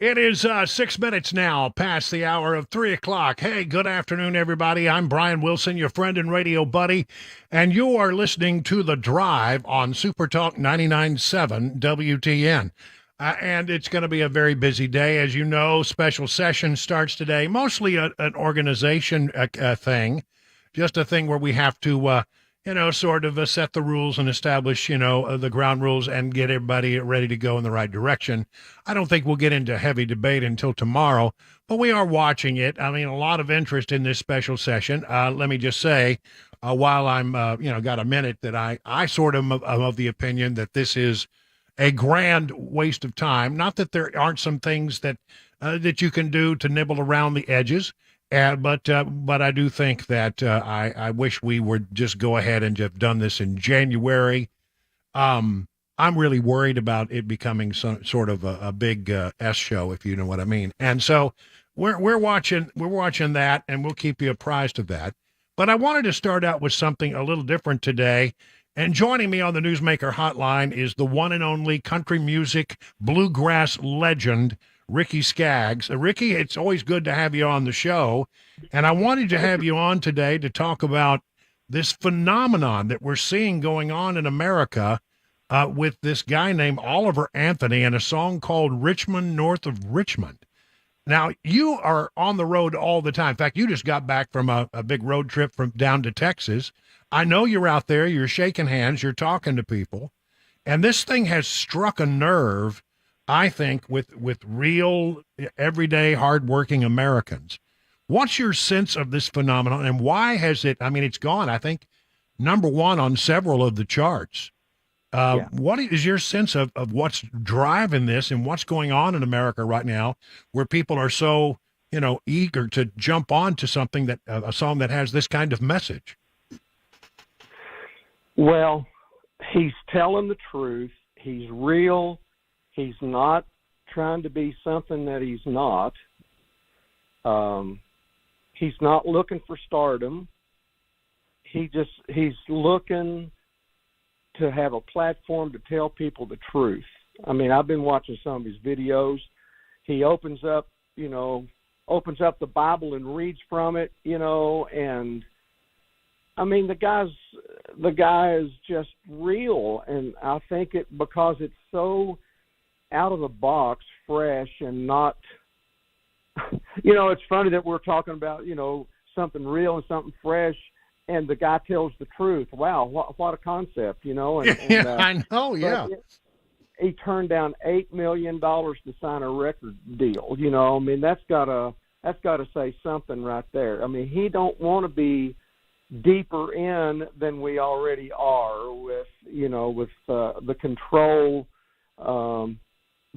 It is 6 minutes now past the hour of 3 o'clock. Hey, good afternoon, everybody. I'm Brian Wilson, your friend and radio buddy, and you are listening to The Drive on Super Talk 99.7 WTN. And it's going to be a very busy day. As you know, special session starts today, mostly an organization thing, just a thing where we have to sort of set the rules and establish, the ground rules and get everybody ready to go in the right direction. I don't think we'll get into heavy debate until tomorrow, but we are watching it. I mean, a lot of interest in this special session. Let me just say, while I'm, got a minute, that I sort of am of the opinion that this is a grand waste of time. Not that there aren't some things that you can do to nibble around the edges. But I do think that I wish we would just go ahead and have done this in January. I'm really worried about it becoming some sort of a big S show, if you know what I mean. And so we're watching that, and we'll keep you apprised of that. But I wanted to start out with something a little different today. And joining me on the Newsmaker Hotline is the one and only country music bluegrass legend, Ricky Skaggs. Ricky, it's always good to have you on the show. And I wanted to have you on today to talk about this phenomenon that we're seeing going on in America with this guy named Oliver Anthony and a song called Richmond North of Richmond. Now, you are on the road all the time. In fact, you just got back from a big road trip from down to Texas. I know you're out there, you're shaking hands, you're talking to people, and this thing has struck a nerve, I think, with real, everyday, hardworking Americans. What's your sense of this phenomenon, and why has it, I mean, it's gone, I think, number one on several of the charts. What is your sense of what's driving this and what's going on in America right now, where people are so, eager to jump on to something that, a song that has this kind of message? Well, he's telling the truth. He's real. He's not trying to be something that he's not. He's not looking for stardom. He's looking to have a platform to tell people the truth. I mean, I've been watching some of his videos. He opens up the Bible and reads from it, and I mean, the guy is just real, and I think because it's so out of the box, fresh, and not, it's funny that we're talking about, something real and something fresh, and the guy tells the truth. Wow, what a concept, And, I know, yeah. He turned down $8 million to sign a record deal. I mean, that's gotta say something right there. I mean, he don't want to be deeper in than we already are with the control,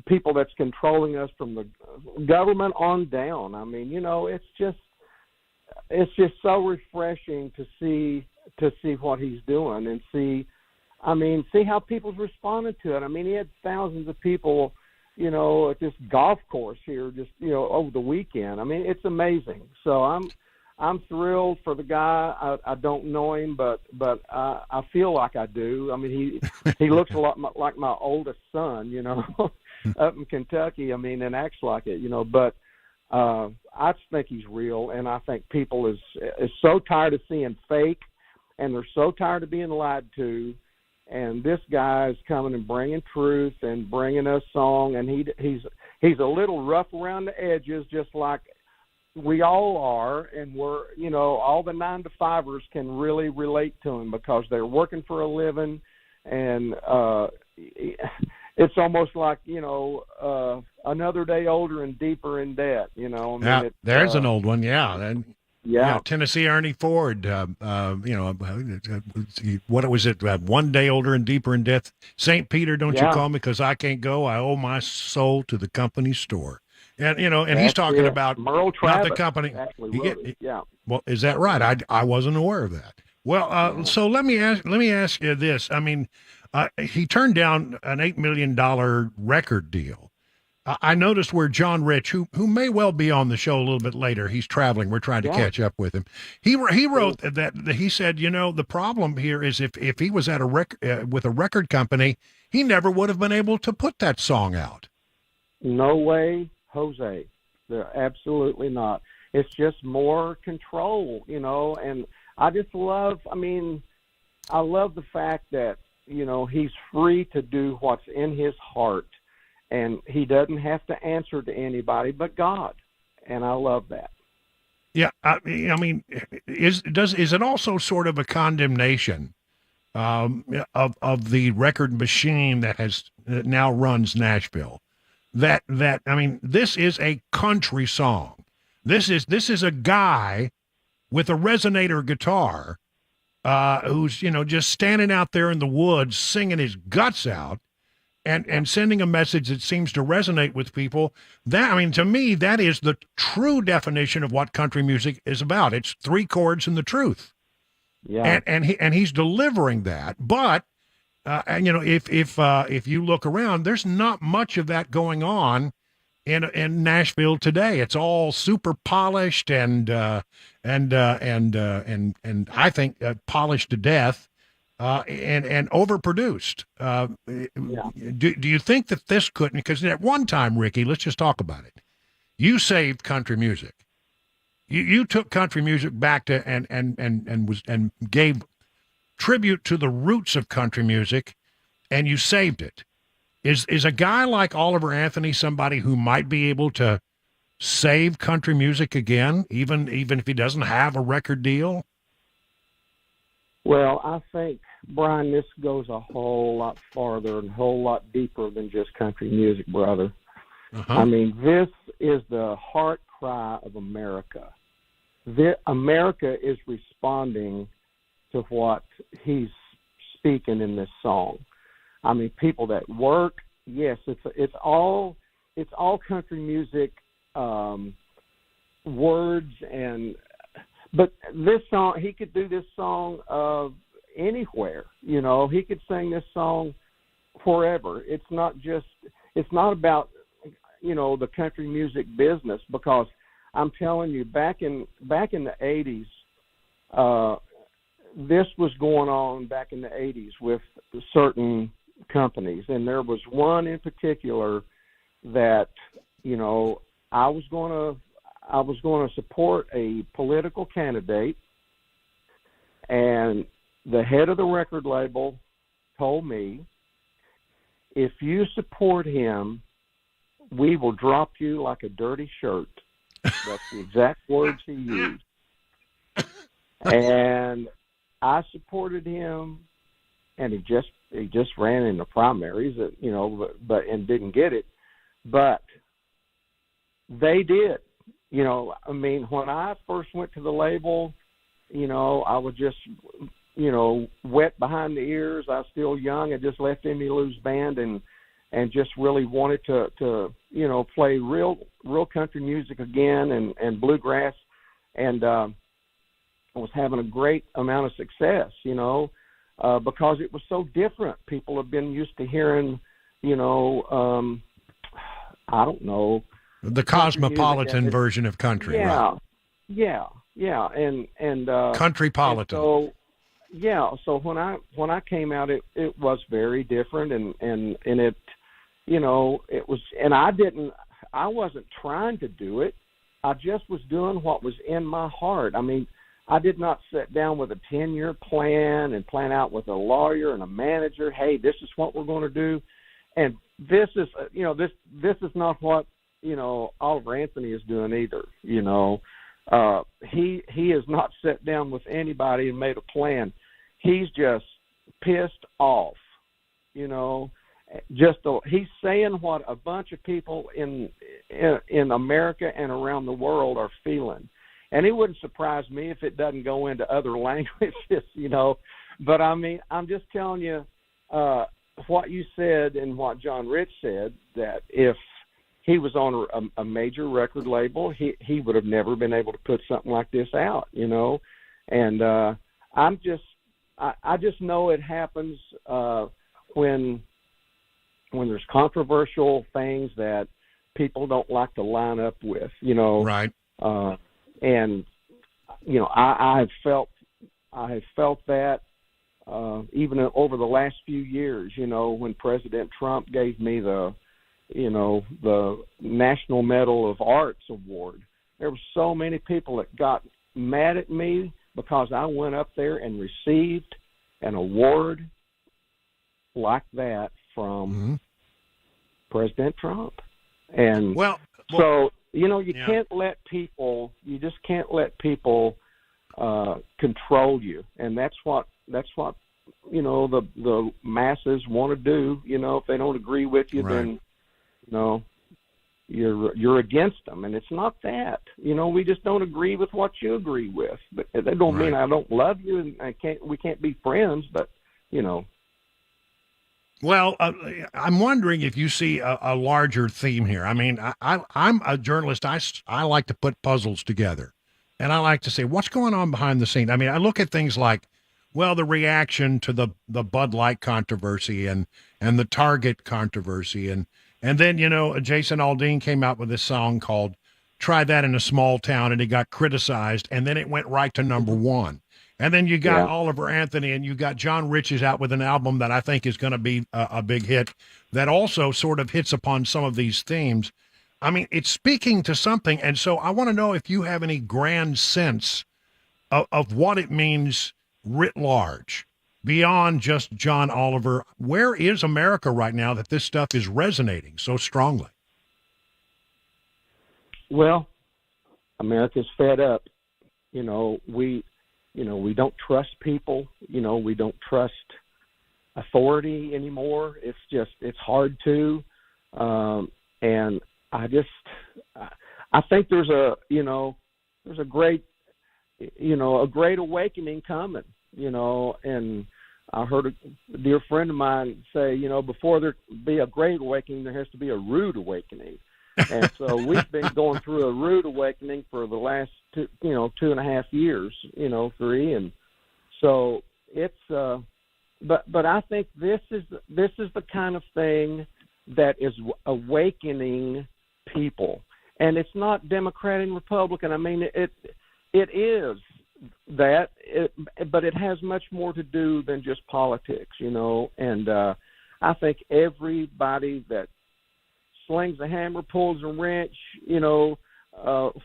people that's controlling us from the government on down. I mean, it's just so refreshing to see what he's doing and see how people's responded to it. I mean, he had thousands of people, at this golf course here just, over the weekend. I mean, it's amazing. So I'm thrilled for the guy. I don't know him, but I feel like I do. I mean, he looks a lot like my oldest son, up in Kentucky. I mean, and acts like it, But I just think he's real, and I think people is so tired of seeing fake, and they're so tired of being lied to. And this guy is coming and bringing truth and bringing us song, and he's a little rough around the edges, just like we all are, and we're, all the 9-to-5ers can really relate to him because they're working for a living, and it's almost like, another day older and deeper in debt, I mean, yeah, there's an old one, yeah. And, yeah. Tennessee Ernie Ford, what was it, one day older and deeper in debt? St. Peter, don't you call me because I can't go. I owe my soul to the company store. And, and he's talking about Merle not Travis the company. Yeah. Well, is that right? I wasn't aware of that. Well, so let me ask you this. I mean, he turned down an $8 million record deal. I noticed where John Rich, who may well be on the show a little bit later, he's traveling. We're trying to catch up with him. He wrote that he said, the problem here is if he was at with a record company, he never would have been able to put that song out. No way. Jose. They're absolutely not. It's just more control, and I just love, I love the fact that, he's free to do what's in his heart, and he doesn't have to answer to anybody but God, and I love that. Yeah, is it also sort of a condemnation of the record machine that now runs Nashville? This is a country song. This is a guy with a resonator guitar who's just standing out there in the woods singing his guts out and sending a message that seems to resonate with people. To me, that is the true definition of what country music is about. It's three chords and the truth. Yeah. And he's delivering that. But if you look around, there's not much of that going on in Nashville today. It's all super polished and I think polished to death. And overproduced. Do you think that this couldn't? Because at one time, Ricky, let's just talk about it. You saved country music. You took country music back to and gave tribute to the roots of country music, and you saved it. Is a guy like Oliver Anthony somebody who might be able to save country music again, even if he doesn't have a record deal? Well, I think, Brian, this goes a whole lot farther and a whole lot deeper than just country music, brother. Uh-huh. This is the heart cry of America. America is responding to what he's speaking in this song. People that work, yes, it's all country music, words but this song, he could do this song anywhere. He could sing this song forever. It's not about, the country music business, because I'm telling you, back in the 80s, this was going on back in the 80s with certain companies, and there was one in particular that, I was going to support a political candidate, and the head of the record label told me, if you support him, we will drop you like a dirty shirt. That's the exact words he used. And I supported him, and he just ran in the primaries, and didn't get it. But they did. When I first went to the label, I was just, wet behind the ears. I was still young. I just left Emmy Lou's band and just really wanted to play real country music again and bluegrass. And I was having a great amount of success, because it was so different. People have been used to hearing, I don't know, the cosmopolitan version of country. Yeah, right? yeah, and countrypolitan. So when I came out, it was very different, and it, it was, and I wasn't trying to do it. I just was doing what was in my heart. I did not sit down with a 10-year plan and plan out with a lawyer and a manager. Hey, this is what we're going to do, and this is, this is not what Oliver Anthony is doing either. He has not sat down with anybody and made a plan. He's just pissed off. He's saying what a bunch of people in America and around the world are feeling. And it wouldn't surprise me if it doesn't go into other languages, But I'm just telling you what you said and what John Rich said, that if he was on a major record label, he would have never been able to put something like this out, And I just know it happens when there's controversial things that people don't like to line up with, Right. And I have felt that even over the last few years, when President Trump gave me the the National Medal of Arts award. There were so many people that got mad at me because I went up there and received an award like that from President Trump. And so, you can't let people, you just can't let people control you. And that's what the masses want to do. If they don't agree with you, then, you're against them. And it's not that, we just don't agree with what you agree with. But that don't mean I don't love you and we can't be friends, but, Well, I'm wondering if you see a larger theme here. I mean, I'm a journalist. I like to put puzzles together, and I like to say what's going on behind the scene. I mean, I look at things like, well, the reaction to the Bud Light controversy and the Target controversy, and then Jason Aldean came out with this song called "Try That in a Small Town," and it got criticized, and then it went right to number one. And then you got Oliver Anthony, and you got John Rich's out with an album that I think is going to be a big hit that also sort of hits upon some of these themes. I mean, it's speaking to something. And so I want to know if you have any grand sense of what it means writ large, beyond just John Oliver. Where is America right now that this stuff is resonating so strongly? Well, America's fed up. We don't trust people. We don't trust authority anymore. It's hard to. And I think there's a great awakening coming, and I heard a dear friend of mine say, before there be a great awakening, there has to be a rude awakening. And so we've been going through a rude awakening for the last 2.5 years, 3. And so it's, but I think this is the kind of thing that is awakening people. And it's not Democrat and Republican. I mean, it is that, but it has much more to do than just politics, and I think everybody that slings a hammer, pulls a wrench,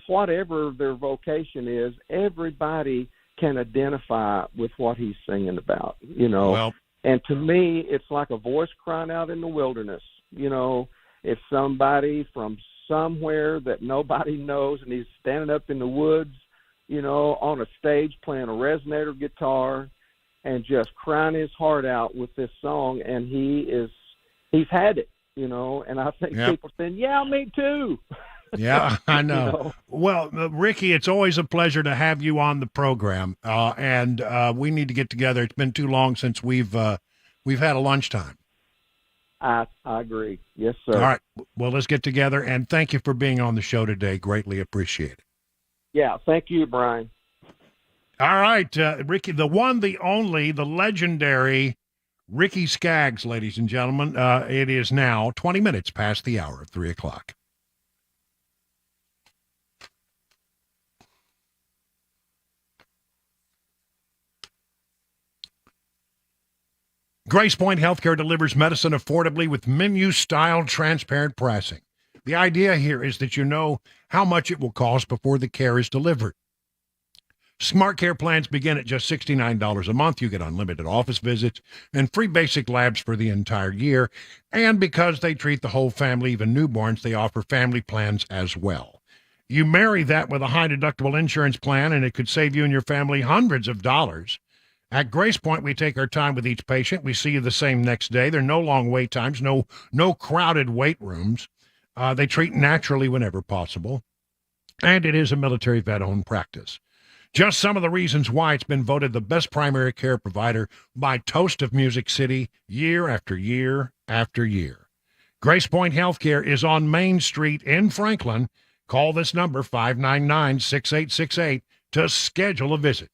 whatever their vocation is, everybody can identify with what he's singing about, Well, and to me, it's like a voice crying out in the wilderness. It's somebody from somewhere that nobody knows, and he's standing up in the woods, on a stage playing a resonator guitar and just crying his heart out with this song, and he's had it. And I think people saying, yeah, me too. Yeah, I know. Well, Ricky, it's always a pleasure to have you on the program. And we need to get together. It's been too long since we've had a lunchtime. I agree. Yes, sir. All right. Well, let's get together. And thank you for being on the show today. Greatly appreciate it. Yeah. Thank you, Brian. All right. Ricky, the one, the only, the legendary Ricky Skaggs, ladies and gentlemen. It is now 20 minutes past the hour of 3 o'clock. Grace Point Healthcare delivers medicine affordably with menu-style transparent pricing. The idea here is that you know how much it will cost before the care is delivered. Smart Care plans begin at just $69 a month. You get unlimited office visits and free basic labs for the entire year. And because they treat the whole family, even newborns, they offer family plans as well. You marry that with a high-deductible insurance plan, and it could save you and your family hundreds of dollars. At Grace Point, we take our time with each patient. We see you the same next day. There are no long wait times, no crowded wait rooms. They treat naturally whenever possible. And it is a military vet-owned practice. Just some of the reasons why it's been voted the best primary care provider by Toast of Music City year after year after year. Grace Point Healthcare is on Main Street in Franklin. Call this number, 599-6868, to schedule a visit.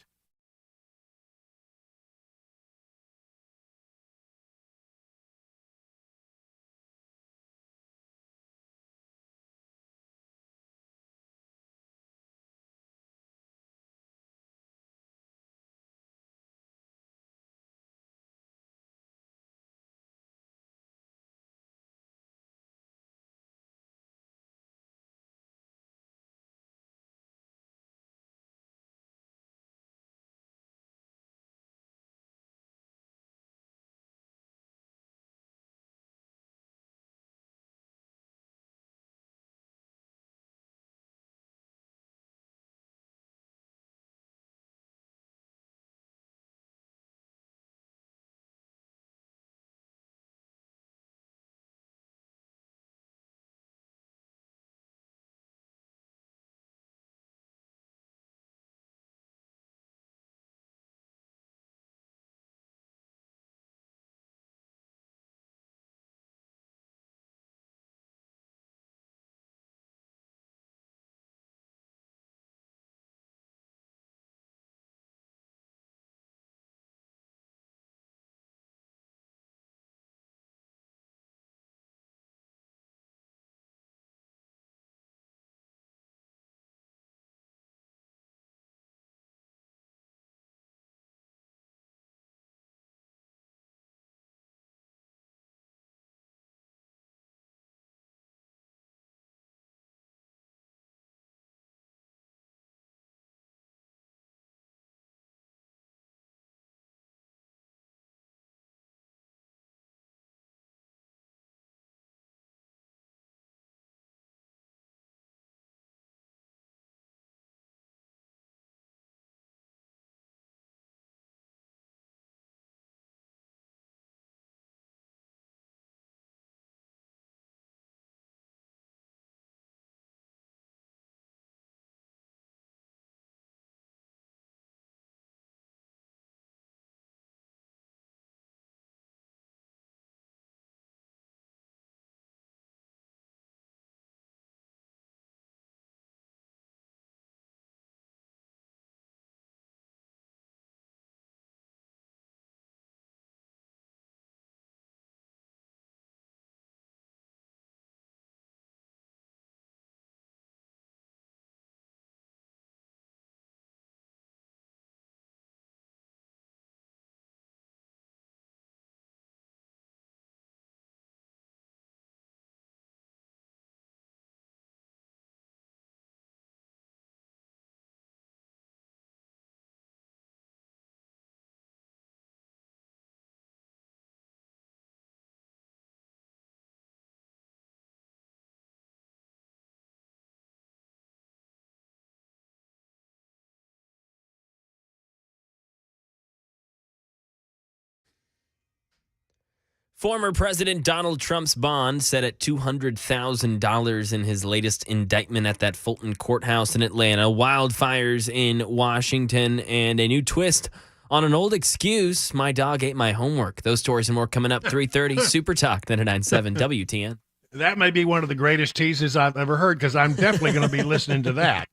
Former President Donald Trump's bond set at $200,000 in his latest indictment at that Fulton courthouse in Atlanta, wildfires in Washington, and a new twist on an old excuse, my dog ate my homework. Those stories and more coming up 3:30 Super Talk 99.7 WTN. That may be one of the greatest teases I've ever heard, because I'm definitely going to be listening to that.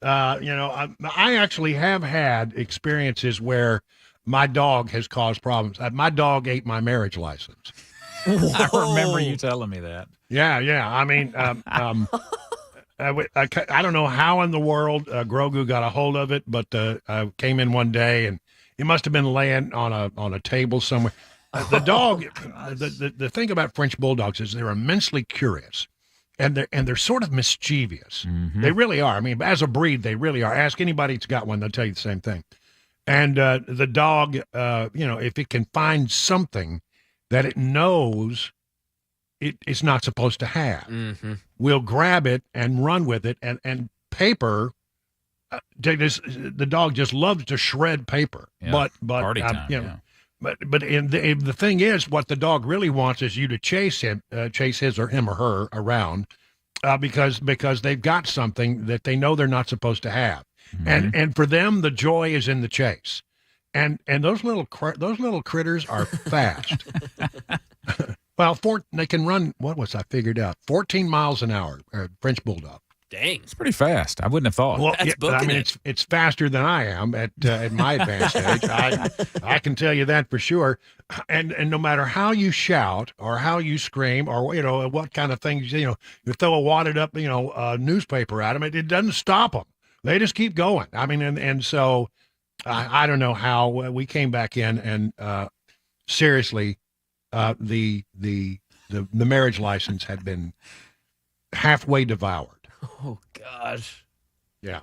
I actually have had experiences where my dog has caused problems. My dog ate my marriage license. I remember you telling me that. Yeah. I mean, I don't know how in the world Grogu got a hold of it, but I came in one day and it must have been laying on a table somewhere. The dog, the thing about French bulldogs is they're immensely curious, and they're sort of mischievous. Mm-hmm. They really are. I mean, as a breed, they really are. Ask anybody that's got one; they'll tell you the same thing. And the dog, if it can find something that it knows it's not supposed to have, will grab it and run with it. And paper, the dog just loves to shred paper. Yeah. But Party time, yeah. But the thing is, what the dog really wants is you to chase him or her around, because they've got something that they know they're not supposed to have. Mm-hmm. And for them, the joy is in the chase, and those little critters are fast. Well, they can run. What was I figured out? 14 miles an hour. French bulldog. Dang. It's pretty fast. I wouldn't have thought. Well, That's booking it's faster than I am at my advanced age. I can tell you that for sure. And no matter how you shout or how you scream or what kind of things you throw a wadded up newspaper at them, it doesn't stop them. They just keep going. I mean, and so I don't know how we came back in and seriously, the marriage license had been halfway devoured. Oh, gosh. Yeah.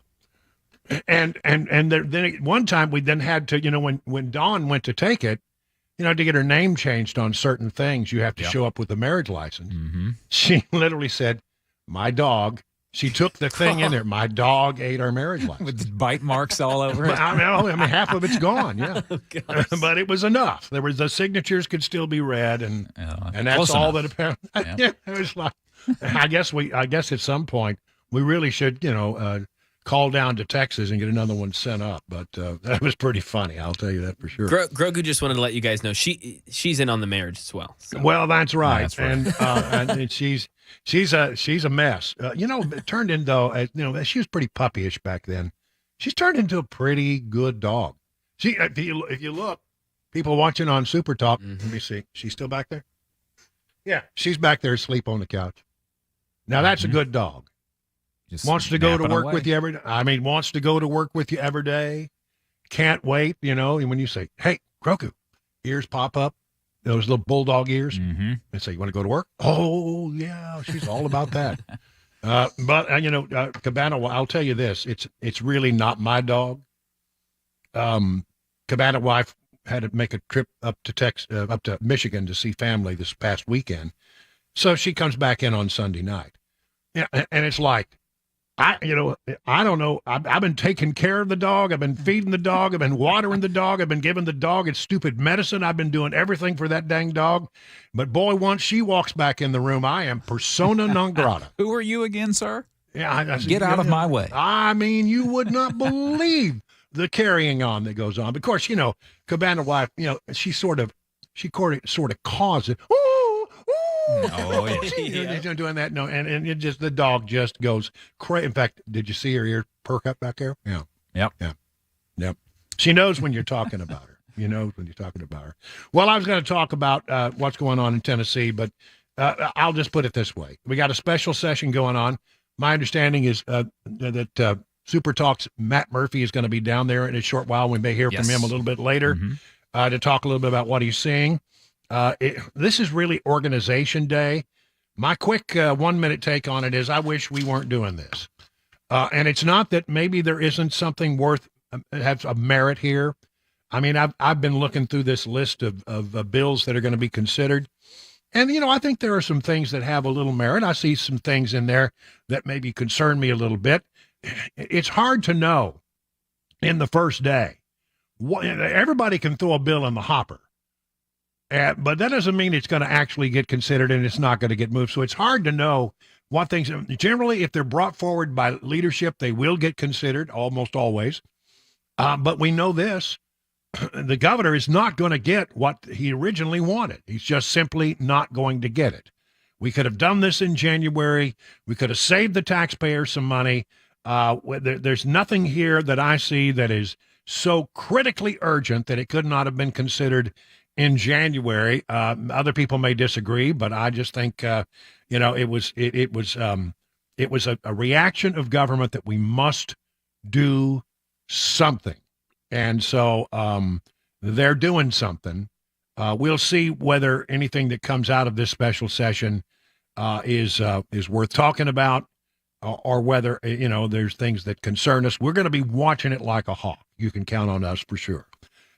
And then one time we then had to, when Dawn went to take it, to get her name changed on certain things, you have to show up with a marriage license. Mm-hmm. She literally said, my dog. She took the thing in there. My dog ate our marriage license. With bite marks all over it. I mean, half of it's gone, yeah. Oh, But it was enough. There was the signatures could still be read, and that's close all enough. that apparently. Yeah, it was like. I guess at some point we really should, call down to Texas and get another one sent up. But that was pretty funny. I'll tell you that for sure. Grogu just wanted to let you guys know she's in on the marriage as well. So. Well, that's right. That's right. And she's a mess. It turned into she was pretty puppyish back then. She's turned into a pretty good dog. If you look, people watching on Super Talk, let me see. She's still back there? Yeah, she's back there asleep on the couch. Now that's a good dog. Just Wants to go to napping work away. with you every. I mean, wants to go to work with you every day. Can't wait. And when you say, "Hey, Grogu," ears pop up, those little bulldog ears, Mm-hmm. and say, "You want to go to work?" Oh yeah, she's all about that. Cabana. I'll tell you this: it's really not my dog. Cabana wife had to make a trip up to Michigan to see family this past weekend, so she comes back in on Sunday night. Yeah, and it's like, I don't know. I've been taking care of the dog. I've been feeding the dog. I've been watering the dog. I've been giving the dog its stupid medicine. I've been doing everything for that dang dog. But boy, once she walks back in the room, I am persona non grata. Who are you again, sir? Yeah, Get out of my way. I mean, you would not believe the carrying on that goes on. Of course, Cabana wife, she sort of caused it. Oh, yeah. He's doing that. No, and the dog just goes crazy. In fact, did you see her ear perk up back there? Yeah. Yep. She knows when you're talking about her. Well, I was going to talk about what's going on in Tennessee, but I'll just put it this way. We got a special session going on. My understanding is that Super Talk's Matt Murphy is going to be down there in a short while. We may hear from him a little bit later to talk a little bit about what he's seeing. This is really Organization Day. My quick 1 minute take on it is I wish we weren't doing this. And it's not that maybe there isn't something has a merit here. I mean, I've been looking through this list of bills that are going to be considered. And, I think there are some things that have a little merit. I see some things in there that maybe concern me a little bit. It's hard to know in the first day. Everybody can throw a bill in the hopper. But that doesn't mean it's going to actually get considered and it's not going to get moved. So it's hard to know what things. Generally, if they're brought forward by leadership, they will get considered almost always. But we know this. The governor is not going to get what he originally wanted. He's just simply not going to get it. We could have done this in January. We could have saved the taxpayers some money. There's nothing here that I see that is so critically urgent that it could not have been considered in January. Other people may disagree, but I just think, it was a reaction of government that we must do something. And so they're doing something. We'll see whether anything that comes out of this special session is worth talking about, or whether there's things that concern us. We're going to be watching it like a hawk. You can count on us for sure.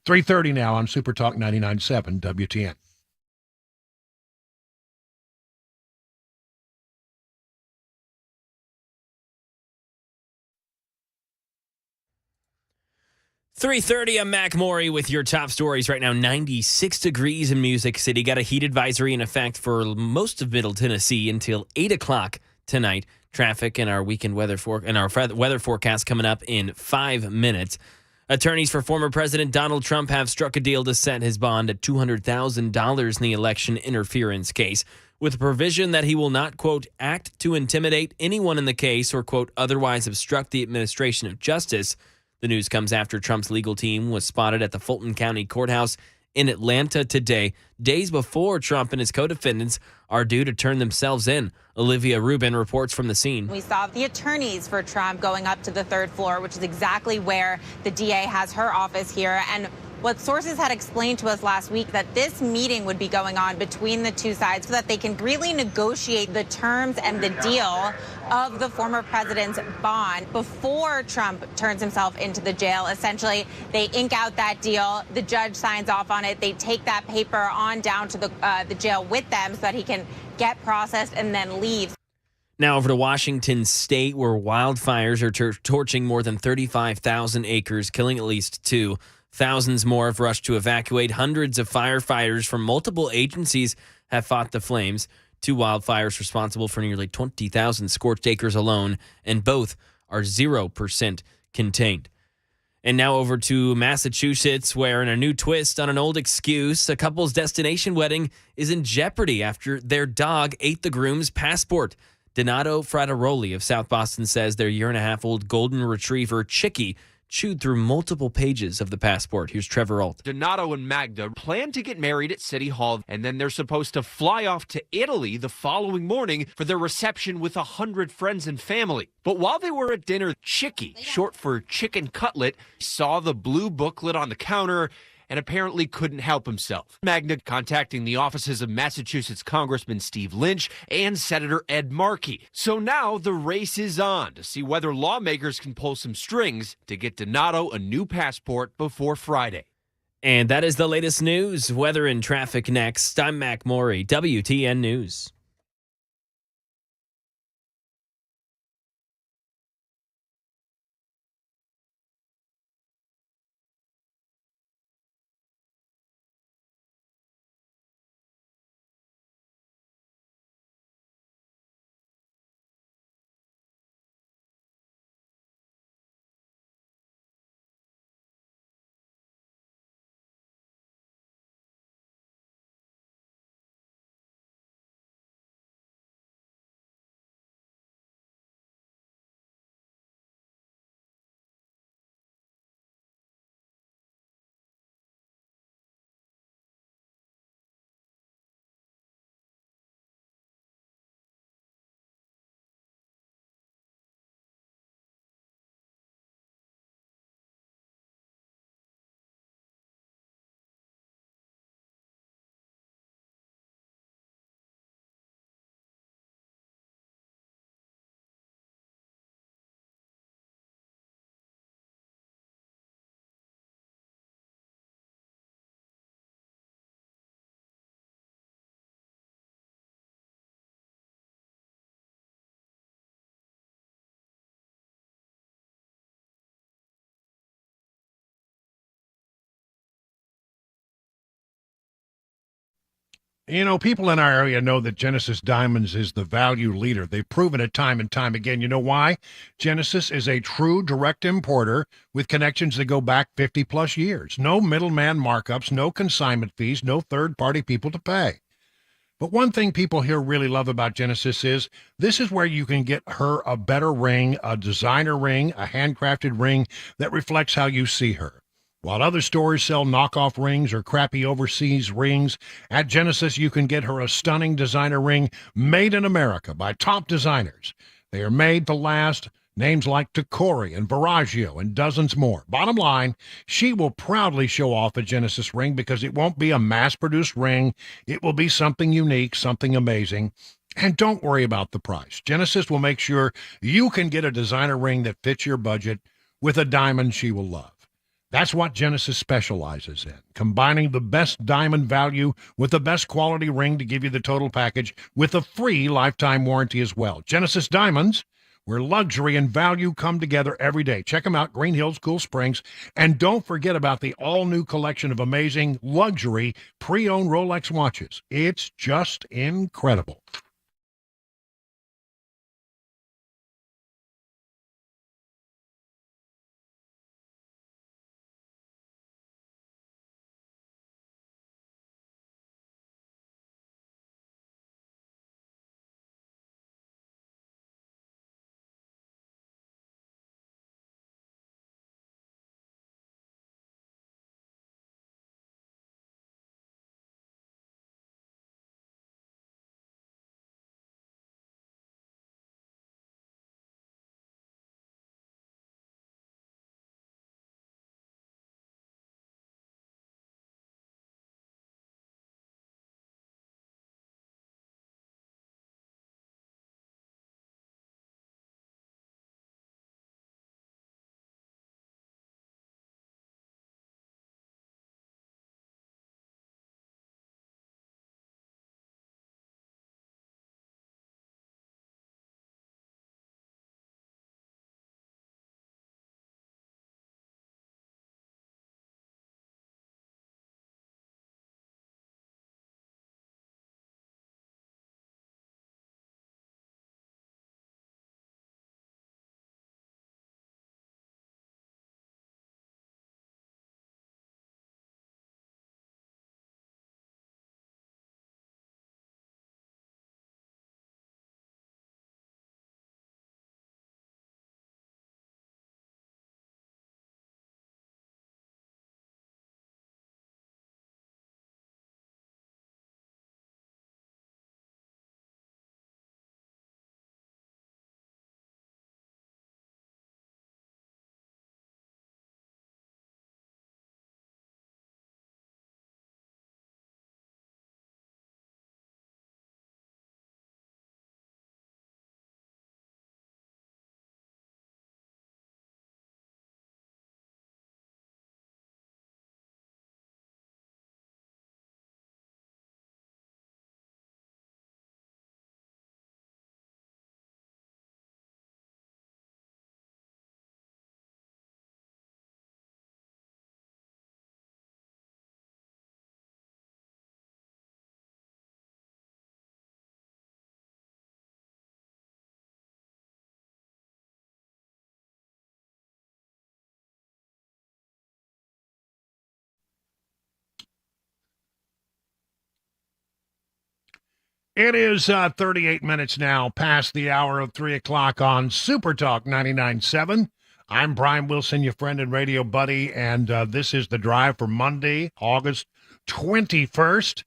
3:30 now on Super Talk 99.7 WTN. .30, I'm Mac Maury with your top stories right now. 96 degrees in Music City. Got a heat advisory in effect for most of Middle Tennessee until 8 o'clock tonight. Traffic and our weekend weather forecast coming up in 5 minutes. Attorneys for former President Donald Trump have struck a deal to set his bond at $200,000 in the election interference case, with a provision that he will not, quote, act to intimidate anyone in the case or, quote, otherwise obstruct the administration of justice. The news comes after Trump's legal team was spotted at the Fulton County Courthouse in Atlanta today, days before Trump and his co-defendants are due to turn themselves in. Olivia Rubin reports from the scene. We saw the attorneys for Trump going up to the third floor, which is exactly where the DA has her office here. And what sources had explained to us last week, that this meeting would be going on between the two sides so that they can really negotiate the terms and the deal of the former president's bond before Trump turns himself into the jail. Essentially, they ink out that deal. The judge signs off on it. They take that paper on down to the jail with them so that he can get processed and then leave. Now over to Washington State, where wildfires are torching more than 35,000 acres, killing at least 2. Thousands more have rushed to evacuate. Hundreds of firefighters from multiple agencies have fought the flames. 2 wildfires responsible for nearly 20,000 scorched acres alone, and both are 0% contained. And now over to Massachusetts, where in a new twist on an old excuse, a couple's destination wedding is in jeopardy after their dog ate the groom's passport. Donato Frateroli of South Boston says their year-and-a-half-old golden retriever, Chicky, chewed through multiple pages of the passport. Here's Trevor Alt. Donato and Magda plan to get married at City Hall, and then they're supposed to fly off to Italy the following morning for their reception with 100 friends and family. But while they were at dinner, Chicky, short for chicken cutlet, saw the blue booklet on the counter and apparently couldn't help himself. Magda contacting the offices of Massachusetts Congressman Steve Lynch and Senator Ed Markey. So now the race is on to see whether lawmakers can pull some strings to get Donato a new passport before Friday. And that is the latest news. Weather and traffic next. I'm Mac Maury, WTN News. You know, people in our area know that Genesis Diamonds is the value leader. They've proven it time and time again. You know why? Genesis is a true direct importer with connections that go back 50 plus years. No middleman markups, no consignment fees, no third party people to pay. But one thing people here really love about Genesis is this is where you can get her a better ring, a designer ring, a handcrafted ring that reflects how you see her. While other stores sell knockoff rings or crappy overseas rings, at Genesis you can get her a stunning designer ring made in America by top designers. They are made to last. Names like Tacori and Viraggio and dozens more. Bottom line, she will proudly show off a Genesis ring because it won't be a mass-produced ring. It will be something unique, something amazing. And don't worry about the price. Genesis will make sure you can get a designer ring that fits your budget with a diamond she will love. That's what Genesis specializes in, combining the best diamond value with the best quality ring to give you the total package with a free lifetime warranty as well. Genesis Diamonds, where luxury and value come together every day. Check them out, Green Hills, Cool Springs. And don't forget about the all-new collection of amazing luxury pre-owned Rolex watches. It's just incredible. It is 38 minutes now past the hour of 3 o'clock on Super Talk 99.7. I'm Brian Wilson, your friend and radio buddy, and this is The Drive for Monday, August 21st.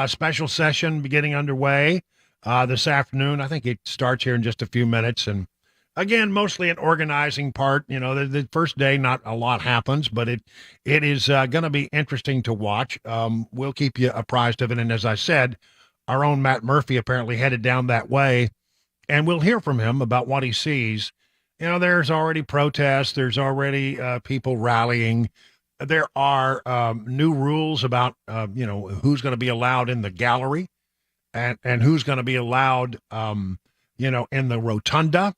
Special session beginning underway this afternoon. I think it starts here in just a few minutes. And again, mostly an organizing part. You know, the first day, not a lot happens, but it is going to be interesting to watch. We'll keep you apprised of it. And as I said, our own Matt Murphy apparently headed down that way, and we'll hear from him about what he sees. You know, there's already protests. There's already people rallying. There are new rules about, who's going to be allowed in the gallery and who's going to be allowed, in the rotunda.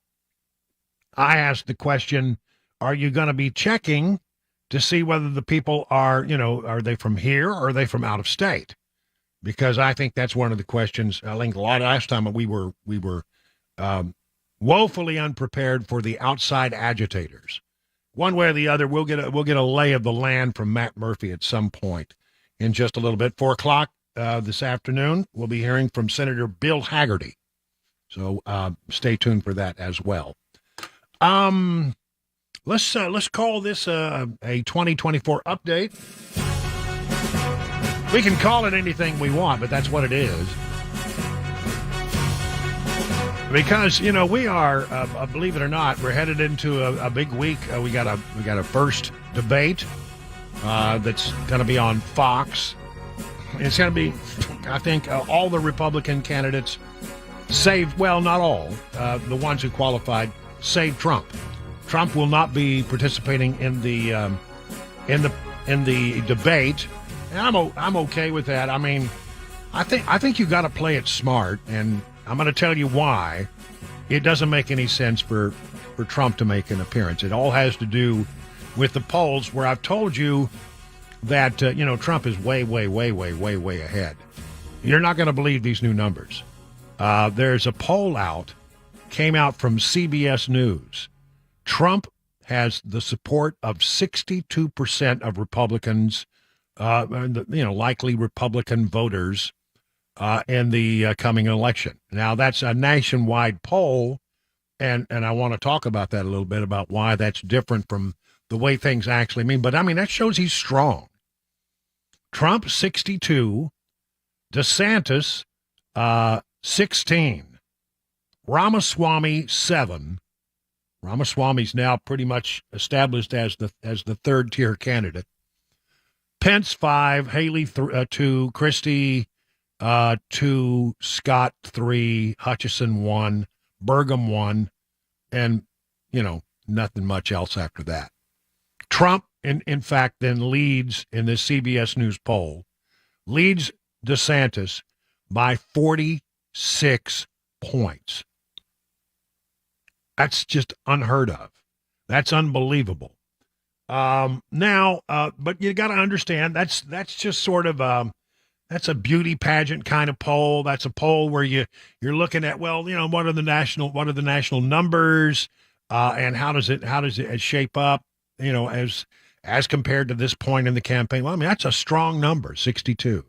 I asked the question, are you going to be checking to see whether the people are, are they from here or are they from out of state? because I think that's one of the questions. I think a lot last time we were woefully unprepared for the outside agitators. One way or the other, we'll get a lay of the land from Matt Murphy at some point in just a little bit. 4 o'clock this afternoon, we'll be hearing from Senator Bill Hagerty. So stay tuned for that as well. Let's call this a 2024 update. We can call it anything we want, but that's what it is. Because, we are, believe it or not, we're headed into a big week. We got a first debate that's going to be on Fox. It's going to be, I think, all the Republican candidates save, well, not all, the ones who qualified, save Trump. Trump will not be participating in the debate, and I'm okay with that. I mean, I think you got to play it smart, and I'm going to tell you why it doesn't make any sense for Trump to make an appearance. It all has to do with the polls, where I've told you that Trump is way ahead. You're not going to believe these new numbers. There's a poll came out from CBS News. Trump has the support of 62% of Republicans, likely Republican voters in the coming election. Now, that's a nationwide poll, and I want to talk about that a little bit, about why that's different from the way things actually mean. But, that shows he's strong. Trump, 62. DeSantis, 16. Ramaswamy, 7. Ramaswamy's now pretty much established as the third-tier candidate. Pence, 5. Haley, 2. Christie, 2. Scott, 3. Hutchison, 1. Burgum, 1. And, nothing much else after that. Trump, in fact, then leads in this CBS News poll, leads DeSantis by 46 points. That's just unheard of. That's unbelievable. But you got to understand, that's just sort of that's a beauty pageant kind of poll. That's a poll where you're looking at, what are the national numbers, and how does it shape up, as compared to this point in the campaign. Well, that's a strong number, 62.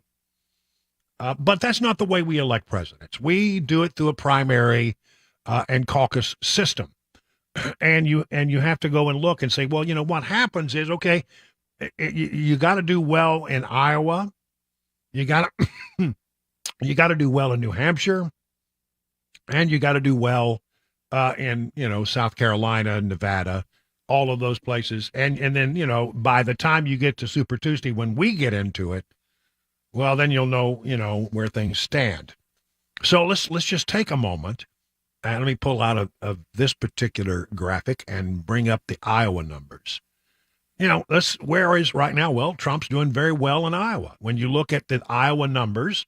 But that's not the way we elect presidents. We do it through a primary and caucus system. And you have to go and look and say, well, what happens is, okay, you got to do well in Iowa. You got to do well in New Hampshire, and you got to do well in South Carolina, Nevada, all of those places. And then by the time you get to Super Tuesday, when we get into it, well, then you'll know where things stand. So let's just take a moment and let me pull out of this particular graphic and bring up the Iowa numbers. Where is right now? Well, Trump's doing very well in Iowa. When you look at the Iowa numbers,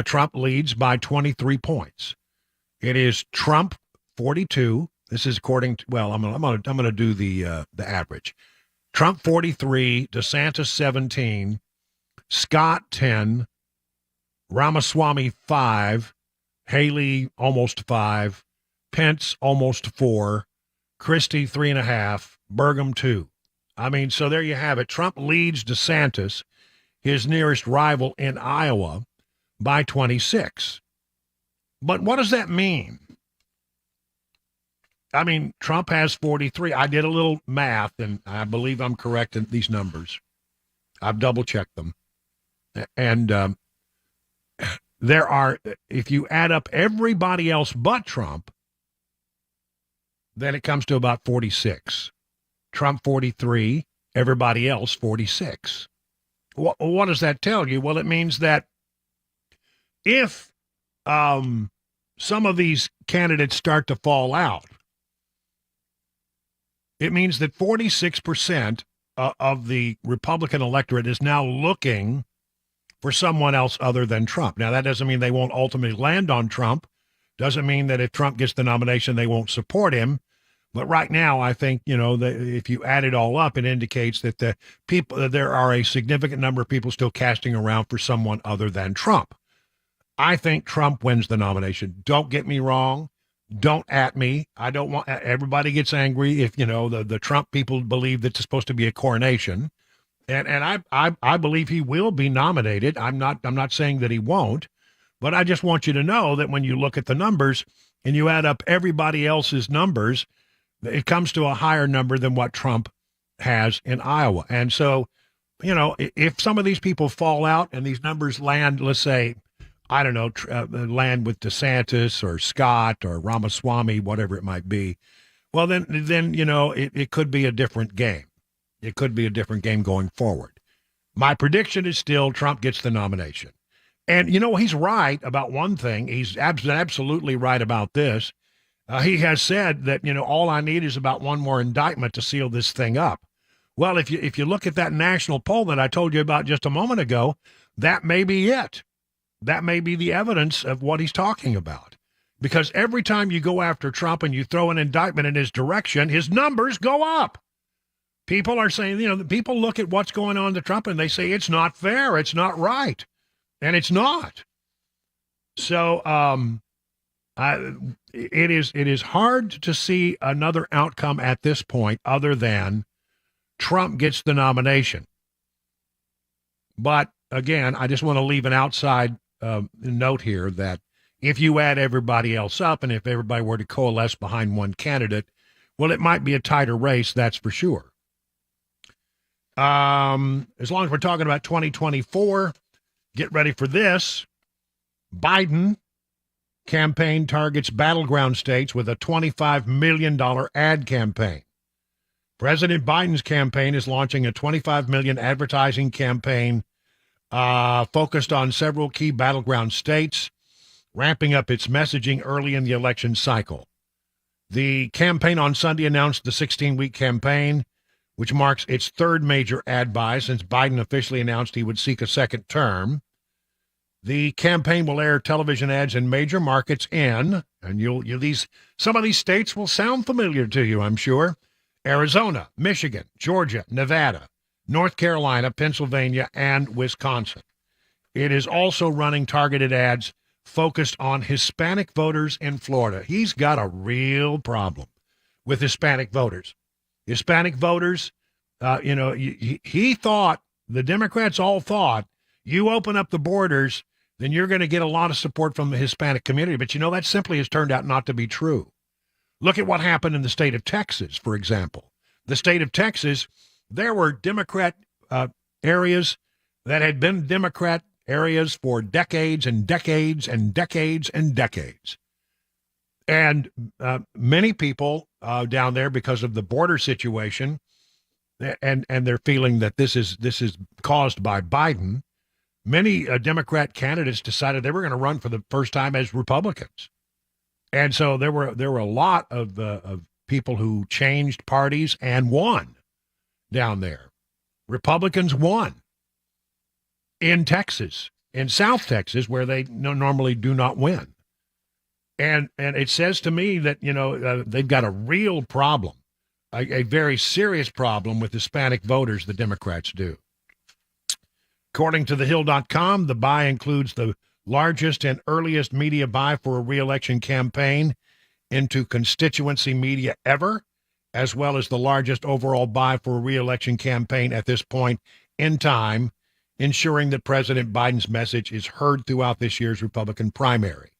Trump leads by 23 points. It is Trump 42. This is according to, well, I'm gonna do the average. Trump 43, DeSantis 17, Scott 10, Ramaswamy 5, Haley almost 5, Pence almost 4, Christie 3.5, Burgum 2. So there you have it. Trump leads DeSantis, his nearest rival in Iowa, by 26. But what does that mean? Trump has 43. I did a little math, and I believe I'm correct in these numbers. I've double-checked them. And there are, if you add up everybody else but Trump, then it comes to about 46. Trump 43, everybody else 46. What does that tell you? Well, it means that if some of these candidates start to fall out, it means that 46% of the Republican electorate is now looking for someone else other than Trump. Now, that doesn't mean they won't ultimately land on Trump. Doesn't mean that if Trump gets the nomination, they won't support him. But right now, I think, if you add it all up, it indicates that there are a significant number of people still casting around for someone other than Trump. I think Trump wins the nomination. Don't get me wrong. Don't at me. I don't want everybody gets angry if, the Trump people believe that it's supposed to be a coronation. And I believe he will be nominated. I'm not saying that he won't, but I just want you to know that when you look at the numbers and you add up everybody else's numbers, it comes to a higher number than what Trump has in Iowa. And so, if some of these people fall out and these numbers land, let's say, I don't know, land with DeSantis or Scott or Ramaswamy, whatever it might be, well, then it could be a different game. It could be a different game going forward. My prediction is still Trump gets the nomination. And, he's right about one thing. He's absolutely right about this. He has said that, all I need is about one more indictment to seal this thing up. Well, if you look at that national poll that I told you about just a moment ago, that may be it. That may be the evidence of what he's talking about. Because every time you go after Trump and you throw an indictment in his direction, his numbers go up. People are saying, people look at what's going on to Trump and they say it's not fair, it's not right. And it's not. So, it is hard to see another outcome at this point other than Trump gets the nomination. But again, I just want to leave an outside note here that if you add everybody else up and if everybody were to coalesce behind one candidate, well, it might be a tighter race, that's for sure. As long as we're talking about 2024, get ready for this. Biden campaign targets battleground states with a $25 million ad campaign. President Biden's campaign is launching a $25 million advertising campaign focused on several key battleground states, ramping up its messaging early in the election cycle. The campaign on Sunday announced the 16-week campaign, which marks its third major ad buy since Biden officially announced he would seek a second term. The campaign will air television ads in major markets and some of these states will sound familiar to you, I'm sure. Arizona, Michigan, Georgia, Nevada, North Carolina, Pennsylvania, and Wisconsin. It is also running targeted ads focused on Hispanic voters in Florida. He's got a real problem with Hispanic voters. Hispanic voters, he thought, the Democrats all thought, you open up the borders, then you're going to get a lot of support from the Hispanic community. But, that simply has turned out not to be true. Look at what happened in the state of Texas, for example. The state of Texas, there were Democrat areas that had been Democrat areas for decades and decades and decades and decades. And many people down there, because of the border situation, and they're feeling that this is caused by Biden, many Democrat candidates decided they were going to run for the first time as Republicans. And so there were a lot of people who changed parties and won down there. Republicans won in Texas, in South Texas, where they normally do not win. And it says to me that, they've got a real problem, a very serious problem with Hispanic voters, the Democrats do. According to thehill.com, the buy includes the largest and earliest media buy for a re-election campaign into constituency media ever, as well as the largest overall buy for a re-election campaign at this point in time, ensuring that President Biden's message is heard throughout this year's Republican primary.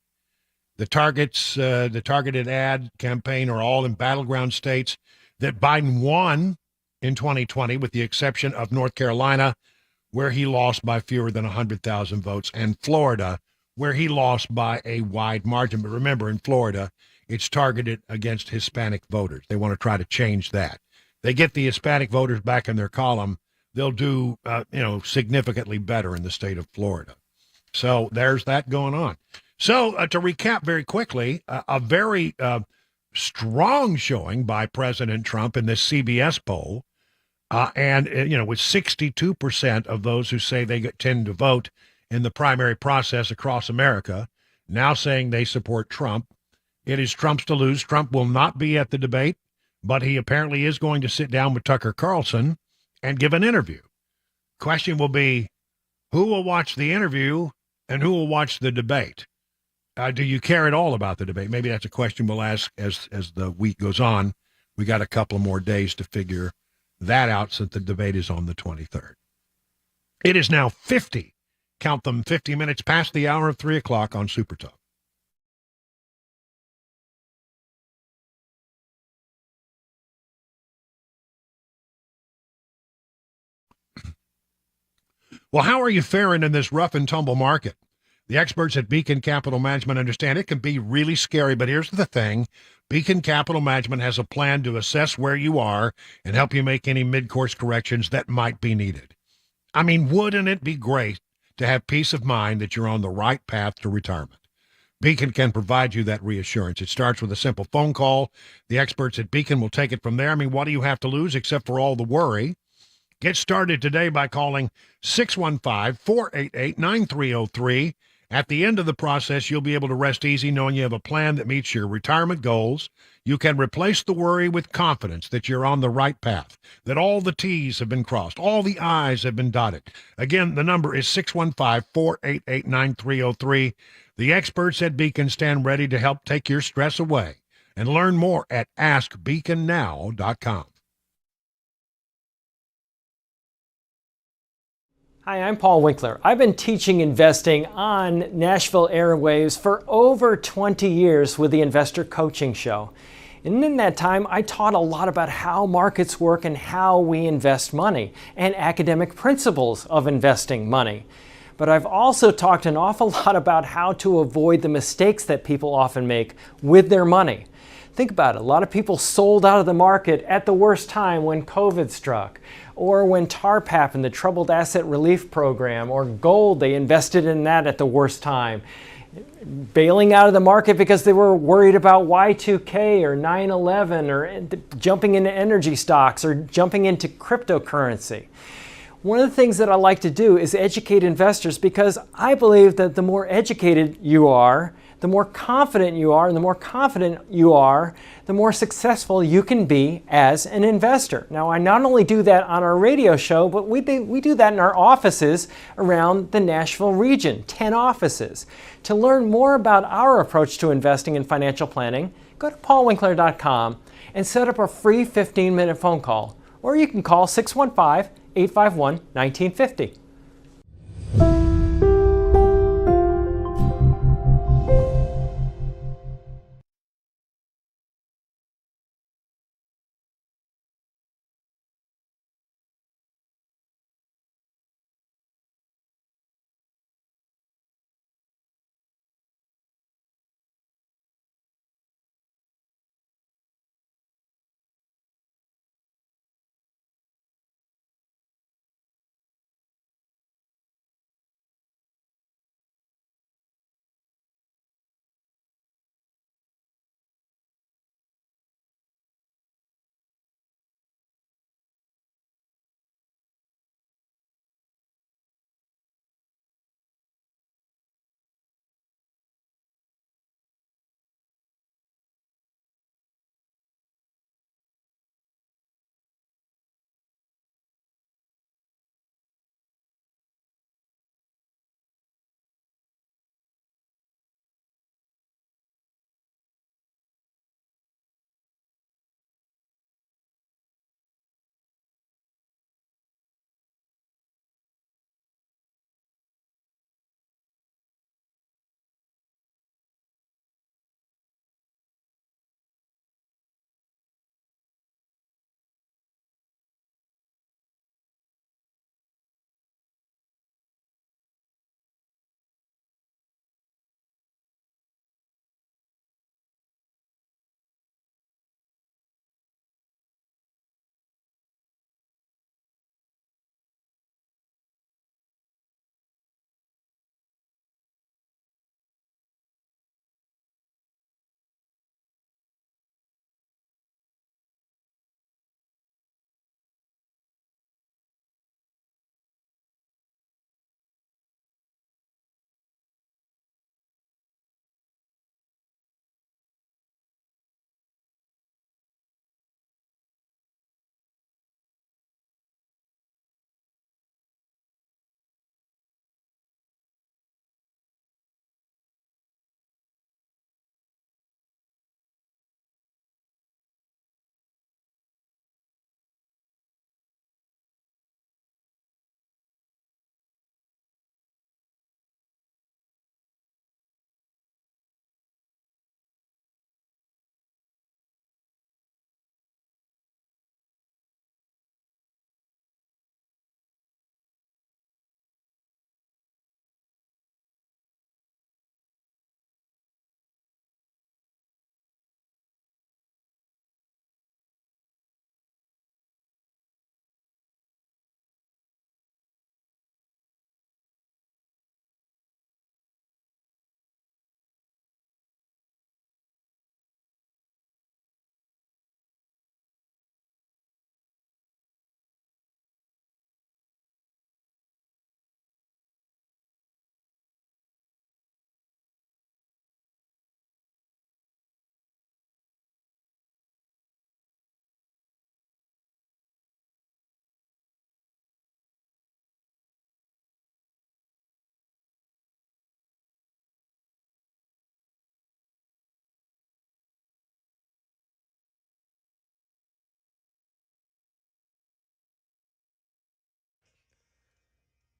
The targeted ad campaign are all in battleground states that Biden won in 2020, with the exception of North Carolina, where he lost by fewer than 100,000 votes, and Florida, where he lost by a wide margin. But remember, in Florida, it's targeted against Hispanic voters. They want to try to change that. They get the Hispanic voters back in their column, they'll do, significantly better in the state of Florida. So there's that going on. So to recap very quickly, a very strong showing by President Trump in this CBS poll. With 62% of those who say they tend to vote in the primary process across America now saying they support Trump. It is Trump's to lose. Trump will not be at the debate. but he apparently is going to sit down with Tucker Carlson and give an interview. Question will be, who will watch the interview and who will watch the debate? Do you care at all about the debate? Maybe that's a question we'll ask as the week goes on. We got a couple of more days to figure that out since the debate is on the 23rd. It is now 50, count them, 50 minutes past the hour of 3 o'clock on Super Talk. Well, how are you faring in this rough and tumble market? The experts at Beacon Capital Management understand it can be really scary, but here's the thing. Beacon Capital Management has a plan to assess where you are and help you make any mid-course corrections that might be needed. I mean, wouldn't it be great to have peace of mind that you're on the right path to retirement? Beacon can provide you that reassurance. It starts with a simple phone call. The experts at Beacon will take it from there. I mean, what do you have to lose except for all the worry? Get started today by calling 615-488-9303. At the end of the process, you'll be able to rest easy knowing you have a plan that meets your retirement goals. You can replace the worry with confidence that you're on the right path, that all the T's have been crossed, all the I's have been dotted. Again, the number is 615-488-9303. The experts at Beacon stand ready to help take your stress away. And learn more at askbeaconnow.com. Hi, I'm Paul Winkler. I've been teaching investing on Nashville airwaves for over 20 years with the Investor Coaching Show. And in that time, I taught a lot about how markets work and how we invest money and academic principles of investing money. But I've also talked an awful lot about how to avoid the mistakes that people often make with their money. Think about it. A lot of people sold out of the market at the worst time when COVID struck, or when TARP happened, the Troubled Asset Relief Program, or gold, they invested in that at the worst time. Bailing out of the market because they were worried about Y2K or 9/11, or jumping into energy stocks, or jumping into cryptocurrency. One of the things that I like to do is educate investors, because I believe that the more educated you are, the more confident you are, and the more confident you are, the more successful you can be as an investor. Now, I not only do that on our radio show, but we do that in our offices around the Nashville region, 10 offices. To learn more about our approach to investing and financial planning, go to paulwinkler.com and set up a free 15-minute phone call. Or you can call 615-851-1950.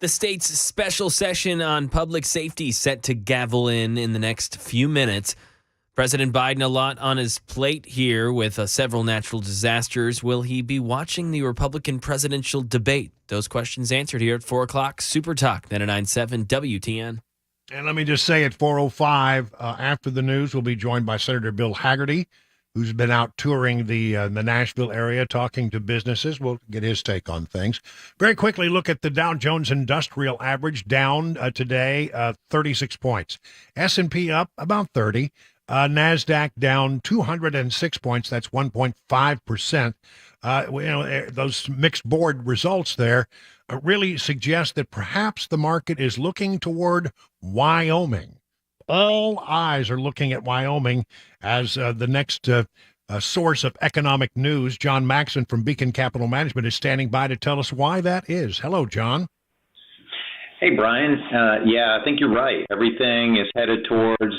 The state's special session on public safety set to gavel in the next few minutes. President Biden a lot on his plate here with several natural disasters. Will he be watching the Republican presidential debate? Those questions answered here at 4 o'clock. Super Talk 99.7 WTN. And let me just say at 4:05, after the news, we'll be joined by Senator Bill Hagerty, who's been out touring the Nashville area, talking to businesses. We'll get his take on things. Very quickly, look at the Dow Jones Industrial Average, down today 36 points. S&P up about 30. NASDAQ down 206 points. That's 1.5%. Those mixed board results there really suggest that perhaps the market is looking toward Wyoming. All eyes are looking at Wyoming as the next source of economic news. John Maxon from Beacon Capital Management is standing by to tell us why that is. Hello, John. Hey, Brian. Yeah, I think you're right. Everything is headed towards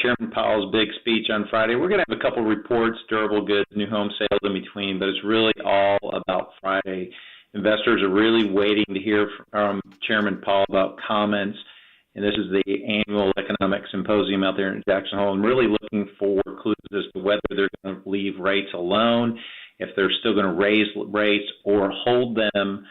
Chairman Powell's big speech on Friday. We're going to have a couple reports, durable goods, new home sales in between, but it's really all about Friday. Investors are really waiting to hear from Chairman Powell about comments, and this is the annual economic symposium out there in Jackson Hole, and really looking for clues as to whether they're going to leave rates alone, if they're still going to raise rates or hold them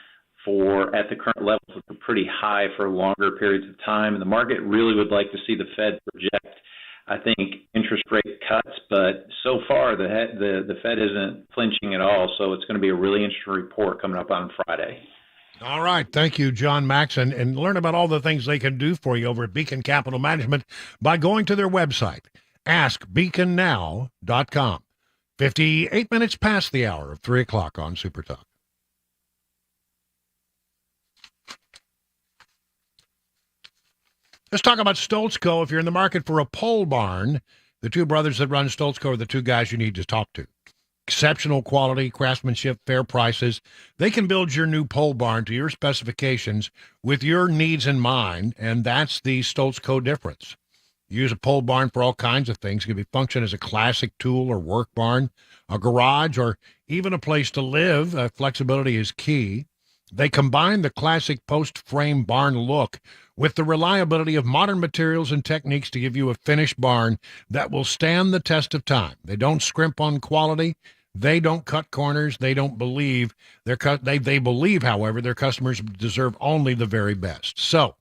at the current levels, which are pretty high for longer periods of time. And the market really would like to see the Fed project, I think, interest rate cuts. But so far, the Fed isn't flinching at all. So it's going to be a really interesting report coming up on Friday. All right. Thank you, John Maxon. And learn about all the things they can do for you over at Beacon Capital Management by going to their website, askbeaconnow.com. 58 minutes past the hour of 3 o'clock on Super Talk. Let's talk about Stoltzco. If you're in the market for a pole barn, the two brothers that run Stoltzco are the two guys you need to talk to. Exceptional quality, craftsmanship, fair prices. They can build your new pole barn to your specifications with your needs in mind, and that's the Stoltzco difference. Use a pole barn for all kinds of things. It can be function as a classic tool or work barn, a garage, or even a place to live. Flexibility is key. They combine the classic post-frame barn look with the reliability of modern materials and techniques to give you a finished barn that will stand the test of time. They don't scrimp on quality. They don't cut corners. They don't believe they believe, however, their customers deserve only the very best. So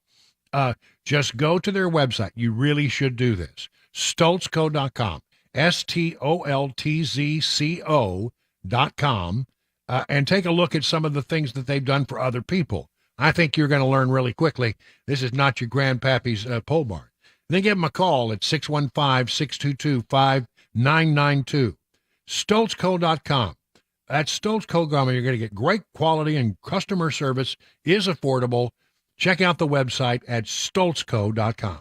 just go to their website. You really should do this. Stoltzco.com, Stoltzco.com. And take a look at some of the things that they've done for other people. I think you're going to learn really quickly. This is not your grandpappy's pole barn. Then give them a call at 615-622-5992. Stoltzco.com. That's Stoltzco.com. You're going to get great quality, and customer service is affordable. Check out the website at Stoltzco.com.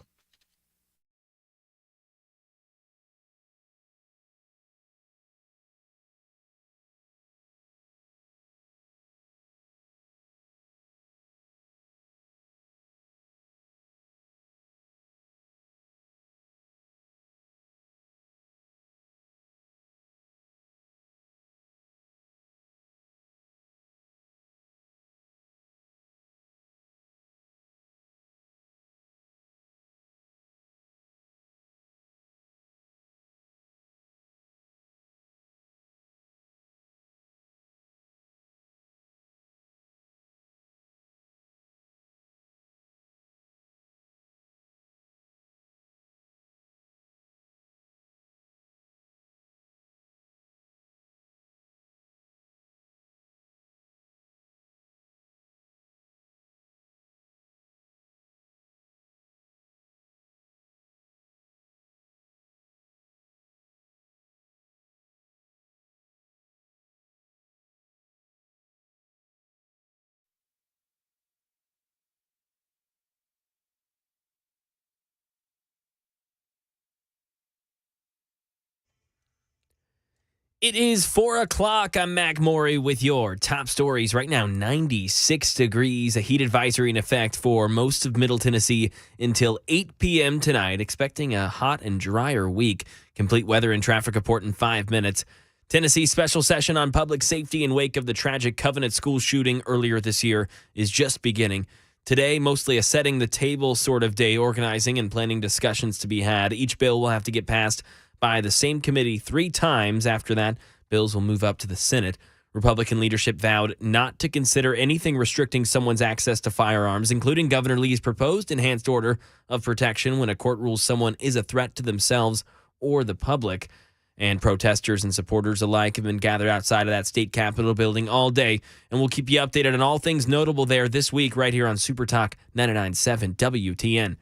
It is 4 o'clock. I'm Mac Morey with your top stories. Right now, 96 degrees, a heat advisory in effect for most of Middle Tennessee until 8 p.m. tonight. Expecting a hot and drier week. Complete weather and traffic report in 5 minutes. Tennessee special session on public safety in wake of the tragic Covenant school shooting earlier this year is just beginning. Today, mostly a setting the table sort of day, organizing and planning discussions to be had. Each bill will have to get passed by the same committee 3 times. After that, bills will move up to the Senate. Republican leadership vowed not to consider anything restricting someone's access to firearms, including Governor Lee's proposed enhanced order of protection when a court rules someone is a threat to themselves or the public. And protesters and supporters alike have been gathered outside of that state capitol building all day. And we'll keep you updated on all things notable there this week right here on Super Talk 99.7 WTN.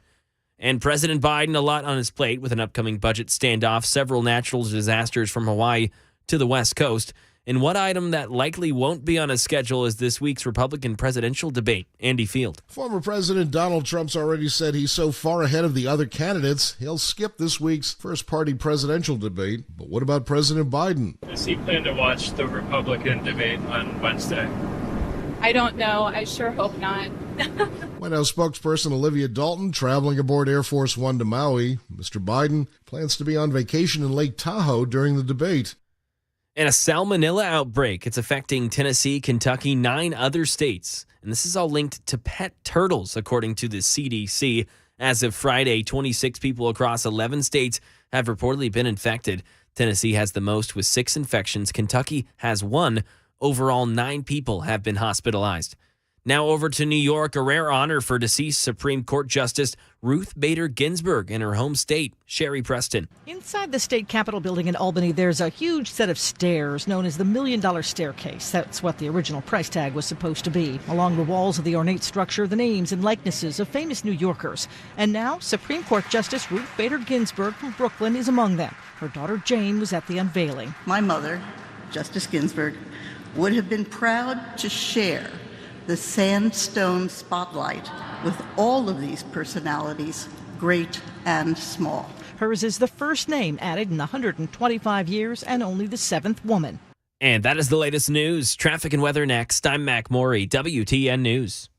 And President Biden, a lot on his plate with an upcoming budget standoff, several natural disasters from Hawaii to the West Coast. And one item that likely won't be on his schedule is this week's Republican presidential debate. Andy Field. Former President Donald Trump's already said he's so far ahead of the other candidates, he'll skip this week's first-party presidential debate. But what about President Biden? Does he plan to watch the Republican debate on Wednesday? I don't know. I sure hope not. White House spokesperson Olivia Dalton traveling aboard Air Force One to Maui. Mr. Biden plans to be on vacation in Lake Tahoe during the debate. And a salmonella outbreak. It's affecting Tennessee, Kentucky, 9 other states. And this is all linked to pet turtles, according to the CDC. As of Friday, 26 people across 11 states have reportedly been infected. Tennessee has the most with 6 infections. Kentucky has 1. Overall, 9 people have been hospitalized. Now over to New York, a rare honor for deceased Supreme Court Justice Ruth Bader Ginsburg in her home state. Sherry Preston. Inside the state capitol building in Albany, there's a huge set of stairs known as the $1 Million Staircase. That's what the original price tag was supposed to be. Along the walls of the ornate structure, the names and likenesses of famous New Yorkers. And now, Supreme Court Justice Ruth Bader Ginsburg from Brooklyn is among them. Her daughter Jane was at the unveiling. My mother, Justice Ginsburg, would have been proud to share the sandstone spotlight with all of these personalities, great and small. Hers is the first name added in 125 years and only the 7th woman. And that is the latest news. Traffic and weather next. I'm Mac Morey, WTN News.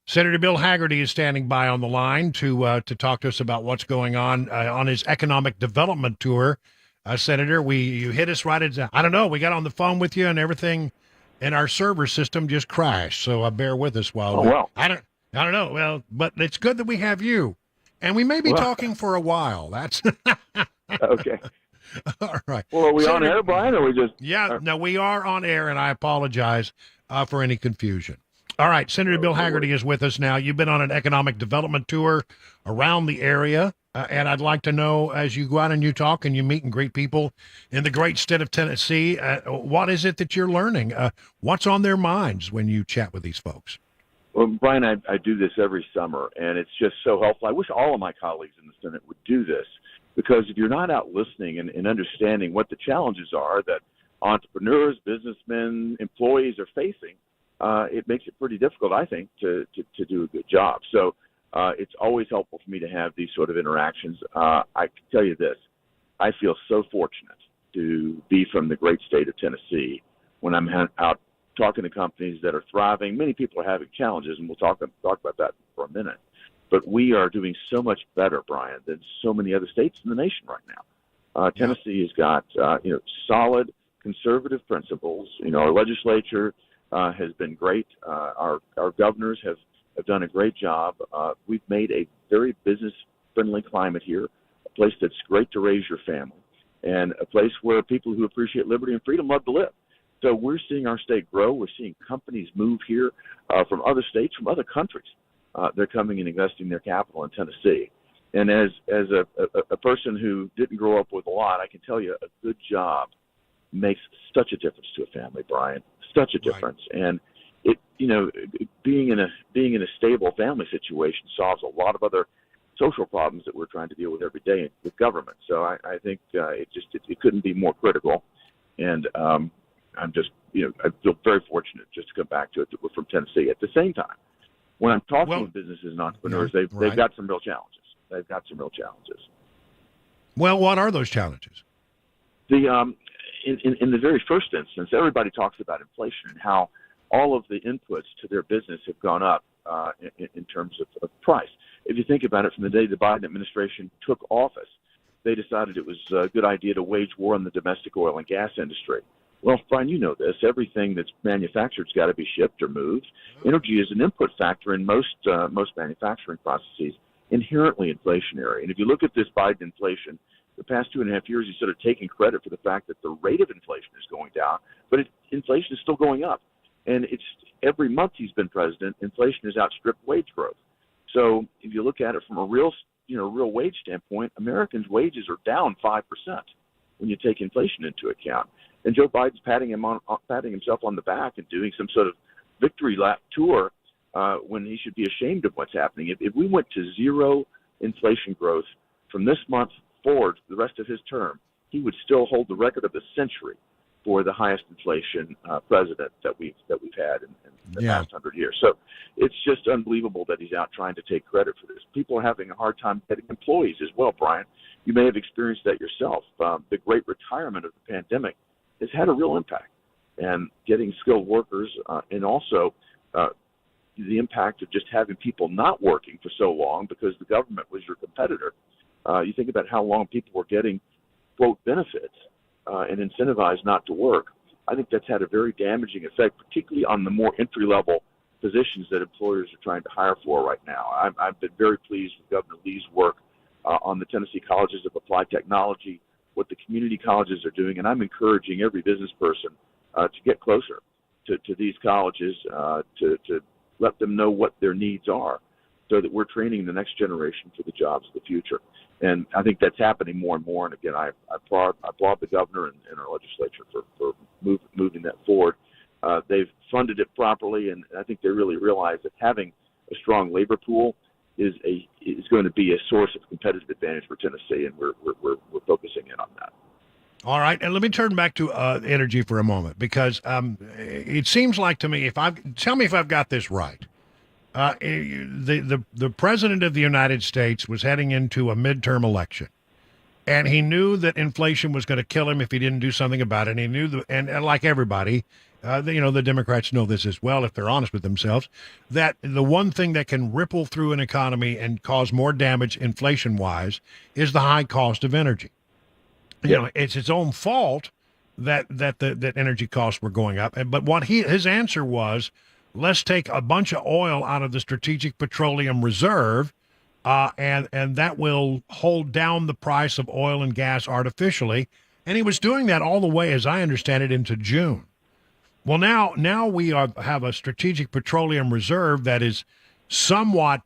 Senator Bill Hagerty is standing by on the line to talk to us about what's going on his economic development tour. Senator, you hit us right at, I don't know, we got on the phone with you and everything in our server system just crashed. So bear with us while I don't know. Well, but it's good that we have you, and we may be talking for a while. That's okay. All right. Well, are we Senator, on air, Brian, or we just? Yeah, no, we are on air, and I apologize for any confusion. All right, Senator Bill Hagerty is with us now. You've been on an economic development tour around the area, and I'd like to know, as you go out and you talk and you meet and greet people in the great state of Tennessee, what is it that you're learning? What's on their minds when you chat with these folks? Well, Brian, I do this every summer, and it's just so helpful. I wish all of my colleagues in the Senate would do this, because if you're not out listening and understanding what the challenges are that entrepreneurs, businessmen, employees are facing, it makes it pretty difficult, I think, to do a good job. So it's always helpful for me to have these sort of interactions. I can tell you this. I feel so fortunate to be from the great state of Tennessee when I'm out talking to companies that are thriving. Many people are having challenges, and we'll talk about that for a minute. But we are doing so much better, Brian, than so many other states in the nation right now. Tennessee has got solid conservative principles. Our legislature has been great. Our governors have done a great job. We've made a very business-friendly climate here, a place that's great to raise your family, and a place where people who appreciate liberty and freedom love to live. So we're seeing our state grow. We're seeing companies move here from other states, from other countries. They're coming and investing their capital in Tennessee. And as a person who didn't grow up with a lot, I can tell you a good job makes such a difference to a family, Brian. Such a difference. Right. And it, being in a stable family situation solves a lot of other social problems that we're trying to deal with every day with government. So I think it couldn't be more critical. And I'm just, I feel very fortunate just to come back to it that we're from Tennessee. At the same time, when I'm talking with businesses and entrepreneurs, they've got some real challenges. They've got some real challenges. Well, what are those challenges? In the very first instance, everybody talks about inflation and how all of the inputs to their business have gone up in terms of price. If you think about it, from the day the Biden administration took office, they decided it was a good idea to wage war on the domestic oil and gas industry. Well, Brian, you know this. Everything that's manufactured's got to be shipped or moved. Energy is an input factor in most manufacturing processes, inherently inflationary. And if you look at this Biden inflation, the past 2.5 years, he's sort of taking credit for the fact that the rate of inflation is going down, but inflation is still going up. And it's every month he's been president, inflation has outstripped wage growth. So if you look at it from a real wage standpoint, Americans' wages are down 5% when you take inflation into account. And Joe Biden's patting himself on the back and doing some sort of victory lap tour when he should be ashamed of what's happening. If we went to zero inflation growth from this month forward the rest of his term, he would still hold the record of the century for the highest inflation president that we've had in the past 100 years. So it's just unbelievable that he's out trying to take credit for this. People are having a hard time getting employees as well, Brian. You may have experienced that yourself. The great retirement of the pandemic has had a real impact, and getting skilled workers and also the impact of just having people not working for so long because the government was your competitor. You think about how long people were getting, quote, benefits and incentivized not to work. I think that's had a very damaging effect, particularly on the more entry-level positions that employers are trying to hire for right now. I've been very pleased with Governor Lee's work on the Tennessee Colleges of Applied Technology, what the community colleges are doing, and I'm encouraging every business person to get closer to these colleges, to let them know what their needs are, so that we're training the next generation for the jobs of the future. And I think that's happening more and more. And again, I applaud the governor and our legislature for moving that forward. They've funded it properly, and I think they really realize that having a strong labor pool is going to be a source of competitive advantage for Tennessee, and we're focusing in on that. All right, and let me turn back to energy for a moment, because it seems like to me, tell me if I've got this right. The president of the United States was heading into a midterm election, and he knew that inflation was going to kill him if he didn't do something about it. And he knew and like everybody, the Democrats know this as well if they're honest with themselves, that the one thing that can ripple through an economy and cause more damage inflation-wise is the high cost of energy. It's its own fault that energy costs were going up. But what his answer was, let's take a bunch of oil out of the Strategic Petroleum Reserve, and that will hold down the price of oil and gas artificially. And he was doing that all the way, as I understand it, into June. Well, now we have a Strategic Petroleum Reserve that is somewhat,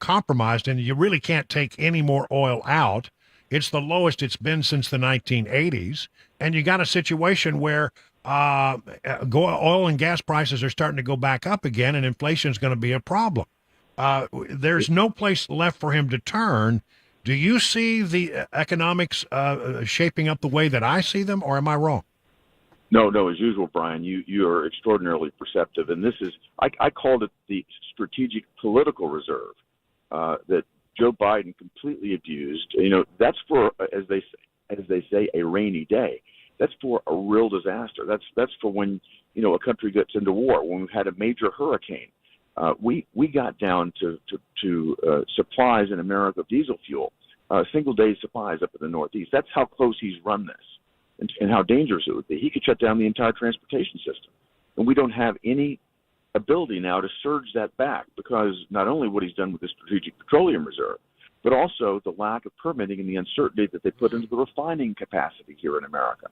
compromised, and you really can't take any more oil out. It's the lowest it's been since the 1980s, and you got a situation where oil and gas prices are starting to go back up again, and inflation is going to be a problem. There's no place left for him to turn. Do you see the economics shaping up the way that I see them, or am I wrong? No, as usual, Brian, you are extraordinarily perceptive, and this is I called it the strategic political reserve that Joe Biden completely abused. That's for, as they say, a rainy day. That's for a real disaster. That's for when a country gets into war. When we've had a major hurricane, we got down to supplies in America of diesel fuel, single day supplies up in the Northeast. That's how close he's run this, and how dangerous it would be. He could shut down the entire transportation system, and we don't have any ability now to surge that back because not only what he's done with the Strategic Petroleum Reserve, but also the lack of permitting and the uncertainty that they put into the refining capacity here in America.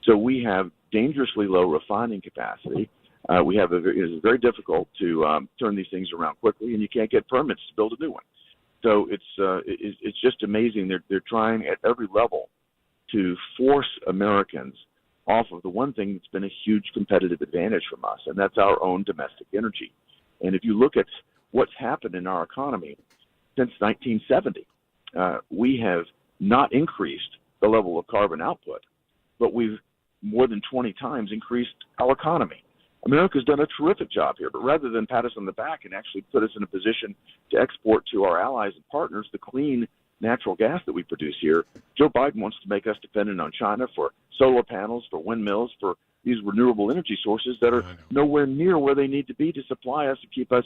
So we have dangerously low refining capacity. It's very difficult to turn these things around quickly, and you can't get permits to build a new one. So it's just amazing. They're trying at every level to force Americans off of the one thing that's been a huge competitive advantage from us, and that's our own domestic energy. And if you look at what's happened in our economy since 1970, we have not increased the level of carbon output, but we've more than 20 times increased our economy. America's done a terrific job here, but rather than pat us on the back and actually put us in a position to export to our allies and partners the clean natural gas that we produce here, Joe Biden wants to make us dependent on China for solar panels, for windmills, for these renewable energy sources that are nowhere near where they need to be to supply us and keep us,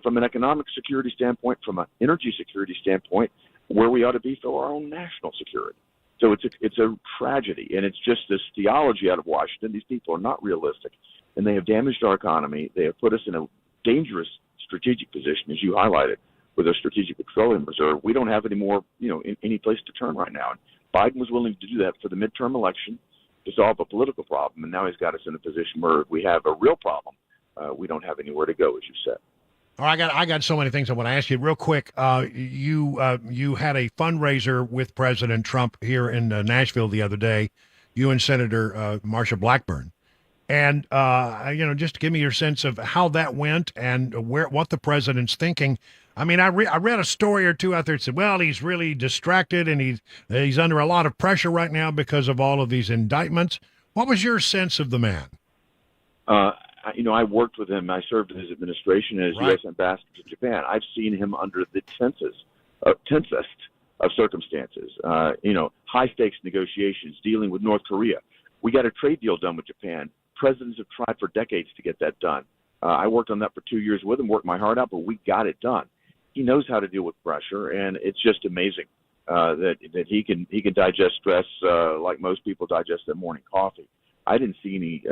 from an economic security standpoint, from an energy security standpoint, where we ought to be for our own national security. So it's a tragedy, and it's just this theology out of Washington. These people are not realistic, and they have damaged our economy. They have put us in a dangerous strategic position, as you highlighted, with our Strategic Petroleum Reserve. We don't have any more, any place to turn right now. And Biden was willing to do that for the midterm election to solve a political problem, and now he's got us in a position where we have a real problem. We don't have anywhere to go, as you said. All right, I got so many things I want to ask you real quick. You had a fundraiser with President Trump here in Nashville the other day, you and Senator Marsha Blackburn. And, just give me your sense of how that went and what the president's thinking. I mean, I read a story or two out there that said, well, he's really distracted and he's under a lot of pressure right now because of all of these indictments. What was your sense of the man? I worked with him. I served in his administration as U.S. ambassador to Japan. I've seen him under the tensest of circumstances, high-stakes negotiations, dealing with North Korea. We got a trade deal done with Japan. Presidents have tried for decades to get that done. I worked on that for 2 years with him, worked my heart out, but we got it done. He knows how to deal with pressure, and it's just amazing that he can digest stress like most people digest their morning coffee. I didn't see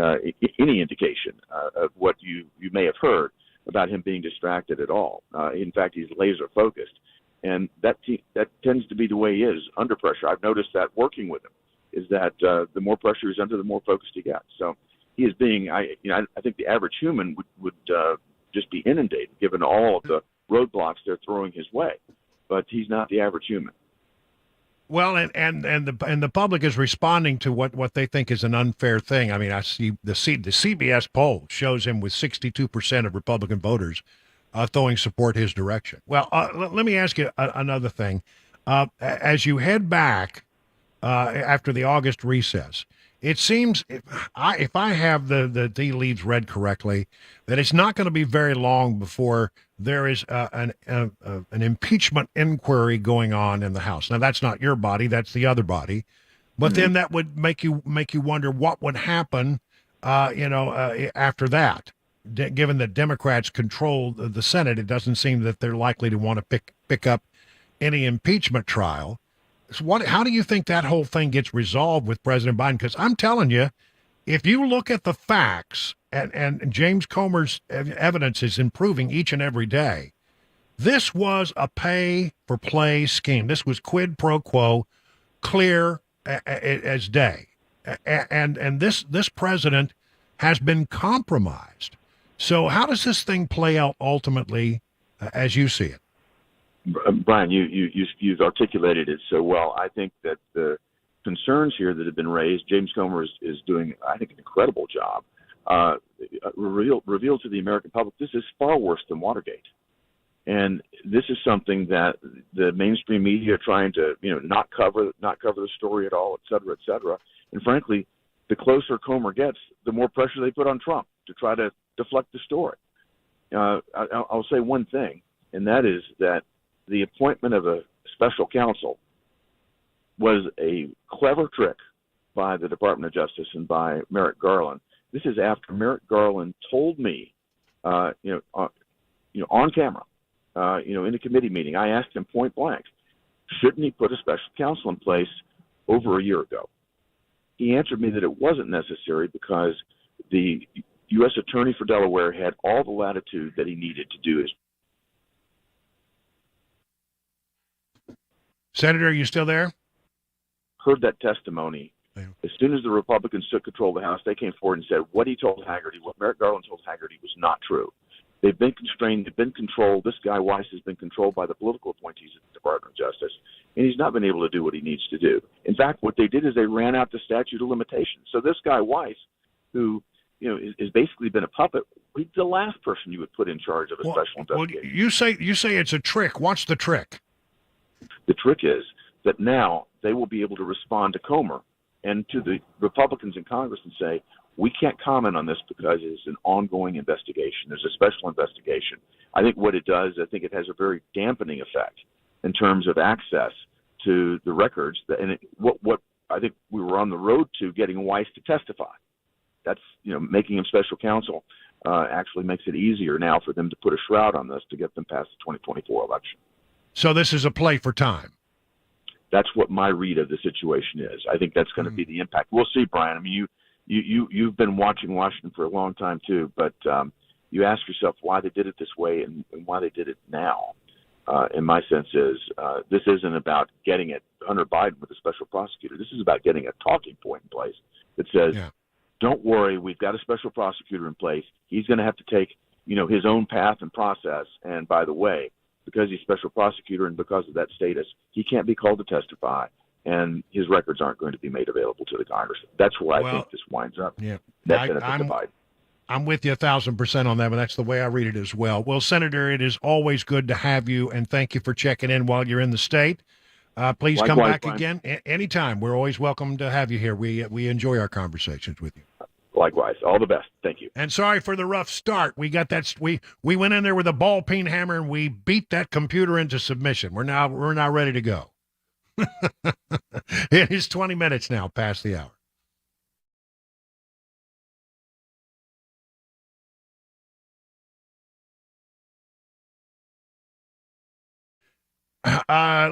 any indication of what you may have heard about him being distracted at all. In fact, he's laser focused, and that tends to be the way he is under pressure. I've noticed that working with him is that the more pressure he's under, the more focused he gets. So he is being. I think the average human would just be inundated given all of the roadblocks they're throwing his way, but he's not the average human. Well, and the public is responding to what they think is an unfair thing. I mean, I see the CBS poll shows him with 62% of Republican voters throwing support his direction. Well, let me ask you another thing. As you head back after the August recess, it seems, if I have the tea leaves read correctly, that it's not going to be very long before there is an impeachment inquiry going on in the House. Now, that's not your body; that's the other body. But then that would make you wonder what would happen after that. Given that Democrats control the Senate, it doesn't seem that they're likely to want to pick up any impeachment trial. So how do you think that whole thing gets resolved with President Biden? Because I'm telling you, if you look at the facts, and James Comer's evidence is improving each and every day, this was a pay-for-play scheme. This was quid pro quo, clear as day. And this president has been compromised. So how does this thing play out ultimately as you see it? Brian, you've articulated it so well. I think that the concerns here that have been raised, James Comer is doing, I think, an incredible job. Reveal to the American public, this is far worse than Watergate. And this is something that the mainstream media are trying to, not cover the story at all, et cetera, et cetera. And frankly, the closer Comer gets, the more pressure they put on Trump to try to deflect the story. I'll say one thing, and that is that the appointment of a special counsel was a clever trick by the Department of Justice and by Merrick Garland. This is after Merrick Garland told me, on camera, in a committee meeting, I asked him point blank, shouldn't he put a special counsel in place over a year ago? He answered me that it wasn't necessary because the U.S. Attorney for Delaware had all the latitude that he needed to do his. Senator, are you still there? Heard that testimony. As soon as the Republicans took control of the House, they came forward and said what Merrick Garland told Haggerty was not true. They've been constrained, they've been controlled. This guy Weiss has been controlled by the political appointees at the Department of Justice, and he's not been able to do what he needs to do. In fact, what they did is they ran out the statute of limitations. So this guy Weiss, who has basically been a puppet, he's the last person you would put in charge of a special investigation. Well, you say it's a trick. What's the trick? The trick is that now they will be able to respond to Comer and to the Republicans in Congress and say, we can't comment on this because it's an ongoing investigation. There's a special investigation. I think what it does, it has a very dampening effect in terms of access to the records. What I think we were on the road to getting Weiss to testify. That's, making him special counsel actually makes it easier now for them to put a shroud on this to get them past the 2024 election. So this is a play for time. That's what my read of the situation is. I think that's going to be the impact. We'll see, Brian. I mean, you've been watching Washington for a long time too, but you ask yourself why they did it this way and why they did it now. And my sense is this isn't about getting at Hunter Biden with a special prosecutor. This is about getting a talking point in place that says, don't worry, we've got a special prosecutor in place. He's going to have to take, his own path and process. And by the way, because he's special prosecutor and because of that status, he can't be called to testify, and his records aren't going to be made available to the Congress. That's where I think this winds up. Yeah, I'm with you 1,000% on that, but that's the way I read it as well. Well, Senator, it is always good to have you, and thank you for checking in while you're in the state. Please come back again anytime. We're always welcome to have you here. We enjoy our conversations with you. Likewise. All the best. Thank you. And sorry for the rough start. We got that. We went in there with a ball peen hammer and we beat that computer into submission. We're now ready to go. It is 20 minutes now past the hour.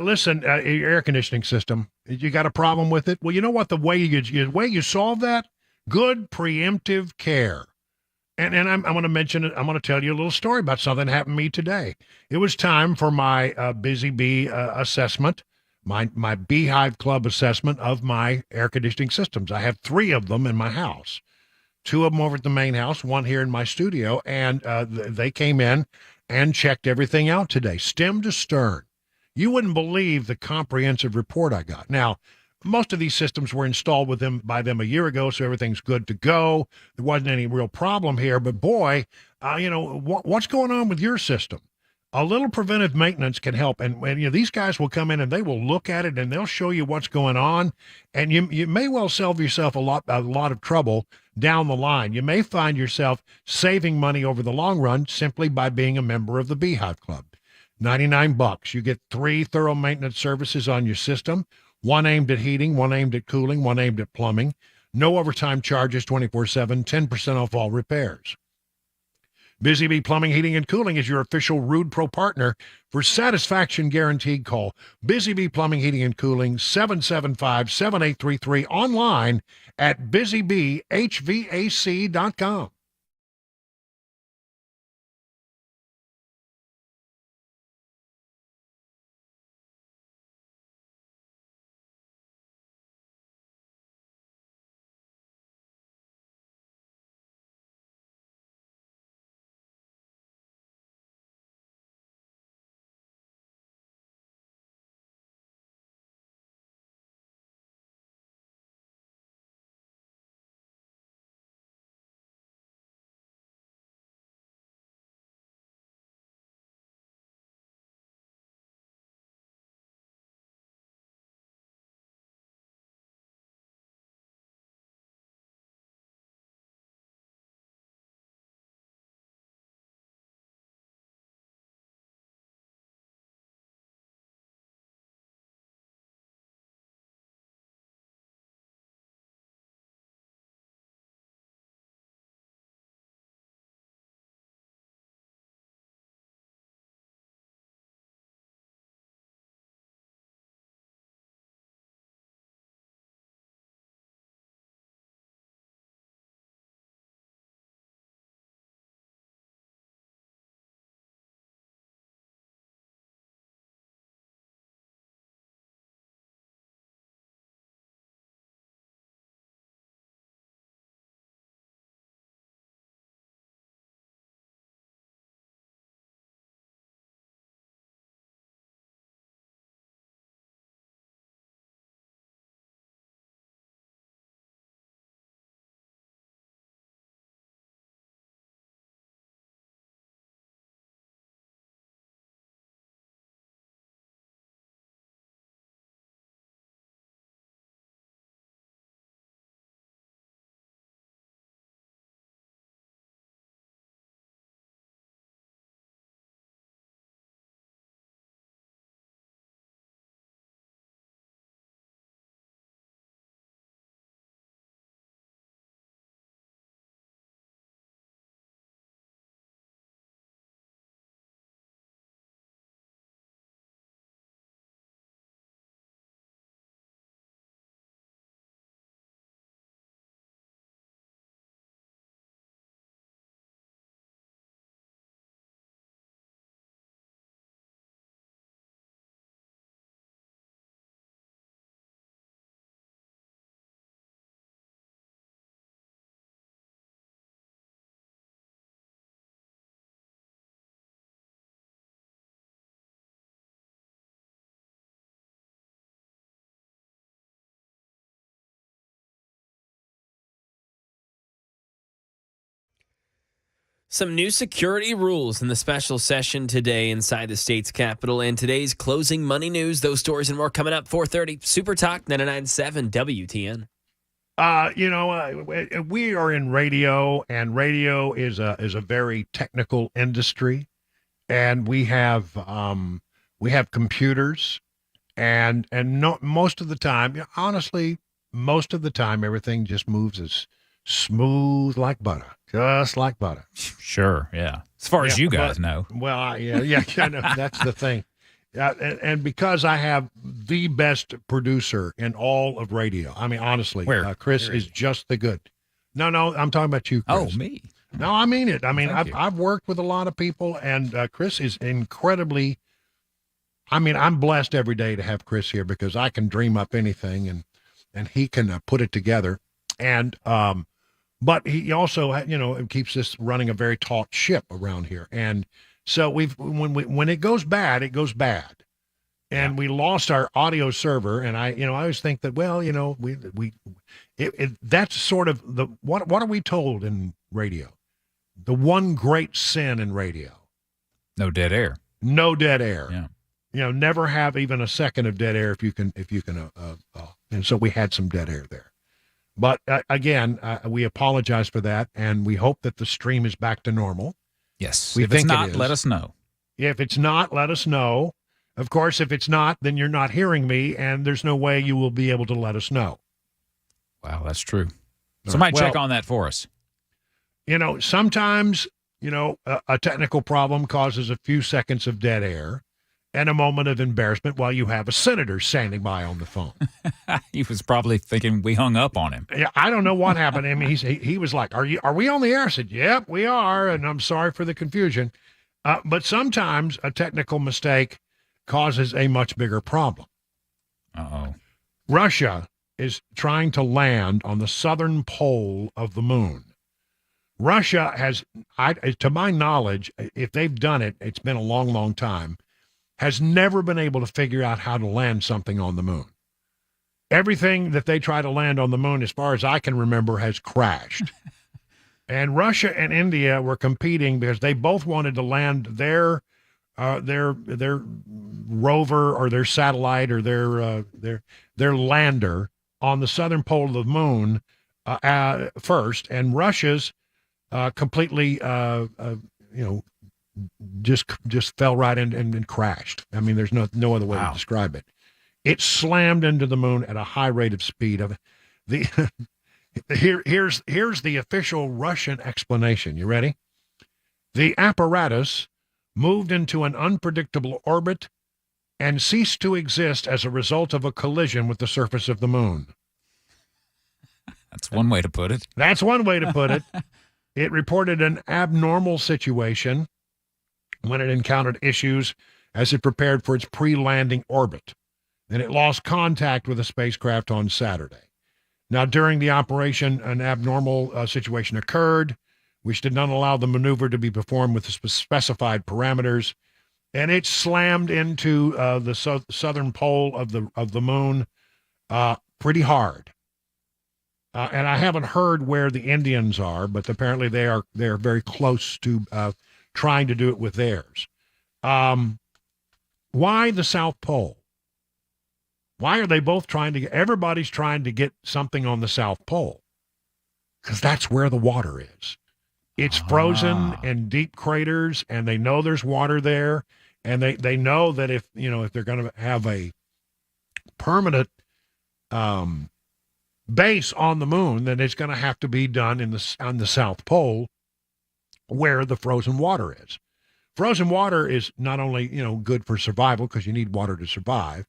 Listen, your air conditioning system, you got a problem with it? Well, you know what? The way you solve that? Good preemptive care. And I'm going to mention it. I'm going to tell you a little story about something that happened to me today. It was time for my Busy Bee assessment, my Beehive Club assessment of my air conditioning systems. I have 3 of them in my house, 2 of them over at the main house, 1 here in my studio, and they came in and checked everything out today, stem to stern. You wouldn't believe the comprehensive report I got. Now, most of these systems were installed by them a year ago, so everything's good to go. There wasn't any real problem here. But boy, what's going on with your system? A little preventive maintenance can help. And these guys will come in and they will look at it and they'll show you what's going on. And you may well save yourself a lot of trouble down the line. You may find yourself saving money over the long run simply by being a member of the Beehive Club. $99. You get 3 thorough maintenance services on your system. 1 aimed at heating, 1 aimed at cooling, 1 aimed at plumbing. No overtime charges 24/7, 10% off all repairs. Busy Bee Plumbing, Heating, and Cooling is your official Rude Pro partner for satisfaction guaranteed. Call Busy Bee Plumbing, Heating, and Cooling, 775-7833, online at busybeehvac.com. Some new security rules in the special session today inside the state's capital, and today's closing money news. Those stories and more coming up 4:30. Super Talk 99.7 WTN. We are in radio, and radio is a very technical industry, and we have computers, and no, most of the time, honestly, most of the time, everything just moves as smooth like butter, just like butter. Sure, yeah. As far as you guys know. Well, I know, that's the thing. And because I have the best producer in all of radio, I mean, honestly, Chris is just the good. No, I'm talking about you, Chris. Oh, me. No, I mean it. I mean, Thank you. I've worked with a lot of people, and Chris is incredibly. I mean, I'm blessed every day to have Chris here because I can dream up anything, and he can put it together. And but he also, keeps this running a very taut ship around here. And so when it goes bad, it goes bad. And we lost our audio server, and I always think that, that's sort of what are we told in radio? The one great sin in radio. No dead air. No dead air. Yeah. Never have even a second of dead air if you can, and so we had some dead air there. But again, we apologize for that, and we hope that the stream is back to normal. Yes. We if think it's not, it is. let us know. If it's not, let us know. Of course, if it's not, then you're not hearing me, and there's no way you will be able to let us know. Wow, that's true. Somebody Well, check on that for us. Sometimes, a technical problem causes a few seconds of dead air and a moment of embarrassment while you have a senator standing by on the phone. He was probably thinking we hung up on him. Yeah, I don't know what happened. I mean, he was like, "Are we on the air?" I said, "Yep, we are," and I'm sorry for the confusion. But sometimes a technical mistake causes a much bigger problem. Uh-oh. Russia is trying to land on the southern pole of the moon. Russia has, to my knowledge, if they've done it, it's been a long, long time, has never been able to figure out how to land something on the moon. Everything that they try to land on the moon, as far as I can remember, has crashed. And Russia and India were competing because they both wanted to land their rover or their satellite or their lander on the southern pole of the moon first, and Russia's completely just fell right in and crashed. I mean, there's no other way to describe it. It slammed into the moon at a high rate of speed. Here's the official Russian explanation. You ready? The apparatus moved into an unpredictable orbit and ceased to exist as a result of a collision with the surface of the moon. That's one way to put it. That's one way to put it. It reported an abnormal situation when it encountered issues as it prepared for its pre-landing orbit. Then it lost contact with the spacecraft on Saturday. Now, during the operation, an abnormal situation occurred, which did not allow the maneuver to be performed with the specified parameters, and it slammed into the southern pole of the moon pretty hard. And I haven't heard where the Indians are, but apparently they are very close to trying to do it with theirs. Why the South Pole? Why are they both everybody's trying to get something on the South Pole? Because that's where the water is. It's frozen in deep craters, and they know there's water there, and they know that if they're going to have a permanent base on the moon, then it's going to have to be done on the South Pole, where the frozen water is. Frozen water is not only good for survival because you need water to survive,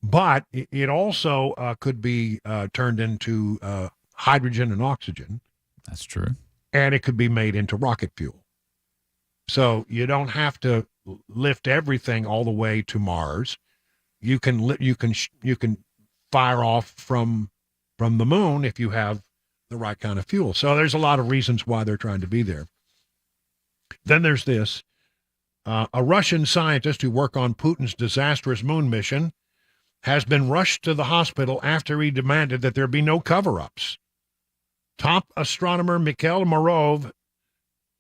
but it also could be turned into hydrogen and oxygen. That's true. And it could be made into rocket fuel. So you don't have to lift everything all the way to Mars. You can fire off from the moon if you have the right kind of fuel. So there's a lot of reasons why they're trying to be there. Then there's this. A Russian scientist who worked on Putin's disastrous moon mission has been rushed to the hospital after he demanded that there be no cover-ups. Top astronomer Mikhail Morov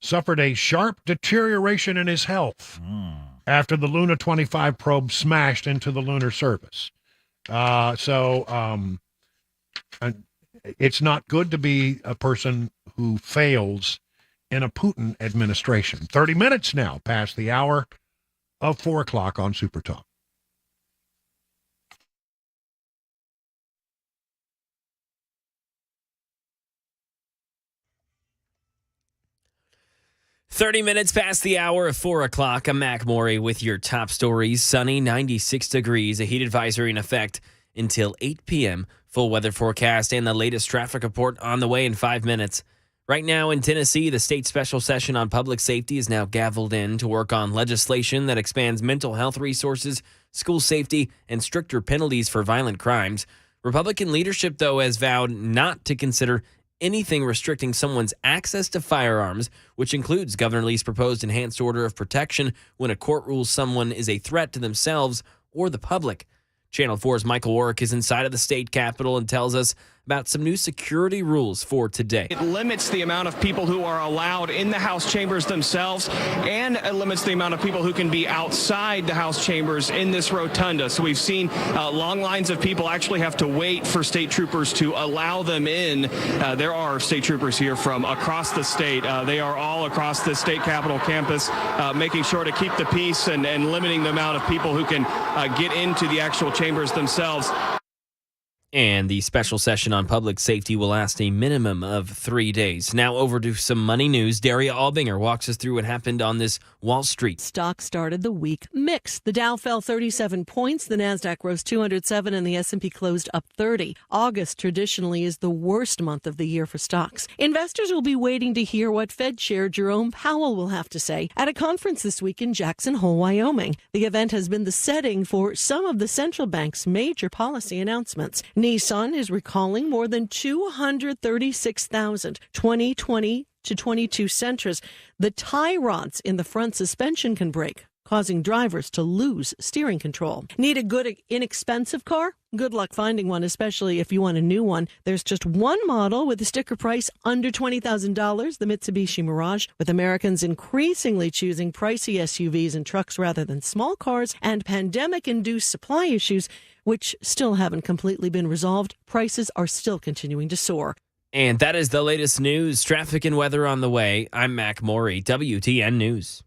suffered a sharp deterioration in his health after the Luna 25 probe smashed into the lunar surface. So it's not good to be a person who fails in a Putin administration. 30 minutes now past the hour of 4 o'clock on Super Talk. Thirty minutes past the hour of 4 o'clock. I'm Mac Morey with your top stories. Sunny, 96 degrees, a heat advisory in effect until 8 p.m. Full weather forecast and the latest traffic report on the way in 5 minutes. Right now in Tennessee, the state special session on public safety is now gavelled in to work on legislation that expands mental health resources, school safety, and stricter penalties for violent crimes. Republican leadership, though, has vowed not to consider anything restricting someone's access to firearms, which includes Governor Lee's proposed enhanced order of protection when a court rules someone is a threat to themselves or the public. Channel 4's Michael Warwick is inside of the state capitol and tells us about some new security rules for today. It limits the amount of people who are allowed in the House chambers themselves, and it limits the amount of people who can be outside the House chambers in this rotunda. So we've seen long lines of people actually have to wait for state troopers to allow them in. There are state troopers here from across the state. They are all across the state capitol campus, making sure to keep the peace and limiting the amount of people who can get into the actual chambers themselves. And the special session on public safety will last a minimum of 3 days. Now over to some money news. Daria Albinger walks us through what happened on this Wall Street. Stocks started the week mixed. The Dow fell 37 points, the Nasdaq rose 207, and the S&P closed up 30. August traditionally is the worst month of the year for stocks. Investors will be waiting to hear what Fed Chair Jerome Powell will have to say at a conference this week in Jackson Hole, Wyoming. The event has been the setting for some of the central bank's major policy announcements. Nissan is recalling more than 236,000 2020 to 22 Sentras. The tie rods in the front suspension can break, causing drivers to lose steering control. Need a good, inexpensive car? Good luck finding one, especially if you want a new one. There's just one model with a sticker price under $20,000, the Mitsubishi Mirage, with Americans increasingly choosing pricey SUVs and trucks rather than small cars, and pandemic-induced supply issues, which still haven't completely been resolved. Prices are still continuing to soar. And that is the latest news, traffic and weather on the way. I'm Mac Morey, WTN News.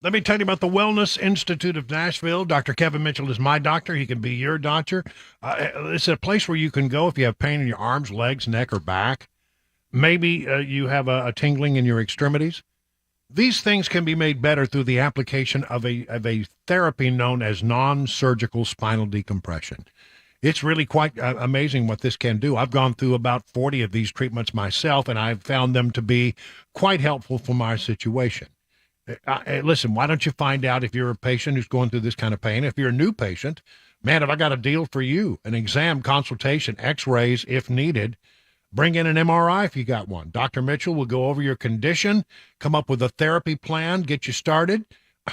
Let me tell you about the Wellness Institute of Nashville. Dr. Kevin Mitchell is my doctor. He can be your doctor. It's a place where you can go if you have pain in your arms, legs, neck, or back. Maybe you have a tingling in your extremities. These things can be made better through the application of a therapy known as non-surgical spinal decompression. It's really quite amazing what this can do. I've gone through about 40 of these treatments myself, and I've found them to be quite helpful for my situation. Listen, why don't you find out if you're a patient who's going through this kind of pain? If you're a new patient, man, have I got a deal for you. An exam, consultation, x-rays if needed. Bring in an MRI if you got one. Dr. Mitchell will go over your condition, come up with a therapy plan, get you started.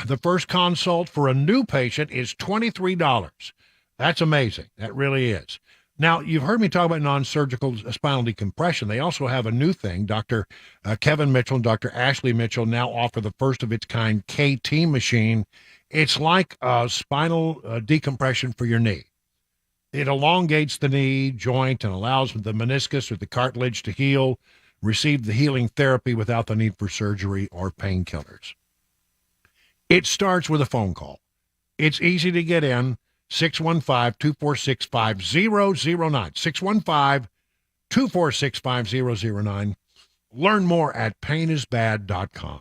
The first consult for a new patient is $23. That's amazing. That really is. Now, you've heard me talk about non-surgical spinal decompression. They also have a new thing. Dr. Kevin Mitchell and Dr. Ashley Mitchell now offer the first of its kind KT machine. It's like a spinal decompression for your knee. It elongates the knee joint and allows the meniscus or the cartilage to heal, receive the healing therapy without the need for surgery or painkillers. It starts with a phone call. It's easy to get in. 615-246-5009. 615-246-5009. Learn more at painisbad.com.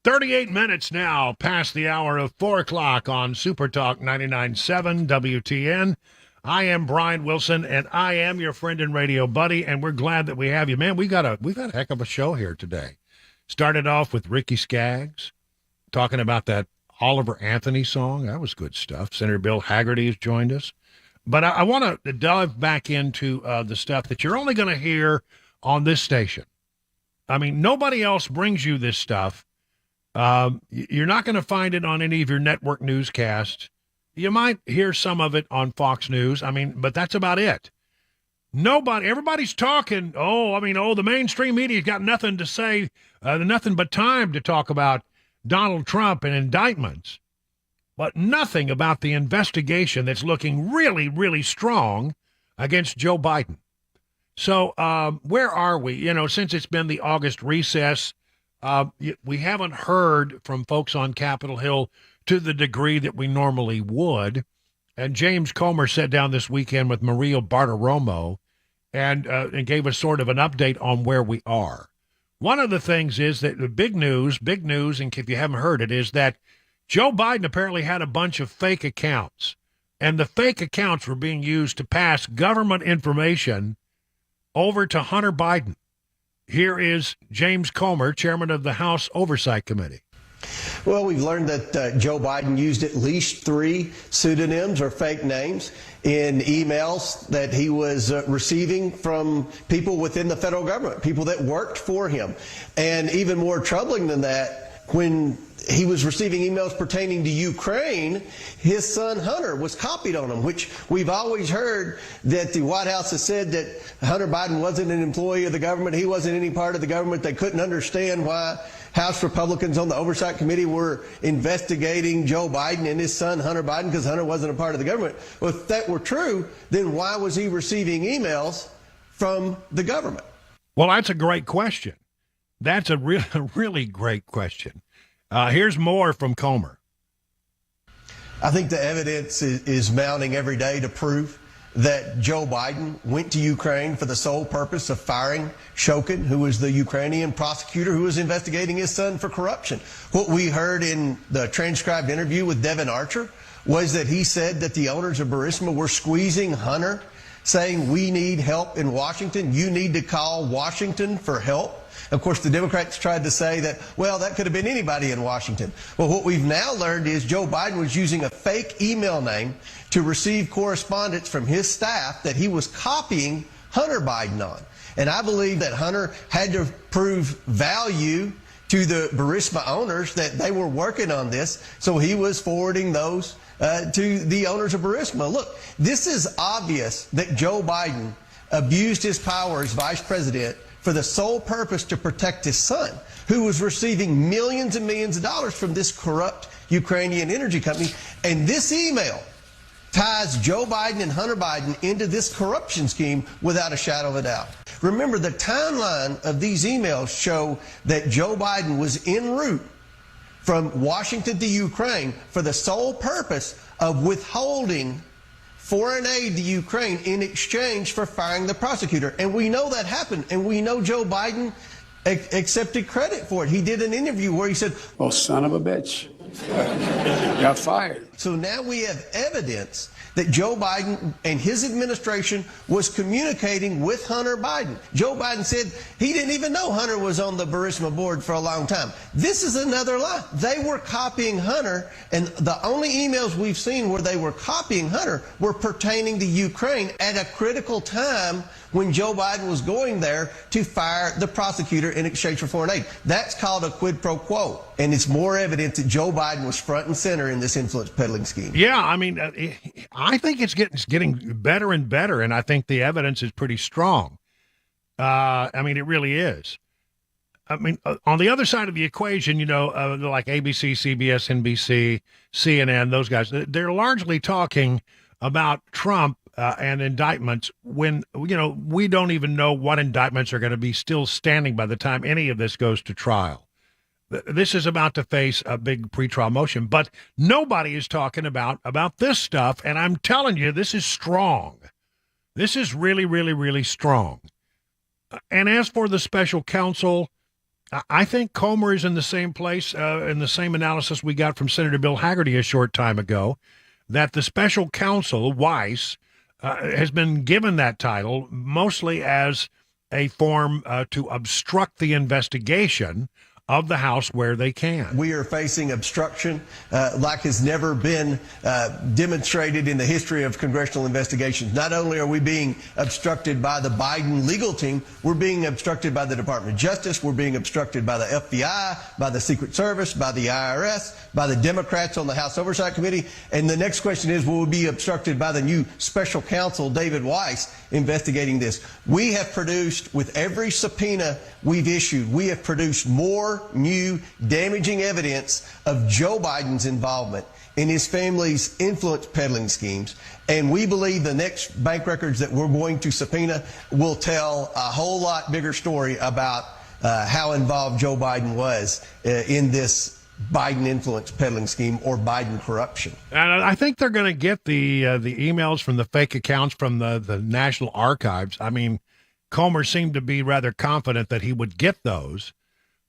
38 minutes now past the hour of 4 o'clock on Super Talk 99.7 WTN. I am Brian Wilson, and I am your friend and radio buddy, and we're glad that we have you. Man, we got a heck of a show here today. Started off with Ricky Skaggs talking about that Oliver Anthony song. That was good stuff. Senator Bill Haggerty has joined us. But I want to dive back into the stuff that you're only going to hear on this station. I mean, nobody else brings you this stuff. You're not going to find it on any of your network newscasts. You might hear some of it on Fox News. I mean, but that's about it. Everybody's talking. The mainstream media's got nothing to say, nothing but time to talk about Donald Trump and indictments, but nothing about the investigation that's looking really, really strong against Joe Biden. So where are we? Since it's been the August recess, we haven't heard from folks on Capitol Hill to the degree that we normally would. And James Comer sat down this weekend with Maria Bartiromo and gave us sort of an update on where we are. One of the things is that the big news, and if you haven't heard it, is that Joe Biden apparently had a bunch of fake accounts. And the fake accounts were being used to pass government information over to Hunter Biden. Here is James Comer, chairman of the House Oversight Committee. Well, we've learned that Joe Biden used at least 3 pseudonyms or fake names in emails that he was receiving from people within the federal government, people that worked for him. And even more troubling than that, when he was receiving emails pertaining to Ukraine, his son Hunter was copied on them, which we've always heard that the White House has said that Hunter Biden wasn't an employee of the government. He wasn't any part of the government. They couldn't understand why House Republicans on the Oversight Committee were investigating Joe Biden and his son Hunter Biden because Hunter wasn't a part of the government. Well, if that were true, then why was he receiving emails from the government? Well, that's a great question. That's a really great question. Here's more from Comer. I think the evidence is mounting every day to prove that Joe Biden went to Ukraine for the sole purpose of firing Shokin, who was the Ukrainian prosecutor who was investigating his son for corruption. What we heard in the transcribed interview with Devin Archer was that he said that the owners of Burisma were squeezing Hunter, saying, we need help in Washington. You need to call Washington for help. Of course, the Democrats tried to say that, well, that could have been anybody in Washington. Well, what we've now learned is Joe Biden was using a fake email name to receive correspondence from his staff that he was copying Hunter Biden on. And I believe that Hunter had to prove value to the Burisma owners that they were working on this, so he was forwarding those to the owners of Burisma. Look, this is obvious that Joe Biden abused his power as vice president for the sole purpose to protect his son, who was receiving millions and millions of dollars from this corrupt Ukrainian energy company. And this email ties Joe Biden and Hunter Biden into this corruption scheme without a shadow of a doubt. Remember, the timeline of these emails show that Joe Biden was en route from Washington to Ukraine for the sole purpose of withholding foreign aid to Ukraine in exchange for firing the prosecutor. And we know that happened. And we know Joe Biden accepted credit for it. He did an interview where he said, "Well, son of a bitch, got fired." So now we have evidence that Joe Biden and his administration was communicating with Hunter Biden. Joe Biden said he didn't even know Hunter was on the Burisma board for a long time. This is another lie. They were copying Hunter, and the only emails we've seen where they were copying Hunter were pertaining to Ukraine at a critical time when Joe Biden was going there to fire the prosecutor in exchange for foreign aid. That's called a quid pro quo, and it's more evidence that Joe Biden was front and center in this influence peddling scheme. Yeah, I mean, I think it's getting better and better, and I think the evidence is pretty strong. I mean, it really is. I mean, on the other side of the equation, like ABC, CBS, NBC, CNN, those guys, they're largely talking about Trump and indictments when, we don't even know what indictments are going to be still standing by the time any of this goes to trial. This is about to face a big pretrial motion, but nobody is talking about this stuff. And I'm telling you, this is strong. This is really, really, really strong. And as for the special counsel, I think Comer is in the same place, in the same analysis we got from Senator Bill Hagerty a short time ago, that the special counsel, Weiss, has been given that title mostly as a form to obstruct the investigation of the House where they can. We are facing obstruction like has never been demonstrated in the history of congressional investigations. Not only are we being obstructed by the Biden legal team, we're being obstructed by the Department of Justice, we're being obstructed by the FBI, by the Secret Service, by the IRS, by the Democrats on the House Oversight Committee. And the next question is, will we be obstructed by the new special counsel, David Weiss, investigating this? We have produced, with every subpoena we've issued, we have produced more new damaging evidence of Joe Biden's involvement in his family's influence peddling schemes. And we believe the next bank records that we're going to subpoena will tell a whole lot bigger story about how involved Joe Biden was in this Biden influence peddling scheme or Biden corruption. And I think they're going to get the emails from the fake accounts from the National Archives. I mean, Comer seemed to be rather confident that he would get those.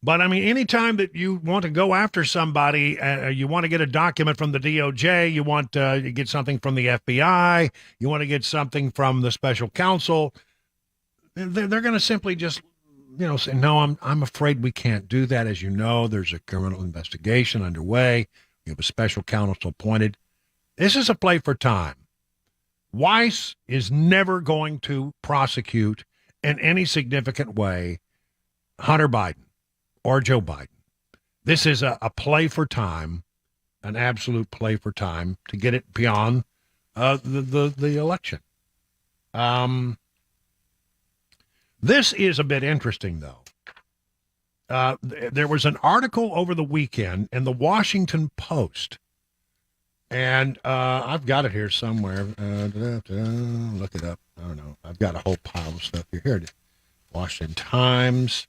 But, I mean, anytime that you want to go after somebody, you want to get a document from the DOJ, you want to get something from the FBI, you want to get something from the special counsel, they're going to simply just, say, no, I'm afraid we can't do that. As you know, there's a criminal investigation underway. We have a special counsel appointed. This is a play for time. Weiss is never going to prosecute in any significant way Hunter Biden or Joe Biden. This is a play for time, an absolute play for time to get it beyond the election. This is a bit interesting, though. There was an article over the weekend in the Washington Post, and I've got it here somewhere. Look it up. I don't know. I've got a whole pile of stuff here. Here it is. Washington Times.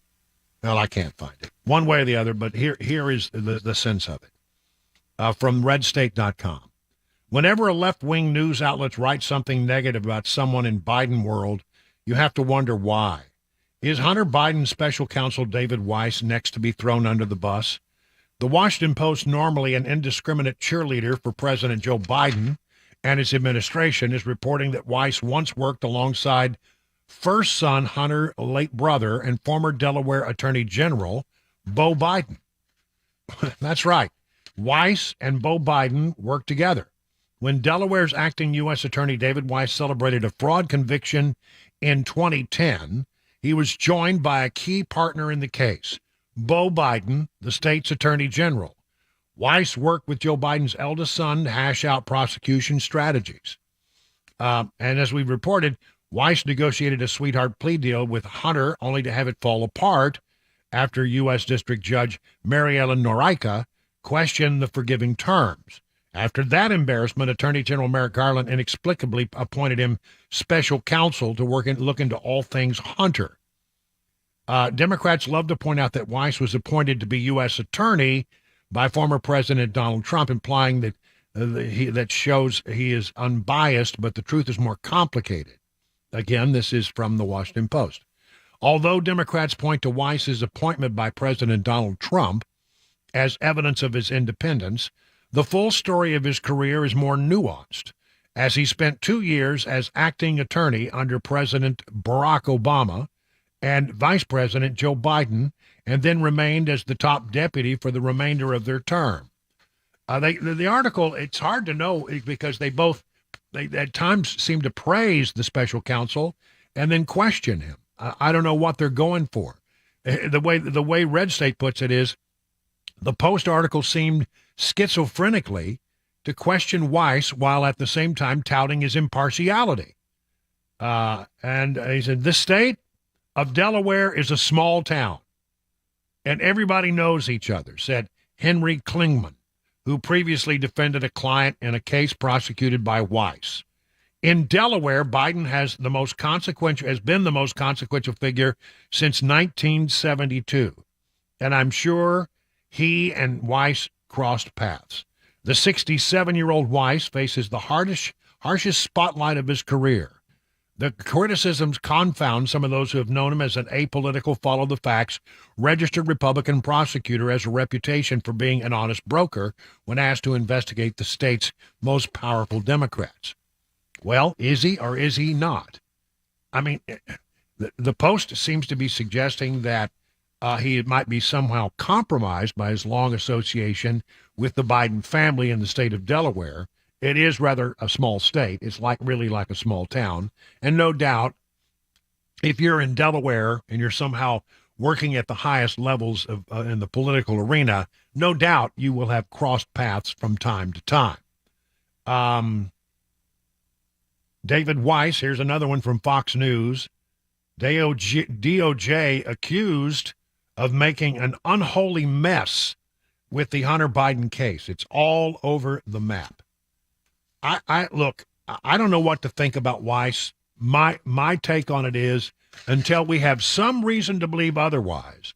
Well, I can't find it one way or the other, but here is the sense of it from redstate.com. Whenever a left-wing news outlet writes something negative about someone in Biden world, you have to wonder why. Is Hunter Biden's special counsel David Weiss next to be thrown under the bus? The Washington Post, normally an indiscriminate cheerleader for President Joe Biden and his administration, is reporting that Weiss once worked alongside first son Hunter, late brother, and former Delaware Attorney General Beau Biden. That's right. Weiss and Beau Biden worked together. When Delaware's acting U.S. Attorney David Weiss celebrated a fraud conviction in 2010, he was joined by a key partner in the case, Beau Biden, the state's Attorney General. Weiss worked with Joe Biden's eldest son to hash out prosecution strategies. And as we reported, Weiss negotiated a sweetheart plea deal with Hunter only to have it fall apart after U.S. District Judge Mary Ellen Noreika questioned the forgiving terms. After that embarrassment, Attorney General Merrick Garland inexplicably appointed him special counsel to look into all things Hunter. Democrats love to point out that Weiss was appointed to be U.S. attorney by former President Donald Trump, implying that that shows he is unbiased, but the truth is more complicated. Again, this is from the Washington Post. Although Democrats point to Weiss's appointment by President Donald Trump as evidence of his independence, the full story of his career is more nuanced, as he spent 2 years as acting attorney under President Barack Obama and Vice President Joe Biden, and then remained as the top deputy for the remainder of their term. The article, it's hard to know because they at times seem to praise the special counsel and then question him. I don't know what they're going for. The way Red State puts it is, the Post article seemed schizophrenically to question Weiss while at the same time touting his impartiality. And he said, the state of Delaware is a small town, and everybody knows each other, said Henry Klingman, who previously defended a client in a case prosecuted by Weiss. In Delaware, Biden has been the most consequential figure since 1972, and I'm sure he and Weiss crossed paths. The 67-year-old Weiss faces the harshest spotlight of his career. The criticisms confound some of those who have known him as an apolitical, follow-the-facts, registered Republican prosecutor has a reputation for being an honest broker when asked to investigate the state's most powerful Democrats. Well, is he or is he not? I mean, the Post seems to be suggesting that he might be somehow compromised by his long association with the Biden family in the state of Delaware. It is rather a small state. It's really like a small town. And no doubt, if you're in Delaware and you're somehow working at the highest levels of, in the political arena, no doubt you will have crossed paths from time to time. David Weiss, here's another one from Fox News. DOJ accused of making an unholy mess with the Hunter Biden case. It's all over the map. Look, I don't know what to think about Weiss. My take on it is, until we have some reason to believe otherwise,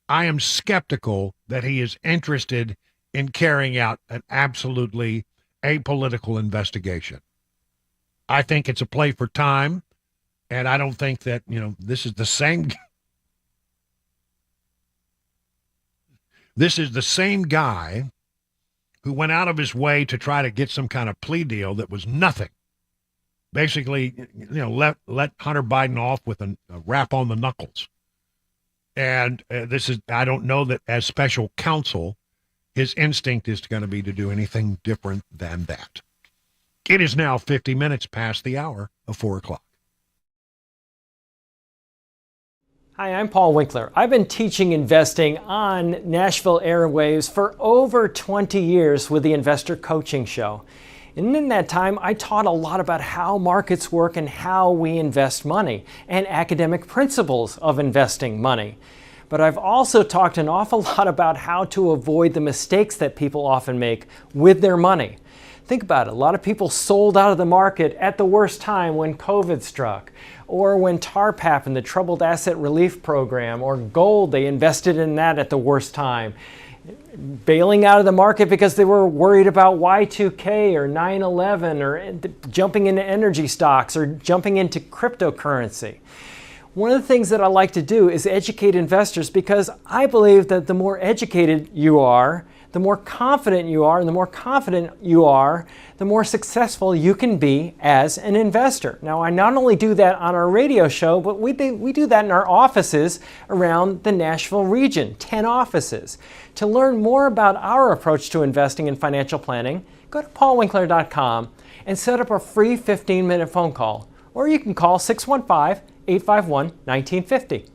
I am skeptical that he is interested in carrying out an absolutely apolitical investigation. I think it's a play for time, and I don't think that, this is the same. This is the same guy who went out of his way to try to get some kind of plea deal that was nothing. Basically, let Hunter Biden off with a rap on the knuckles. And I don't know that as special counsel, his instinct is going to be to do anything different than that. It is now 50 minutes past the hour of 4 o'clock. Hi, I'm Paul Winkler. I've been teaching investing on Nashville airwaves for over 20 years with the Investor Coaching Show. And in that time, I taught a lot about how markets work and how we invest money and academic principles of investing money. But I've also talked an awful lot about how to avoid the mistakes that people often make with their money. Think about it. A lot of people sold out of the market at the worst time when COVID struck, or when TARP happened, the Troubled Asset Relief Program, or gold, they invested in that at the worst time. Bailing out of the market because they were worried about Y2K or 9/11, or jumping into energy stocks, or jumping into cryptocurrency. One of the things that I like to do is educate investors, because I believe that the more educated you are, the more confident you are, and the more confident you are, the more successful you can be as an investor. Now, I not only do that on our radio show, but we do that in our offices around the Nashville region, 10 offices. To learn more about our approach to investing and financial planning, go to paulwinkler.com and set up a free 15-minute phone call. Or you can call 615-851-1950.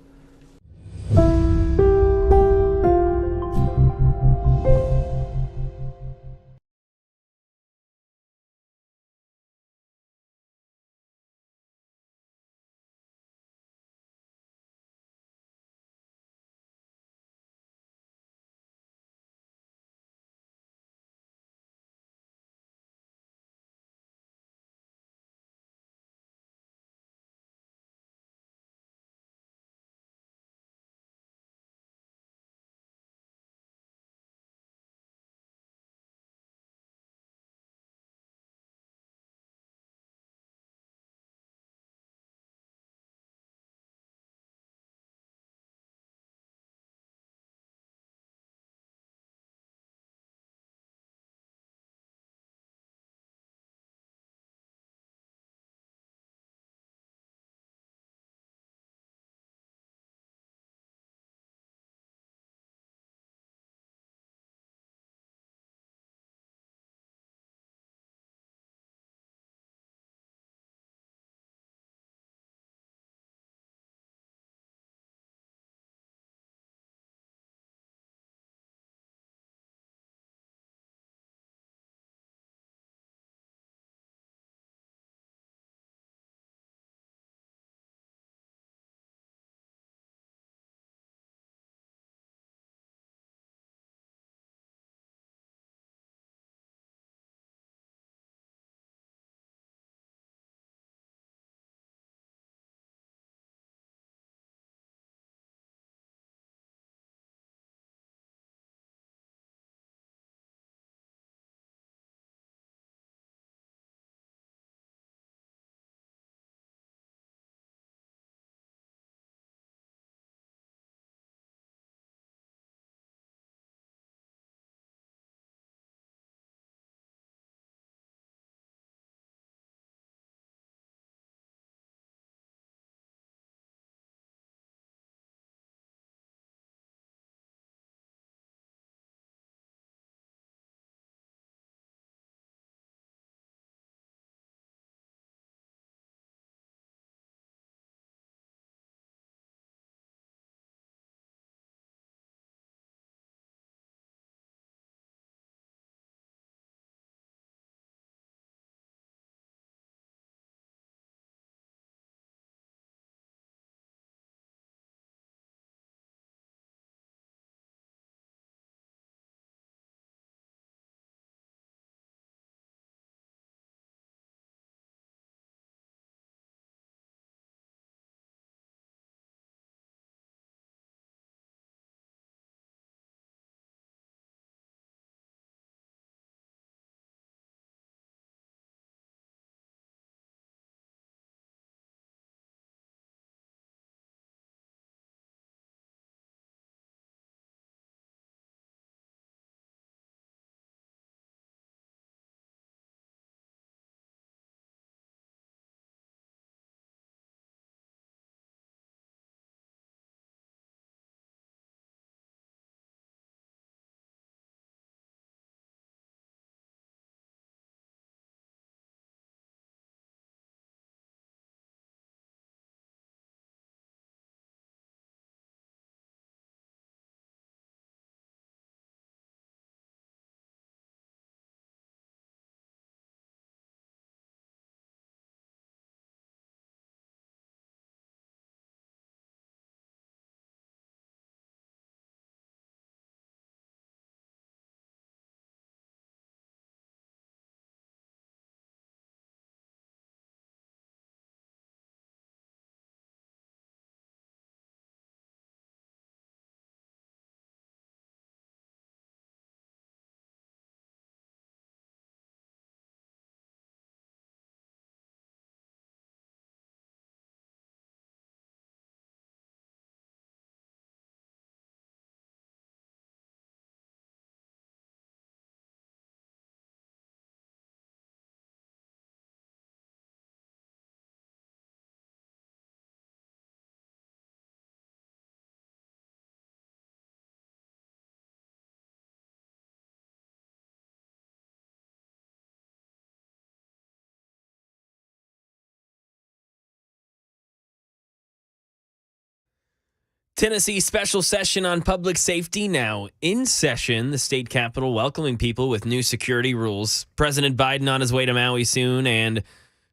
Tennessee special session on public safety now in session. The state capitol welcoming people with new security rules. President Biden on his way to Maui soon, and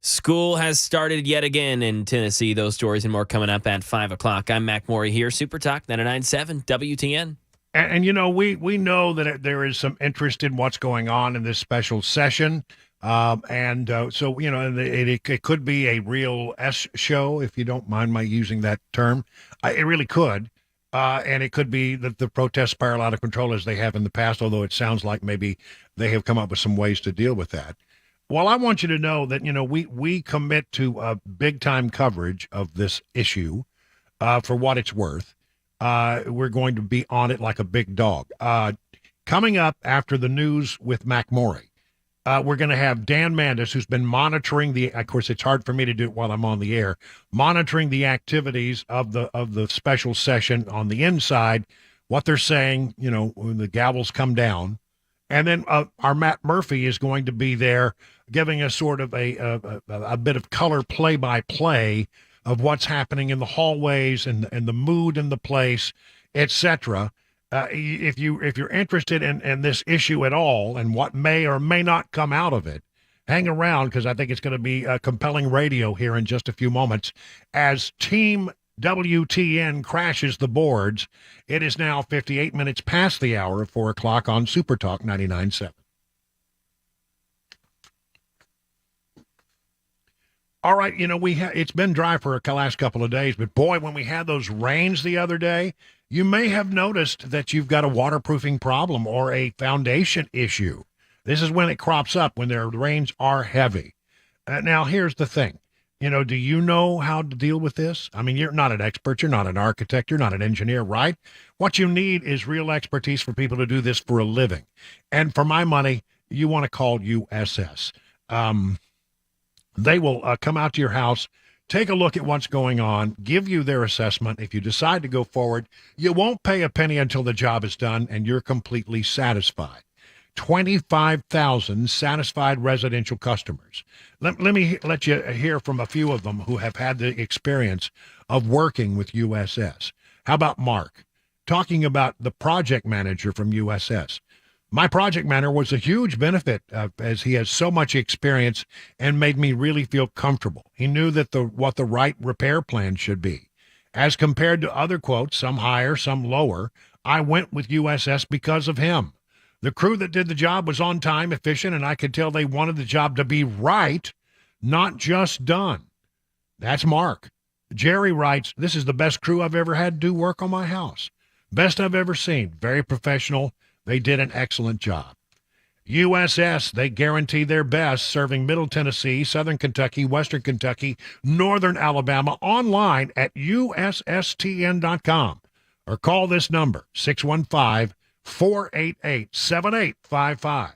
school has started yet again in Tennessee. Those stories and more coming up at 5 o'clock. I'm Mac Morey here, Super Talk 99.7 WTN. And we know that there is some interest in what's going on in this special session. So, it could be a real S show, if you don't mind my using that term. It really could. And it could be that the protests spiral out of control as they have in the past, although it sounds like maybe they have come up with some ways to deal with that. Well, I want you to know that, we commit to big-time coverage of this issue for what it's worth. We're going to be on it like a big dog. Coming up after the news with Mac Morey, we're going to have Dan Mandis, who's been monitoring of course, it's hard for me to do it while I'm on the air, monitoring the activities of the special session on the inside, what they're saying, when the gavels come down. And then our Matt Murphy is going to be there giving us sort of a bit of color play-by-play of what's happening in the hallways and the mood in the place, etc. If you're interested in this issue at all and what may or may not come out of it, hang around, because I think it's going to be compelling radio here in just a few moments as Team WTN crashes the boards. It is now 58 minutes past the hour of 4 o'clock on Super Talk 99.7. All right, it's been dry for the last couple of days, but boy, when we had those rains the other day, you may have noticed that you've got a waterproofing problem or a foundation issue. This is when it crops up, when the rains are heavy. Now, here's the thing. Do you know how to deal with this? I mean, you're not an expert. You're not an architect. You're not an engineer, right? What you need is real expertise for people to do this for a living. And for my money, you want to call USS. They will come out to your house, take a look at what's going on, give you their assessment. If you decide to go forward, you won't pay a penny until the job is done and you're completely satisfied. 25,000 satisfied residential customers. Let me let you hear from a few of them who have had the experience of working with USS. How about Mark, talking about the project manager from USS? My project manager was a huge benefit as he has so much experience and made me really feel comfortable. He knew that what the right repair plan should be. As compared to other quotes, some higher, some lower, I went with USS because of him. The crew that did the job was on time, efficient, and I could tell they wanted the job to be right, not just done. That's Mark. Jerry writes, this is the best crew I've ever had do work on my house. Best I've ever seen. Very professional. They did an excellent job. USS, they guarantee their best, serving Middle Tennessee, Southern Kentucky, Western Kentucky, Northern Alabama, online at USSTN.com. Or call this number, 615-488-7855.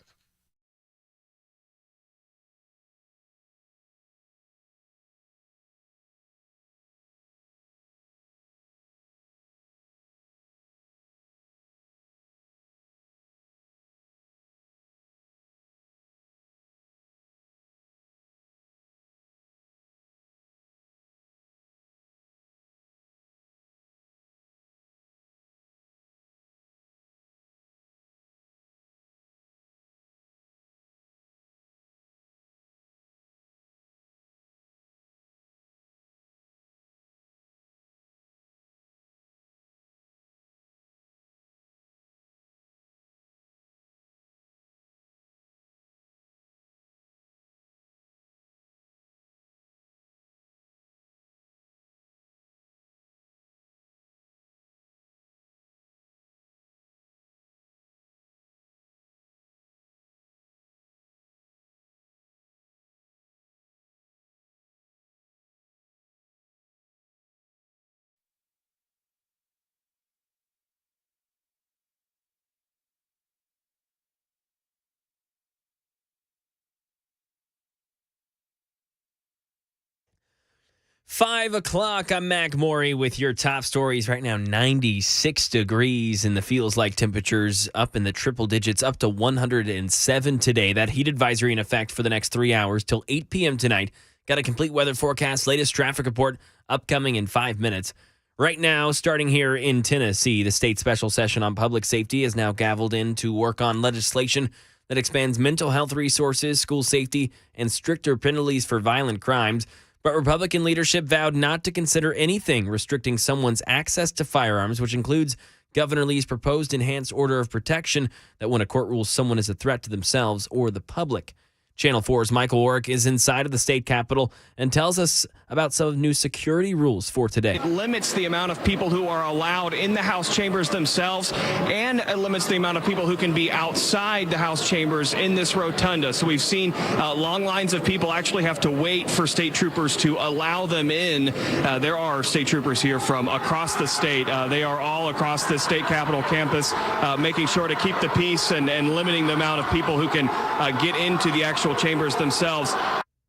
Five o'clock, I'm Mac Morey with your top stories. Right now, 96 degrees and the feels like temperatures up in the triple digits, up to 107 today. That heat advisory in effect for the next 3 hours till 8 p.m. tonight. Got a complete weather forecast, latest traffic report upcoming in 5 minutes. Right now, starting here in Tennessee, the state special session on public safety is now gavelled in to work on legislation that expands mental health resources, school safety, and stricter penalties for violent crimes. But Republican leadership vowed not to consider anything restricting someone's access to firearms, which includes Governor Lee's proposed enhanced order of protection that when a court rules someone is a threat to themselves or the public. Channel 4's Michael Orrick is inside of the state capitol and tells us about some new security rules for today. It limits the amount of people who are allowed in the House chambers themselves, and it limits the amount of people who can be outside the House chambers in this rotunda. So we've seen long lines of people actually have to wait for state troopers to allow them in. There are state troopers here from across the state. They are all across the state capitol campus, making sure to keep the peace and limiting the amount of people who can get into the actual chambers themselves.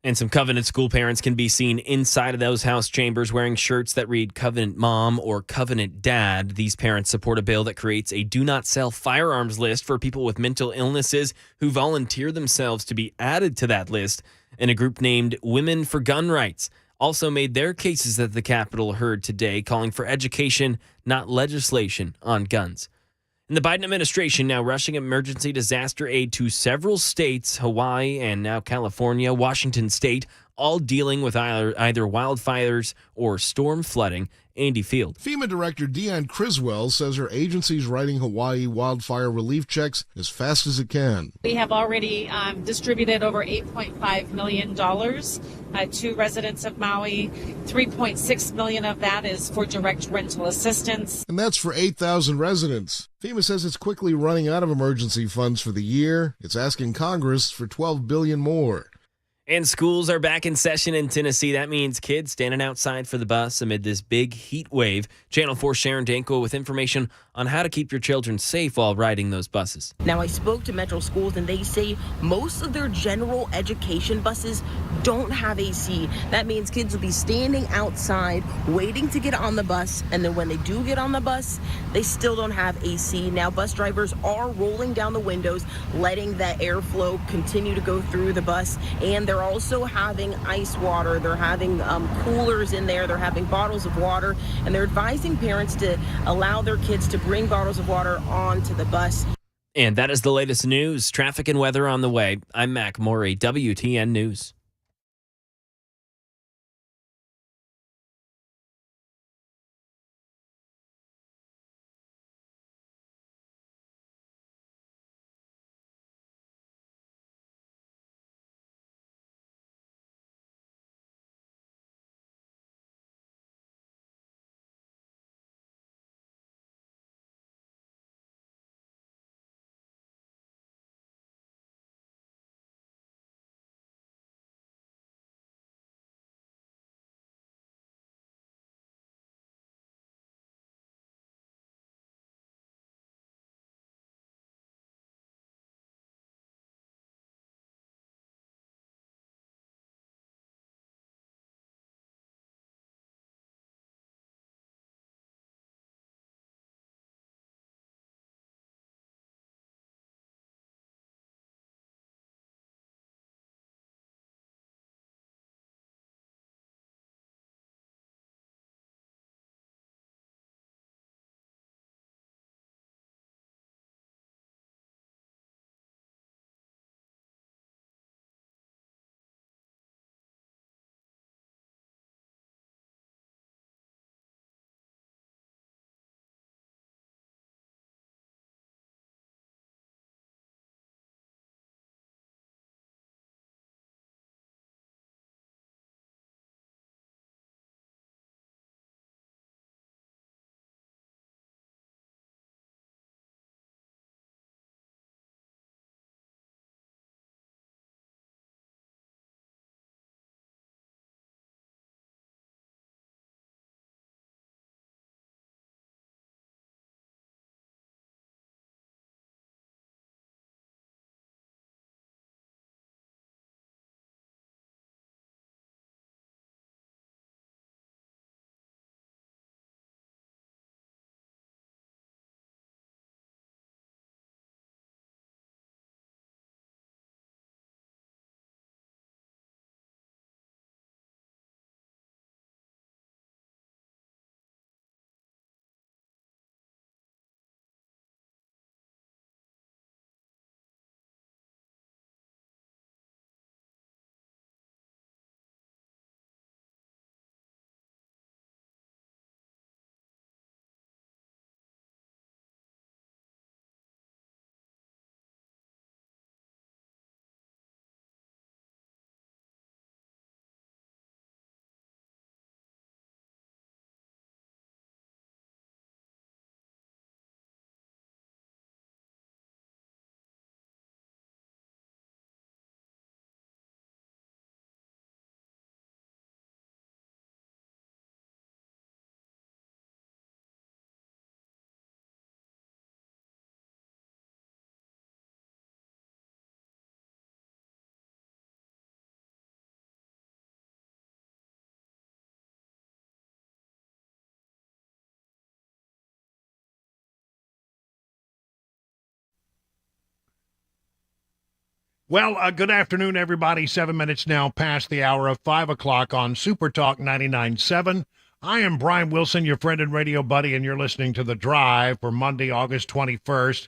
And some Covenant school parents can be seen inside of those House chambers wearing shirts that read Covenant Mom or Covenant Dad. These parents support a bill that creates a do not sell firearms list for people with mental illnesses who volunteer themselves to be added to that list. And a group named Women for Gun Rights also made their cases at the Capitol heard today, calling for education, not legislation, on guns. And the Biden administration now rushing emergency disaster aid to several states, Hawaii and now California, Washington state, all dealing with either wildfires or storm flooding. Andy Field. FEMA Director Deanne Criswell says her agency's writing Hawaii wildfire relief checks as fast as it can. We have already distributed over $8.5 million to residents of Maui. $3.6 million of that is for direct rental assistance. And that's for 8,000 residents. FEMA says it's quickly running out of emergency funds for the year. It's asking Congress for $12 billion more. And schools are back in session in Tennessee. That means kids standing outside for the bus amid this big heat wave. Channel 4 Sharon Danko with information on how to keep your children safe while riding those buses. Now, I spoke to Metro Schools, and they say most of their general education buses don't have AC. That means kids will be standing outside waiting to get on the bus, and then when they do get on the bus, they still don't have AC. Now, bus drivers are rolling down the windows, letting that airflow continue to go through the bus, and they're also having ice water. They're having coolers in there. They're having bottles of water, and they're advising parents to allow their kids to bring bottles of water onto the bus. And that is the latest news. Traffic and weather on the way. I'm Mac Morey, WTN News. Well, good afternoon, everybody. 7 minutes now past the hour of 5 o'clock on Super Talk 99.7. I am Brian Wilson, your friend and radio buddy, and you're listening to The Drive for Monday, August 21st.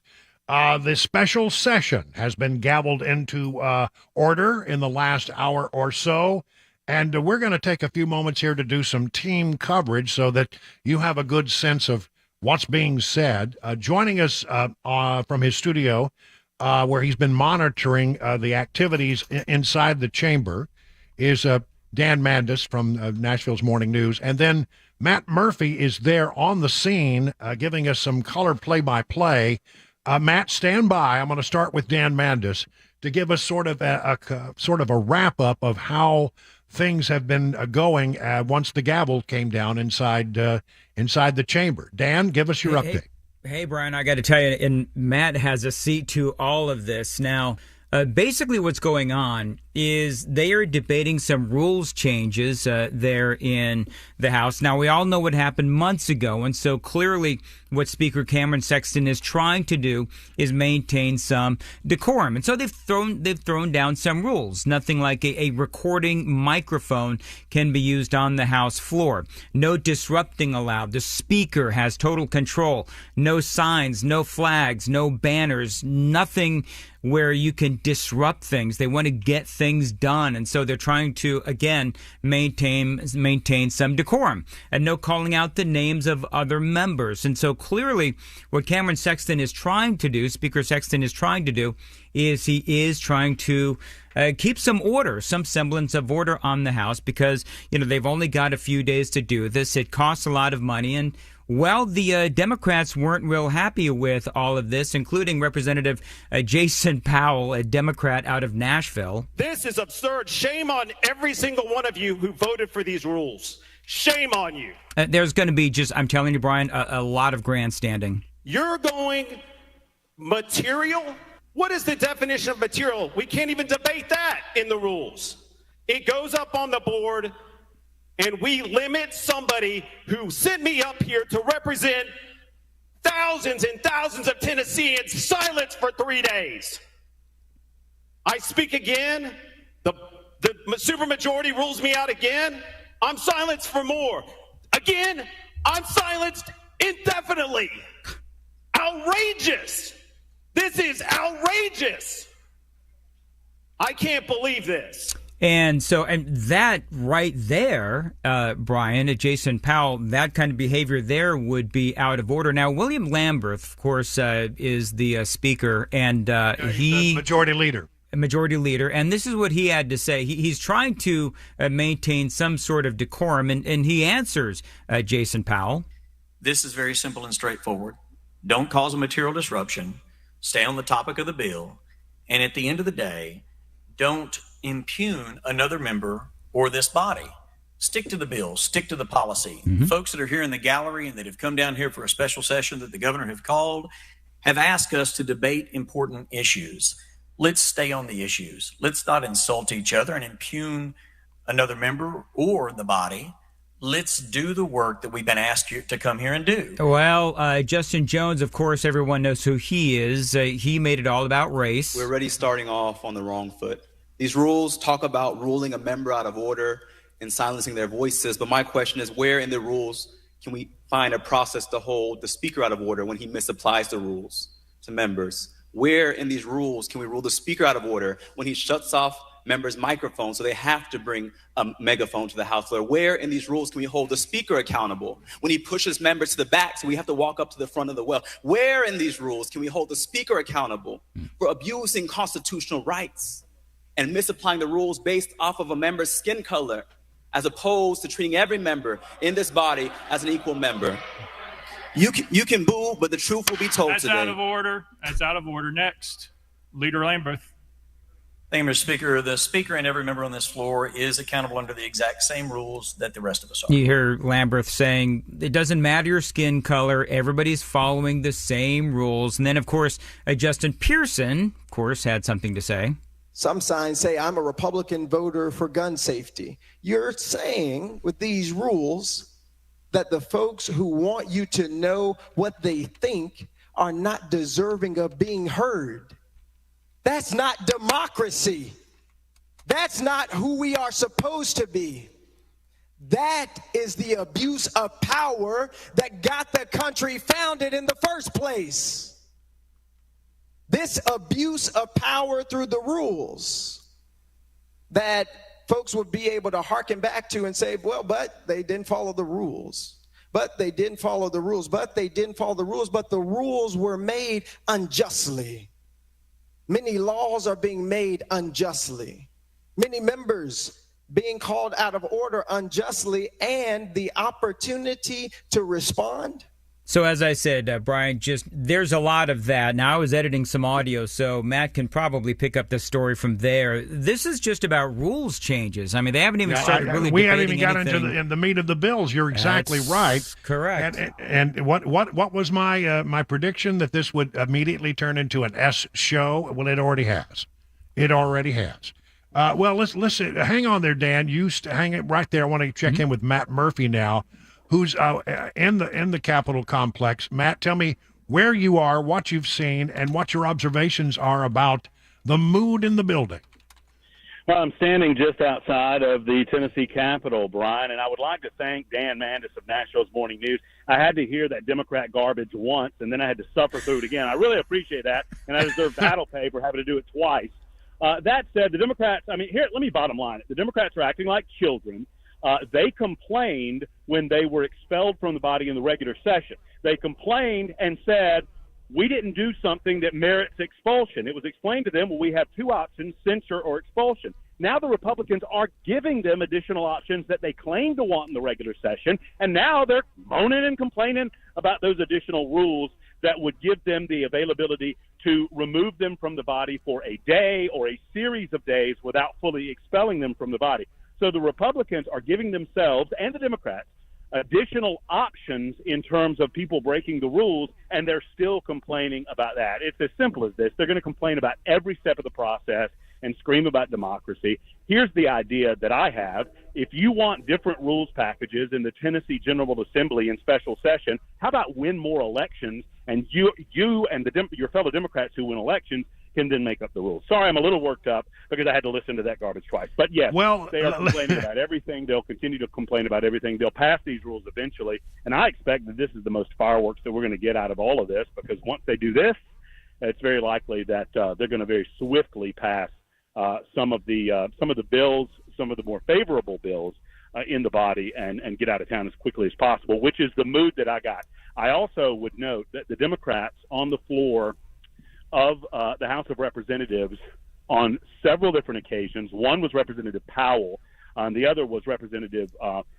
This special session has been gavelled into order in the last hour or so, and we're going to take a few moments here to do some team coverage so that you have a good sense of what's being said. Joining us from his studio, where he's been monitoring the activities inside the chamber, is Dan Mandis from Nashville's Morning News. And then Matt Murphy is there on the scene giving us some color play-by-play. Matt, stand by. I'm going to start with Dan Mandis to give us sort of a wrap-up of how things have been going once the gavel came down inside the chamber. Dan, give us your update. Hey, Brian, I got to tell you, and Matt has a seat to all of this. Now, basically what's going on is they are debating some rules changes there in the House. Now, we all know what happened months ago, and so clearly what Speaker Cameron Sexton is trying to do is maintain some decorum. And so they've thrown down some rules. Nothing like a recording microphone can be used on the House floor. No disrupting allowed. The Speaker has total control. No signs, no flags, no banners, nothing where you can disrupt things. They want to get things done, and so they're trying to, again, maintain some decorum, and no calling out the names of other members. And so clearly what Cameron Sexton is trying to do, Speaker Sexton is trying to do, is he is trying to keep some order, some semblance of order on the House, because, they've only got a few days to do this. It costs a lot of money, and well, the Democrats weren't real happy with all of this, including Representative Jason Powell, a Democrat out of Nashville. This is absurd. Shame on every single one of you who voted for these rules. Shame on you. There's going to be I'm telling you, Brian, a lot of grandstanding. You're going material? What is the definition of material? We can't even debate that in the rules. It goes up on the board, and we limit somebody who sent me up here to represent thousands and thousands of Tennesseans silence for 3 days. I speak again. The supermajority rules me out again. I'm silenced for more. Again, I'm silenced indefinitely. Outrageous. This is outrageous. I can't believe this. And that right there, Brian, Jason Powell, that kind of behavior there would be out of order. Now, William Lamberth, of course, is the speaker, and he the majority leader. And this is what he had to say. He's trying to maintain some sort of decorum, and he answers Jason Powell. This is very simple and straightforward. Don't cause a material disruption. Stay on the topic of the bill. And at the end of the day, don't impugn another member or this body. Stick to the bill, stick to the policy. Mm-hmm. Folks that are here in the gallery and that have come down here for a special session that the governor have called have asked us to debate important issues. Let's stay on the issues. Let's not insult each other and impugn another member or the body. Let's do the work that we've been asked to come here and do. Well, Justin Jones, of course, everyone knows who he is. He made it all about race. We're already starting off on the wrong foot. These rules talk about ruling a member out of order and silencing their voices. But my question is, where in the rules can we find a process to hold the speaker out of order when he misapplies the rules to members? Where in these rules can we rule the speaker out of order when he shuts off members' microphones so they have to bring a megaphone to the House floor? Where in these rules can we hold the speaker accountable when he pushes members to the back so we have to walk up to the front of the well? Where in these rules can we hold the speaker accountable for abusing constitutional rights and misapplying the rules based off of a member's skin color, as opposed to treating every member in this body as an equal member? You can boo, but the truth will be told That's today. out of order. That's out of order. Next, Leader Lamberth. Thank you, Mr. Speaker. The speaker and every member on this floor is accountable under the exact same rules that the rest of us are. You hear Lamberth saying it doesn't matter your skin color. Everybody's following the same rules. And then, of course, Justin Pearson, of course, had something to say. Some signs say I'm a Republican voter for gun safety. You're saying with these rules that the folks who want you to know what they think are not deserving of being heard. That's not democracy. That's not who we are supposed to be. That is the abuse of power that got the country founded in the first place. This abuse of power through the rules that folks would be able to hearken back to and say, well, but they didn't follow the rules. But they didn't follow the rules. But they didn't follow the rules. But the rules were made unjustly. Many laws are being made unjustly. Many members being called out of order unjustly, and the opportunity to respond. So as I said, Brian, there's a lot of that. Now, I was editing some audio, so Matt can probably pick up the story from there. This is just about rules changes. I mean, they haven't even started really we debating haven't even got into the meat of the bills. You're exactly right. Correct. And what was my prediction, that this would immediately turn into an S show? Well, it already has. It already has. Well, let's hang on there, Dan. You hang it right there. I want to check in with Matt Murphy now, who's in the Capitol complex. Matt, tell me where you are, what you've seen, and what your observations are about the mood in the building. Well, I'm standing just outside of the Tennessee Capitol, Brian, and I would like to thank Dan Mandis of Nashville's Morning News. I had to hear that Democrat garbage once, and then I had to suffer through it again. I really appreciate that, and I deserve battle pay for having to do it twice. That said, the Democrats, here, let me bottom line it. The Democrats are acting like children. They complained when they were expelled from the body in the regular session. They complained and said, we didn't do something that merits expulsion. It was explained to them, well, we have two options, censure or expulsion. Now the Republicans are giving them additional options that they claim to want in the regular session, and now they're moaning and complaining about those additional rules that would give them the availability to remove them from the body for a day or a series of days without fully expelling them from the body. So the Republicans are giving themselves and the Democrats additional options in terms of people breaking the rules, and they're still complaining about that. It's as simple as this. They're going to complain about every step of the process and scream about democracy. Here's the idea that I have. If you want different rules packages in the Tennessee General Assembly in special session, how about win more elections, and you and your fellow Democrats who win elections can then make up the rules. Sorry, I'm a little worked up because I had to listen to that garbage twice. But yes, they are complaining about everything. They'll continue to complain about everything. They'll pass these rules eventually, and I expect that this is the most fireworks that we're going to get out of all of this, because once they do this, it's very likely that they're going to very swiftly pass some of the bills, some of the more favorable bills in the body, and get out of town as quickly as possible, which is the mood that I got. I also would note that the Democrats on the floor of the House of Representatives on several different occasions, one was Representative Powell, and the other was Representative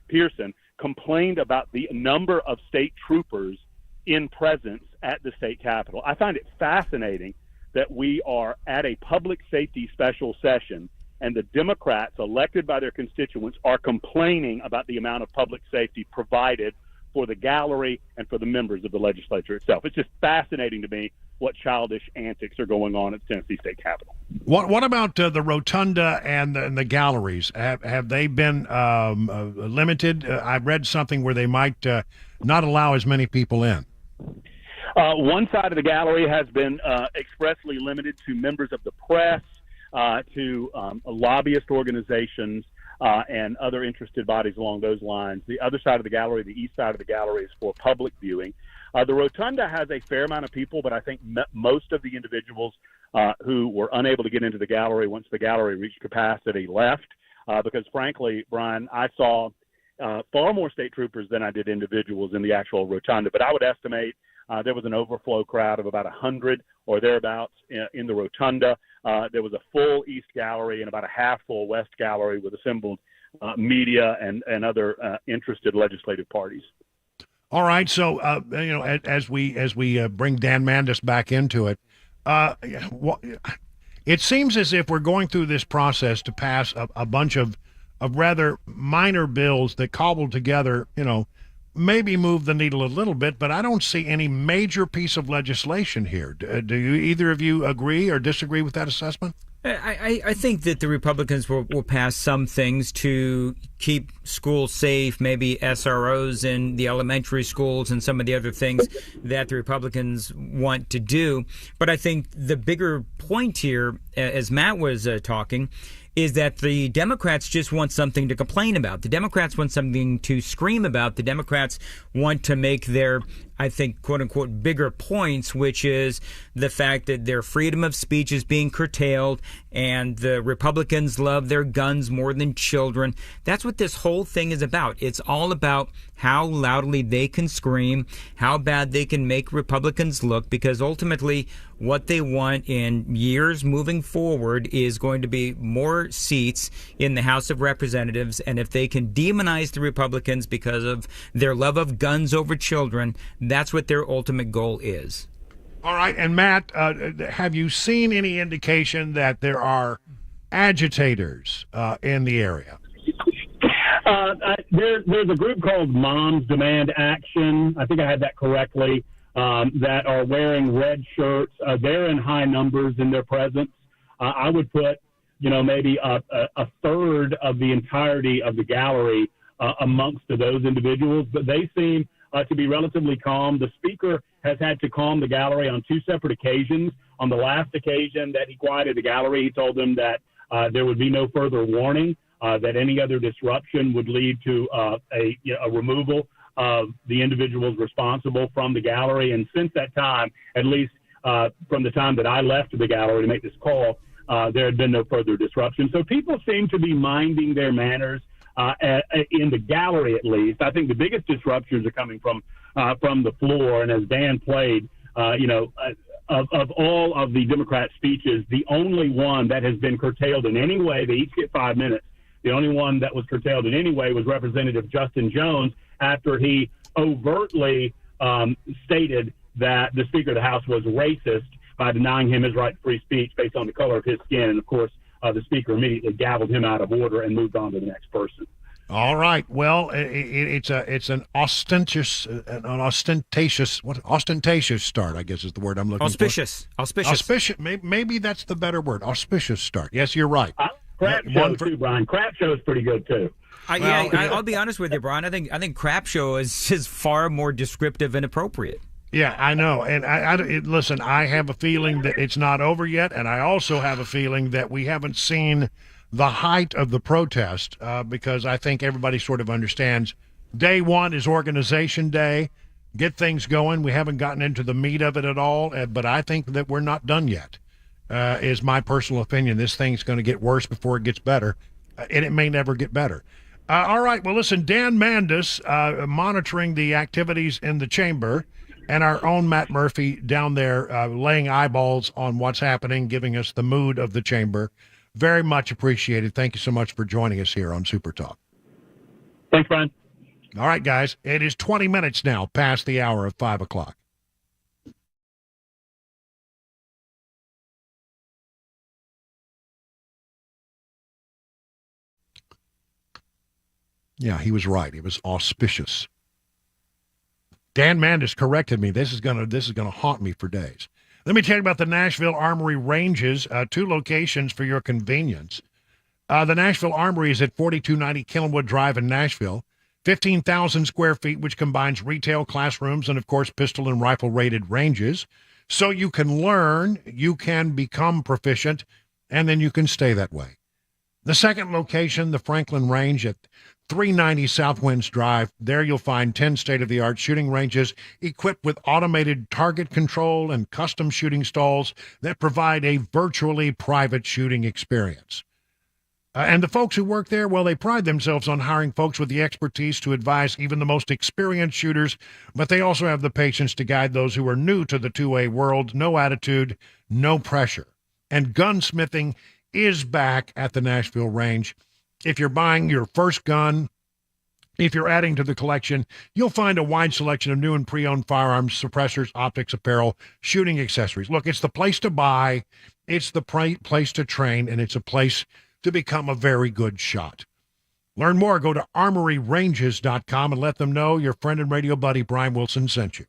Pearson, complained about the number of state troopers in presence at the state capitol. I find it fascinating that we are at a public safety special session, and the Democrats elected by their constituents are complaining about the amount of public safety provided for the gallery and for the members of the legislature itself. It's just fascinating to me what childish antics are going on at the Tennessee State Capitol. What about the rotunda and the galleries? Have they been limited? I read something where they might not allow as many people in. One side of the gallery has been expressly limited to members of the press, to lobbyist organizations, and other interested bodies along those lines. The other side of the gallery, the east side of the gallery, is for public viewing. The rotunda has a fair amount of people, but I think most of the individuals who were unable to get into the gallery once the gallery reached capacity left, because frankly, Brian, I saw far more state troopers than I did individuals in the actual rotunda, but I would estimate there was an overflow crowd of about 100 or thereabouts in the rotunda. There was a full east gallery and about a half full west gallery with assembled media and other interested legislative parties. All right, so as we bring Dan Mandis back into it, it seems as if we're going through this process to pass a bunch of rather minor bills that cobbled together, maybe move the needle a little bit, but I don't see any major piece of legislation here. Do you, either of you, agree or disagree with that assessment? I think that the Republicans will pass some things to keep schools safe, maybe SROs in the elementary schools and some of the other things that the Republicans want to do. But I think the bigger point here, as Matt was talking, is that the Democrats just want something to complain about. The Democrats want something to scream about. The Democrats want to make their, I think, quote unquote, bigger points, which is the fact that their freedom of speech is being curtailed and the Republicans love their guns more than children. That's what this whole thing is about. It's all about how loudly they can scream, how bad they can make Republicans look, because ultimately what they want in years moving forward is going to be more seats in the House of Representatives. And if they can demonize the Republicans because of their love of guns over children, that's what their ultimate goal is. All right. And Matt, have you seen any indication that there are agitators in the area? There's a group called Moms Demand Action. I think I had that correctly. That are wearing red shirts. They're in high numbers in their presence. I would put, maybe a third of the entirety of the gallery amongst those individuals, but they seem to be relatively calm. The speaker has had to calm the gallery on two separate occasions. On the last occasion that he quieted the gallery, he told them that there would be no further warning, that any other disruption would lead to a removal of the individuals responsible from the gallery. And since that time, at least from the time that I left the gallery to make this call, there had been no further disruption. So people seem to be minding their manners in the gallery, at least. I think the biggest disruptions are coming from the floor. And as Dan played, of all of the Democrat speeches, the only one that has been curtailed in any way, they each get 5 minutes. The only one that was curtailed in any way was Representative Justin Jones, after he overtly stated that the Speaker of the House was racist by denying him his right to free speech based on the color of his skin. And, of course, the Speaker immediately gavelled him out of order and moved on to the next person. All right. Well, it's an ostentatious start, I guess is the word I'm looking for. Auspicious. Maybe that's the better word. Auspicious start. Yes, you're right. Crap show too, Brian. Crap show is pretty good too. I'll be honest with you, Brian. I think crap show is far more descriptive and appropriate. Yeah, I know. And listen, I have a feeling that it's not over yet, and I also have a feeling that we haven't seen the height of the protest because I think everybody sort of understands day one is organization day. Get things going. We haven't gotten into the meat of it at all, but I think that we're not done yet. Is my personal opinion. This thing's going to get worse before it gets better, and it may never get better. All right, well, listen, Dan Mandis monitoring the activities in the chamber, and our own Matt Murphy down there laying eyeballs on what's happening, giving us the mood of the chamber. Very much appreciated. Thank you so much for joining us here on Super Talk. Thanks, Brian. All right, guys, it is 20 minutes now past the hour of 5 o'clock. Yeah, he was right. It was auspicious. Dan Mandis corrected me. This is gonna haunt me for days. Let me tell you about the Nashville Armory Ranges, two locations for your convenience. The Nashville Armory is at 4290 Killenwood Drive in Nashville, 15,000 square feet, which combines retail, classrooms, and, of course, pistol and rifle-rated ranges. So you can learn, you can become proficient, and then you can stay that way. The second location, the Franklin Range at 390 South Winds Drive. There you'll find 10 state-of-the-art shooting ranges equipped with automated target control and custom shooting stalls that provide a virtually private shooting experience. And the folks who work there, well, they pride themselves on hiring folks with the expertise to advise even the most experienced shooters, but they also have the patience to guide those who are new to the 2A world. No attitude, no pressure. And gunsmithing is back at the Nashville Range. If you're buying your first gun, if you're adding to the collection, you'll find a wide selection of new and pre-owned firearms, suppressors, optics, apparel, shooting accessories. Look, it's the place to buy, it's the place to train, and it's a place to become a very good shot. Learn more, go to armoryranges.com and let them know your friend and radio buddy Brian Wilson sent you.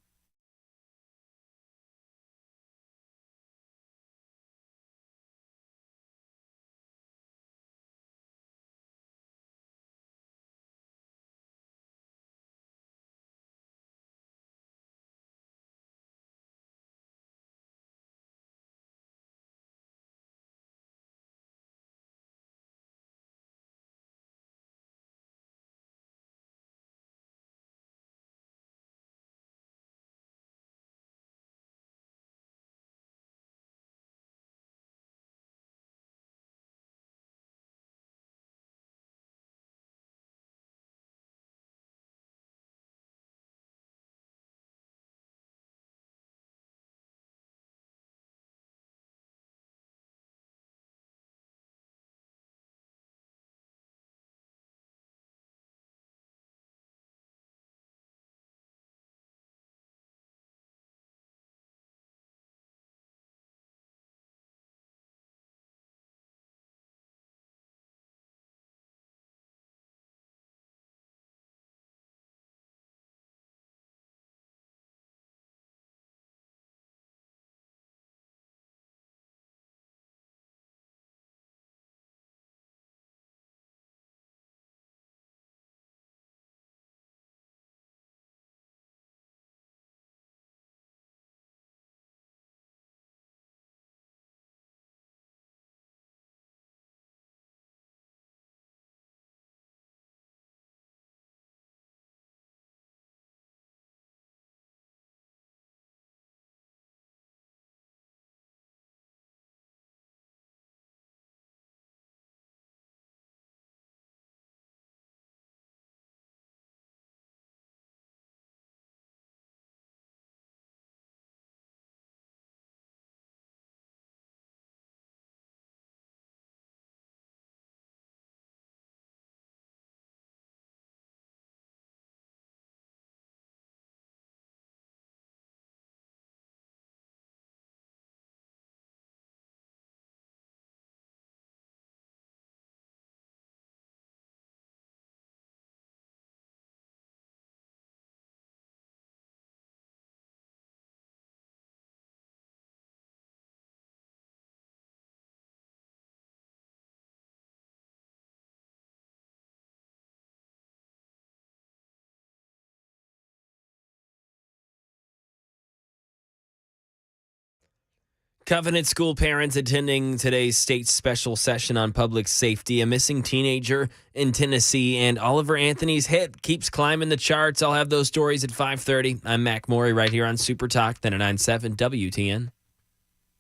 Covenant school parents attending today's state special session on public safety. A missing teenager in Tennessee, and Oliver Anthony's hit keeps climbing the charts. I'll have those stories at 5:30. I'm Mac Morey right here on Super Talk 99.7 WTN.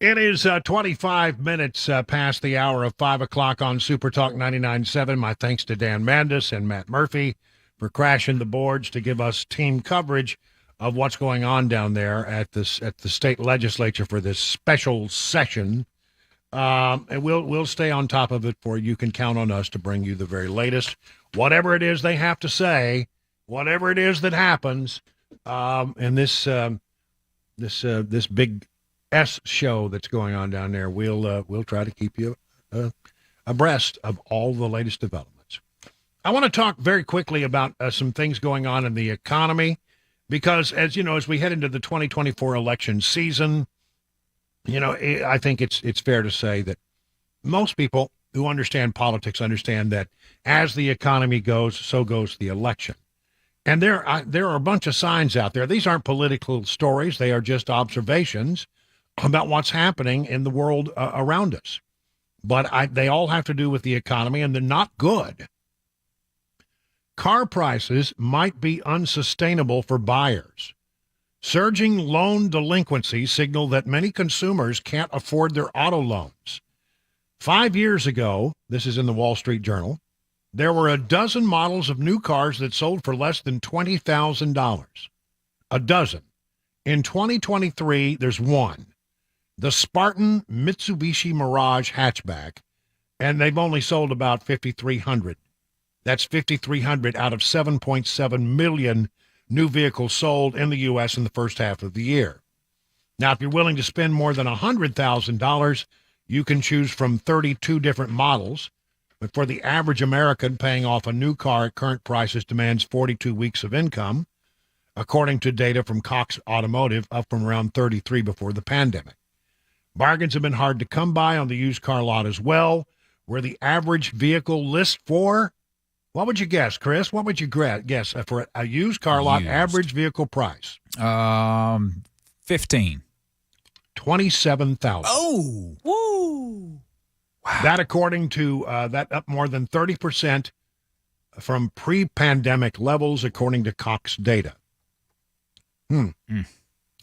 It is 25 minutes past the hour of 5 o'clock on Super Talk 99.7. My thanks to Dan Mandis and Matt Murphy for crashing the boards to give us team coverage of what's going on down there at the state legislature for this special session. And we'll stay on top of it for you. You can count on us to bring you the very latest, whatever it is they have to say, whatever it is that happens in this big S show that's going on down there. We'll try to keep you abreast of all the latest developments. I want to talk very quickly about some things going on in the economy. Because, as you know, as we head into the 2024 election season, I think it's fair to say that most people who understand politics understand that as the economy goes, so goes the election. And there are a bunch of signs out there. These aren't political stories. They are just observations about what's happening in the world around us. But they all have to do with the economy, and they're not good. Car prices might be unsustainable for buyers. Surging loan delinquencies signal that many consumers can't afford their auto loans. 5 years ago, this is in the Wall Street Journal, there were a dozen models of new cars that sold for less than $20,000. A dozen. In 2023, there's one. The Spartan Mitsubishi Mirage hatchback, and they've only sold about 5,300. That's 5,300 out of 7.7 million new vehicles sold in the U.S. in the first half of the year. Now, if you're willing to spend more than $100,000, you can choose from 32 different models. But for the average American, paying off a new car at current prices demands 42 weeks of income, according to data from Cox Automotive, up from around 33 before the pandemic. Bargains have been hard to come by on the used car lot as well, where the average vehicle lists for... What would you guess, Chris? What would you guess for a used car lot average vehicle price? 15. $27,000. Oh, woo! Wow. That, according to that, up more than 30% from pre-pandemic levels, according to Cox data. And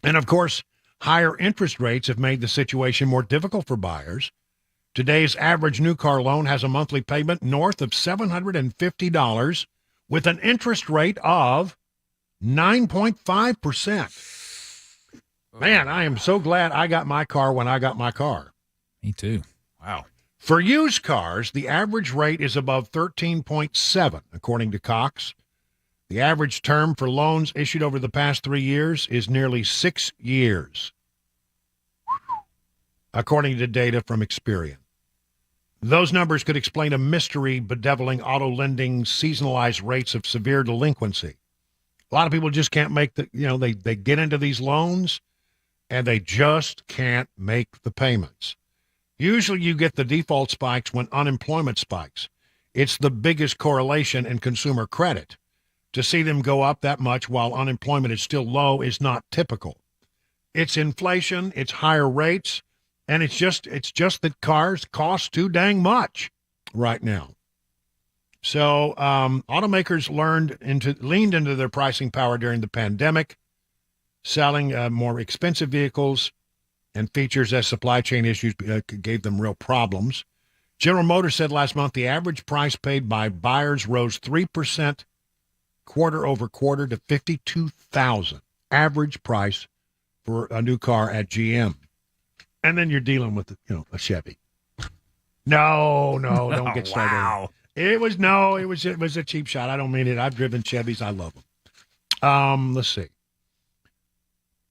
of course, higher interest rates have made the situation more difficult for buyers. Today's average new car loan has a monthly payment north of $750 with an interest rate of 9.5%. Man, I am so glad I got my car when I got my car. Me too. Wow. For used cars, the average rate is above 13.7, according to Cox. The average term for loans issued over the past 3 years is nearly 6 years, according to data from Experian. Those numbers could explain a mystery bedeviling auto lending's seasonalized rates of severe delinquency. A lot of people just can't make they get into these loans and they just can't make the payments. Usually you get the default spikes when unemployment spikes. It's the biggest correlation in consumer credit. To see them go up that much while unemployment is still low is not typical. It's inflation, it's higher rates, and it's just that cars cost too dang much right now. So automakers leaned into their pricing power during the pandemic, selling more expensive vehicles and features as supply chain issues gave them real problems. General Motors said last month the average price paid by buyers rose 3% quarter over quarter to $52,000. Average price for a new car at GM. And then you're dealing with, a Chevy. No, don't get started. Wow. It was a cheap shot. I don't mean it. I've driven Chevys. I love them. Let's see.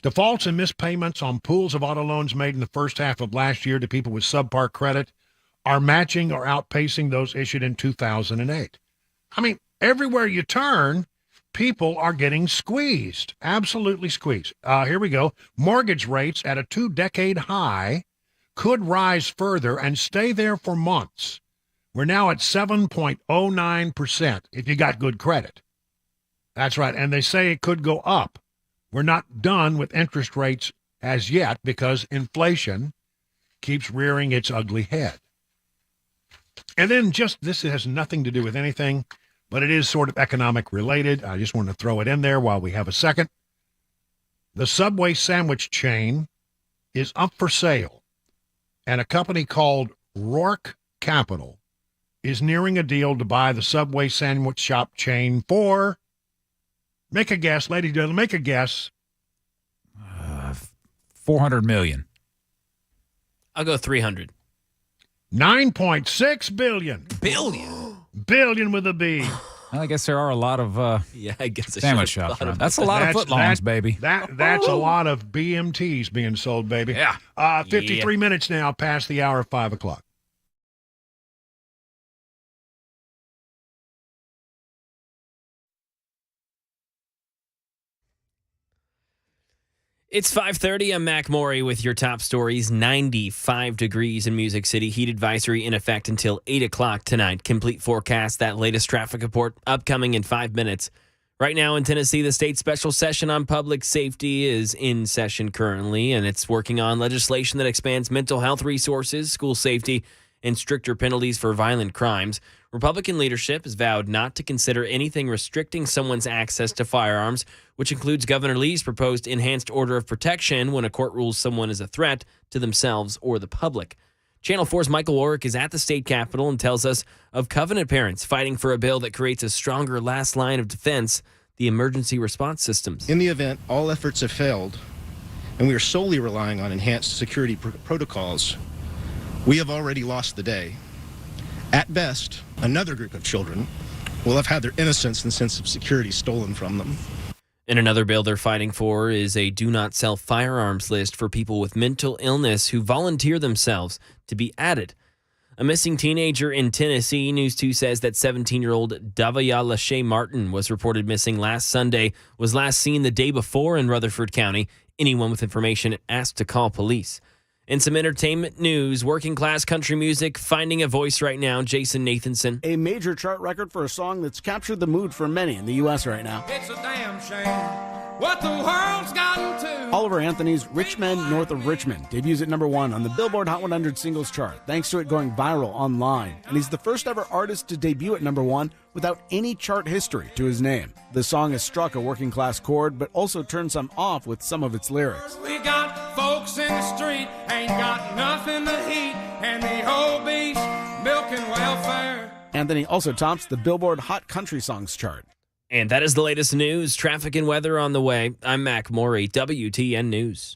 Defaults and missed payments on pools of auto loans made in the first half of last year to people with subpar credit are matching or outpacing those issued in 2008. I mean, everywhere you turn, people are getting squeezed, absolutely squeezed. Here we go. Mortgage rates at a 2-decade high could rise further and stay there for months. We're now at 7.09% if you got good credit. That's right. And they say it could go up. We're not done with interest rates as yet because inflation keeps rearing its ugly head. And then this has nothing to do with anything, but it is sort of economic related. I just want to throw it in there while we have a second. The Subway sandwich chain is up for sale, and a company called Rourke Capital is nearing a deal to buy the Subway sandwich shop chain for, make a guess, ladies and gentlemen, make a guess. $400 million. I'll go 300. $9.6 billion. Billion with a B. Well, I guess there are a lot of I guess sandwich shops around. That's a lot of footlongs, baby. That's a lot of BMTs being sold, baby. Yeah. 53 minutes now past the hour of 5 o'clock. It's 5:30. I'm Mac Morey with your top stories. 95 degrees in Music City. Heat advisory in effect until 8 o'clock tonight. Complete forecast, that latest traffic report upcoming in 5 minutes. Right now in Tennessee, the state special session on public safety is in session currently, and it's working on legislation that expands mental health resources, school safety, and stricter penalties for violent crimes. Republican leadership has vowed not to consider anything restricting someone's access to firearms, which includes Governor Lee's proposed enhanced order of protection when a court rules someone is a threat to themselves or the public. Channel 4's Michael Warwick is at the state capitol and tells us of Covenant parents fighting for a bill that creates a stronger last line of defense, the emergency response systems. In the event all efforts have failed, and we are solely relying on enhanced security protocols, we have already lost the day. At best, another group of children will have had their innocence and sense of security stolen from them. And another bill they're fighting for is a do not sell firearms list for people with mental illness who volunteer themselves to be added. A missing teenager in Tennessee. News 2 says that 17-year-old Davia Lachey Martin was reported missing last Sunday, was last seen the day before in Rutherford County. Anyone with information asked to call police. In some entertainment news, working class country music finding a voice right now. Jason Nathanson. A major chart record for a song that's captured the mood for many in the U.S. right now. It's a damn shame what the world's gotten to. Oliver Anthony's Rich Men North of Richmond debuts at number 1 on the Billboard Hot 100 singles chart, thanks to it going viral online. And he's the first ever artist to debut at number 1 without any chart history to his name. The song has struck a working class chord, but also turned some off with some of its lyrics. We got folks in the street, ain't got nothing to eat, and the whole beast milking welfare. Anthony also tops the Billboard Hot Country Songs chart. And that is the latest news, traffic and weather on the way. I'm Mac Morey, WTN News.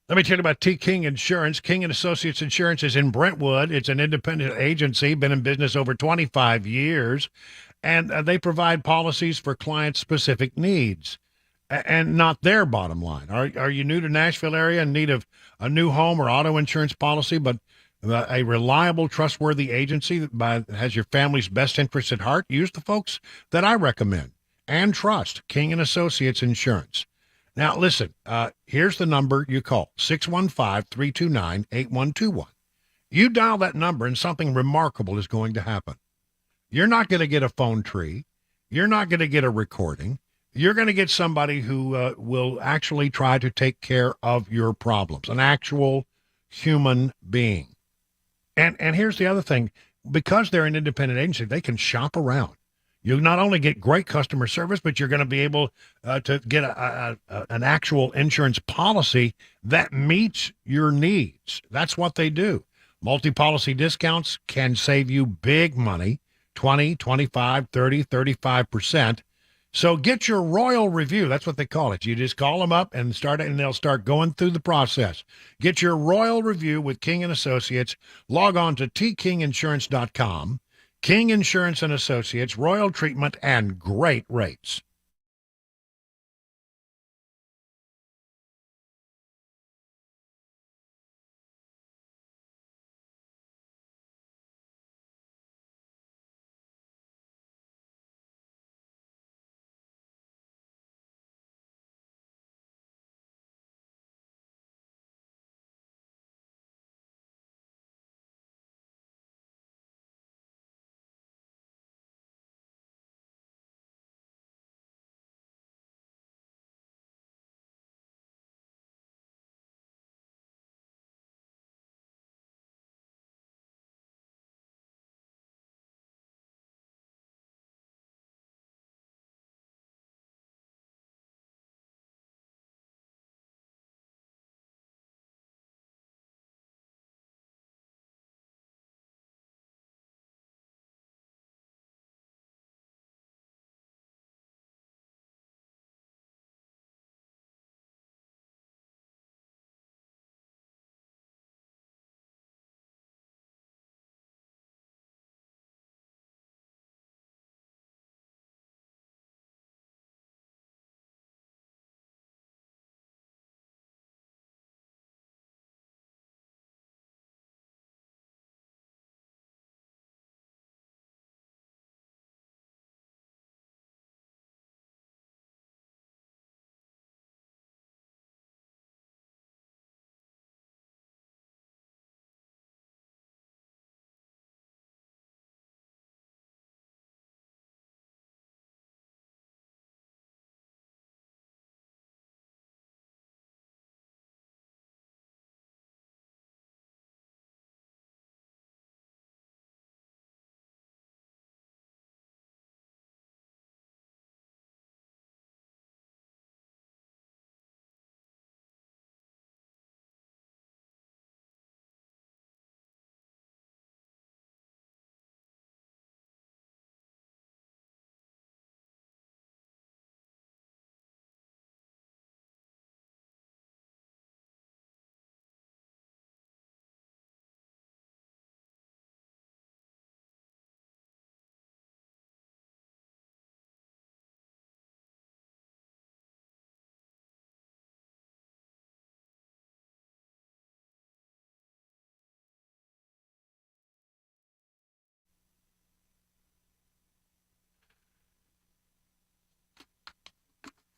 Let me tell you about T. King Insurance. King & Associates Insurance is in Brentwood. It's an independent agency, been in business over 25 years, and they provide policies for client-specific needs and not their bottom line. Are you new to Nashville area in need of a new home or auto insurance policy, but a reliable, trustworthy agency that has your family's best interests at heart? Use the folks that I recommend and trust, King & Associates Insurance. Now, listen, here's the number you call, 615-329-8121. You dial that number and something remarkable is going to happen. You're not going to get a phone tree. You're not going to get a recording. You're going to get somebody who will actually try to take care of your problems, an actual human being. And here's the other thing. Because they're an independent agency, they can shop around. You not only get great customer service, but you're going to be able to get an actual insurance policy that meets your needs. That's what they do. Multi-policy discounts can save you big money, 20, 25, 30, 35%. So get your royal review. That's what they call it. You just call them up and they'll start going through the process. Get your royal review with King & Associates. Log on to tkinginsurance.com. King Insurance and Associates, royal treatment and great rates.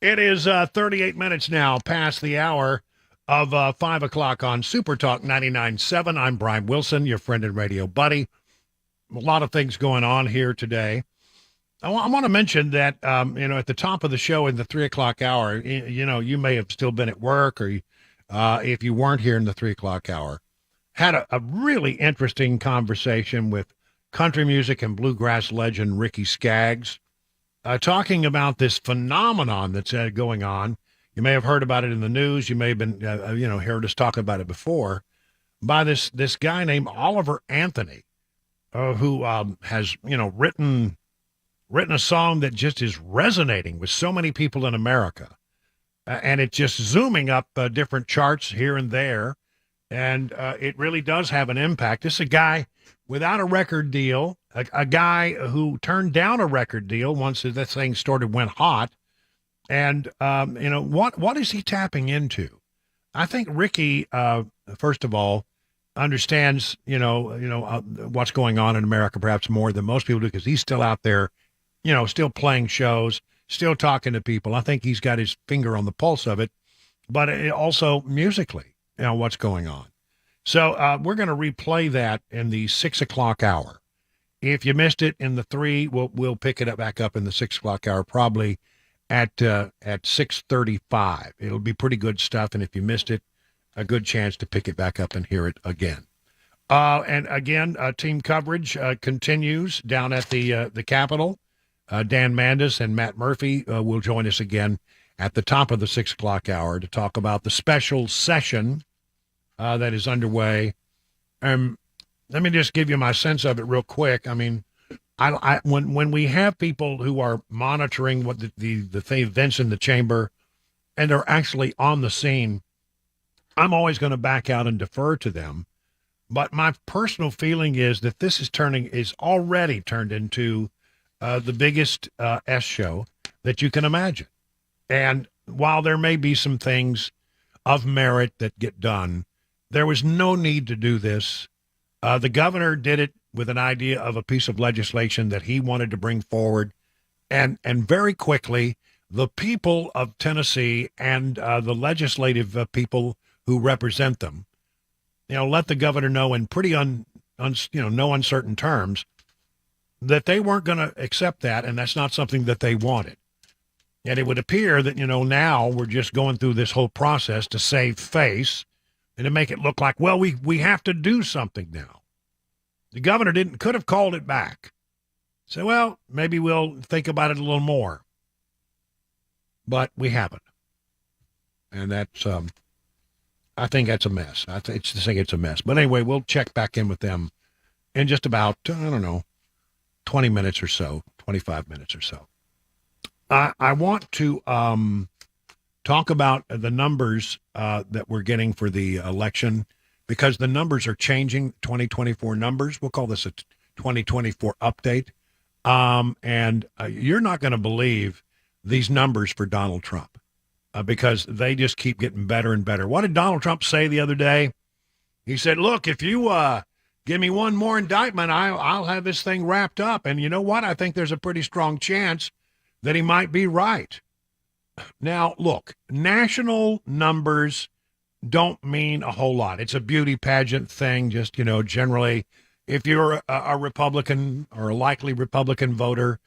It is 38 minutes now past the hour of 5 o'clock on Super Talk 99.7. I'm Brian Wilson, your friend and radio buddy. A lot of things going on here today. I want to mention that, at the top of the show in the 3 o'clock hour, you may have still been at work or if you weren't here in the 3 o'clock hour, had a really interesting conversation with country music and bluegrass legend Ricky Skaggs. Talking about this phenomenon that's going on. You may have heard about it in the news. You may have been, heard us talk about it before, by this guy named Oliver Anthony, who has, written a song that just is resonating with so many people in America. And it's just zooming up different charts here and there. And it really does have an impact. This is a guy without a record deal, a guy who turned down a record deal once that thing went hot. And, what is he tapping into? I think Ricky, first of all, understands, what's going on in America perhaps more than most people do, because he's still out there, still playing shows, still talking to people. I think he's got his finger on the pulse of it, but also musically, what's going on. So we're going to replay that in the 6 o'clock hour. If you missed it in the 3, we'll pick it up back up in the 6 o'clock hour, probably at 6:35. It'll be pretty good stuff, and if you missed it, a good chance to pick it back up and hear it again. And again, team coverage continues down at the Capitol. Dan Mandis and Matt Murphy will join us again at the top of the 6 o'clock hour to talk about the special session that is underway. Let me just give you my sense of it real quick. I mean, when we have people who are monitoring what the events in the chamber and are actually on the scene, I'm always going to back out and defer to them. But my personal feeling is that this is already turned into the biggest S show that you can imagine. And while there may be some things of merit that get done, there was no need to do this. The governor did it with an idea of a piece of legislation that he wanted to bring forward. And very quickly, the people of Tennessee and the legislative people who represent them, let the governor know in pretty no uncertain terms that they weren't going to accept that, and that's not something that they wanted. And it would appear that, now we're just going through this whole process to save face and to make it look like, well, we have to do something now. The governor could have called it back. So, well, maybe we'll think about it a little more. But we haven't. And that's, I think that's a mess. I think it's a mess. But anyway, we'll check back in with them in just about, 20 minutes or so, 25 minutes or so. I want to talk about the numbers that we're getting for the election, because the numbers are changing, 2024 numbers. We'll call this a 2024 update. And you're not going to believe these numbers for Donald Trump because they just keep getting better and better. What did Donald Trump say the other day? He said, look, if you give me one more indictment, I'll have this thing wrapped up. And you know what? I think there's a pretty strong chance that he might be right. Now, look, national numbers don't mean a whole lot. It's a beauty pageant thing. Just, generally, if you're a Republican or a likely Republican voter,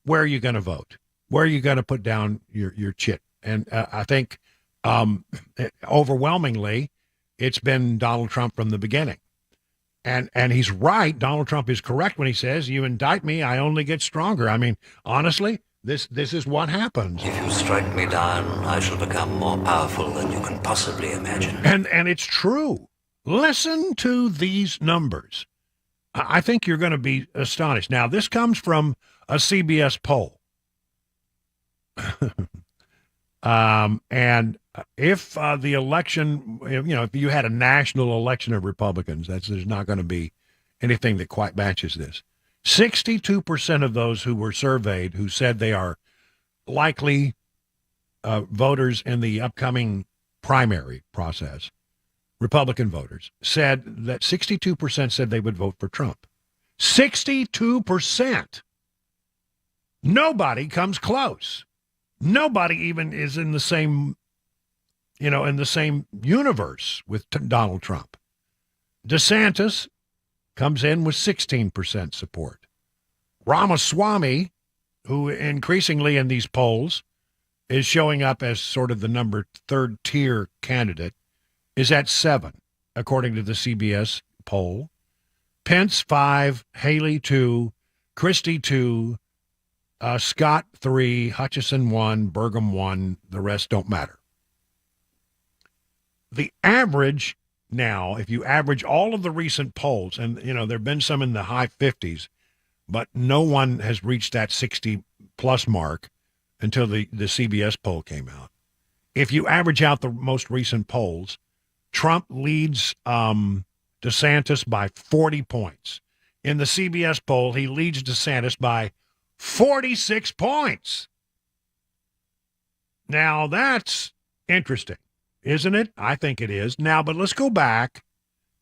where are you going to vote? Where are you going to put down your chit? And I think overwhelmingly, it's been Donald Trump from the beginning. And he's right. Donald Trump is correct when he says, you indict me, I only get stronger. I mean, honestly, this is what happens. If you strike me down, I shall become more powerful than you can possibly imagine. And it's true. Listen to these numbers. I think you're going to be astonished. Now, this comes from a CBS poll. And if the election, if you had a national election of Republicans, there's not going to be anything that quite matches this. 62% of those who were surveyed who said they are likely voters in the upcoming primary process, Republican voters, said that 62% said they would vote for Trump. 62%. Nobody comes close. Nobody even is in the same, in the same universe with Donald Trump. DeSantis comes in with 16% support. Ramaswamy, who increasingly in these polls is showing up as sort of the third tier candidate, is at 7, according to the CBS poll. Pence 5, Haley 2, Christie 2, Scott 3, Hutchison 1, Burgum 1. The rest don't matter. The average now, if you average all of the recent polls, and there have been some in the high 50s, but no one has reached that 60-plus mark until the CBS poll came out. If you average out the most recent polls, Trump leads DeSantis by 40 points. In the CBS poll, he leads DeSantis by 46 points. Now, that's interesting, isn't it? I think it is. Now, but let's go back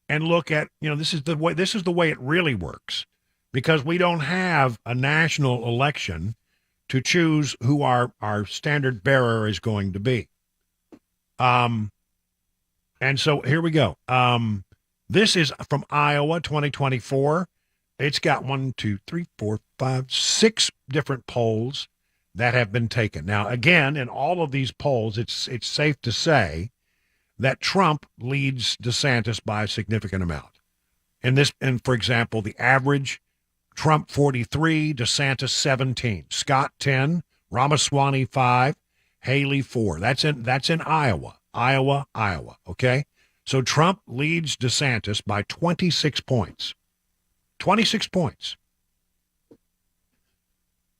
and look at, this is the way it really works, because we don't have a national election to choose who our standard bearer is going to be. And so here we go. This is from Iowa 2024. It's got 1, 2, 3, 4, 5, 6 different polls that have been taken. Now, again, in all of these polls, it's safe to say that Trump leads DeSantis by a significant amount. And for example, the average, Trump 43, DeSantis 17, Scott 10, Ramaswamy 5, Haley 4. That's in Iowa. Iowa. Okay? So Trump leads DeSantis by 26 points. 26 points.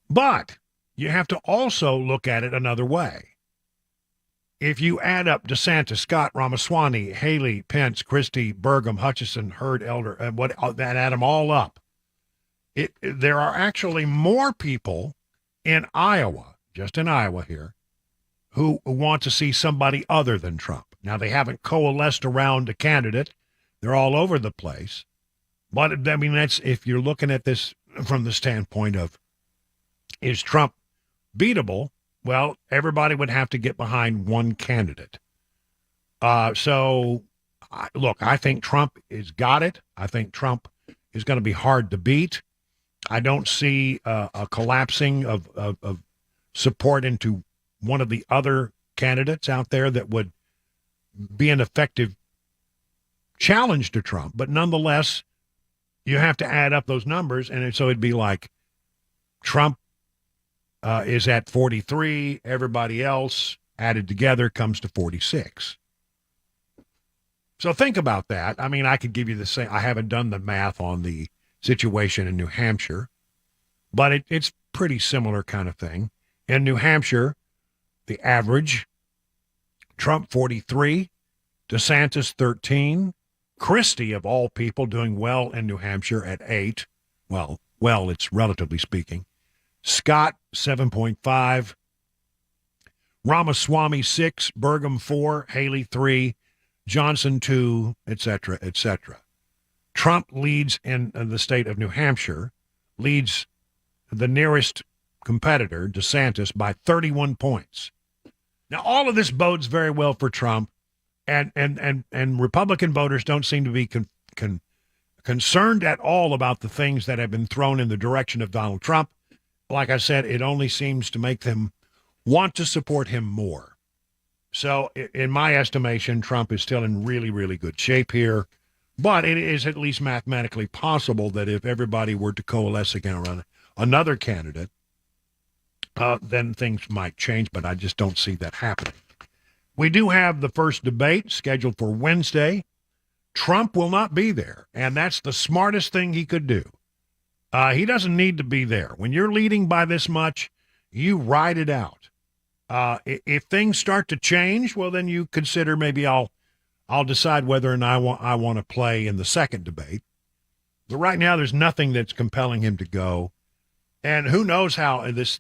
But you have to also look at it another way. If you add up DeSantis, Scott, Ramaswamy, Haley, Pence, Christie, Burgum, Hutchison, Hurd, Elder, and add them all up, there are actually more people in Iowa, just in Iowa here, who want to see somebody other than Trump. Now, they haven't coalesced around a candidate. They're all over the place. But, I mean, that's if you're looking at this from the standpoint of, is Trump beatable? Well, everybody would have to get behind one candidate. Look, I think Trump has got it. I think Trump is going to be hard to beat. I don't see a collapsing of support into one of the other candidates out there that would be an effective challenge to Trump. But nonetheless, you have to add up those numbers, and so it'd be like Trump is at 43, everybody else added together comes to 46. So think about that. I mean, I could give you the same. I haven't done the math on the situation in New Hampshire, but it's pretty similar kind of thing. In New Hampshire, the average, Trump 43, DeSantis 13, Christie, of all people, doing well in New Hampshire at 8. Well, it's relatively speaking. Scott, 7.5. Ramaswamy, 6. Burgum, 4. Haley, 3. Johnson, 2, etc., etc. Trump leads in the state of New Hampshire, leads the nearest competitor, DeSantis, by 31 points. Now, all of this bodes very well for Trump, and Republican voters don't seem to be concerned at all about the things that have been thrown in the direction of Donald Trump. Like I said, it only seems to make them want to support him more. So, in my estimation, Trump is still in really, really good shape here. But it is at least mathematically possible that if everybody were to coalesce again around another candidate, then things might change, but I just don't see that happening. We do have the first debate scheduled for Wednesday. Trump will not be there, and that's the smartest thing he could do. He doesn't need to be there. When you're leading by this much, you ride it out. If things start to change, well, then you consider maybe I'll decide whether or not I want to play in the second debate. But right now, there's nothing that's compelling him to go. And who knows how this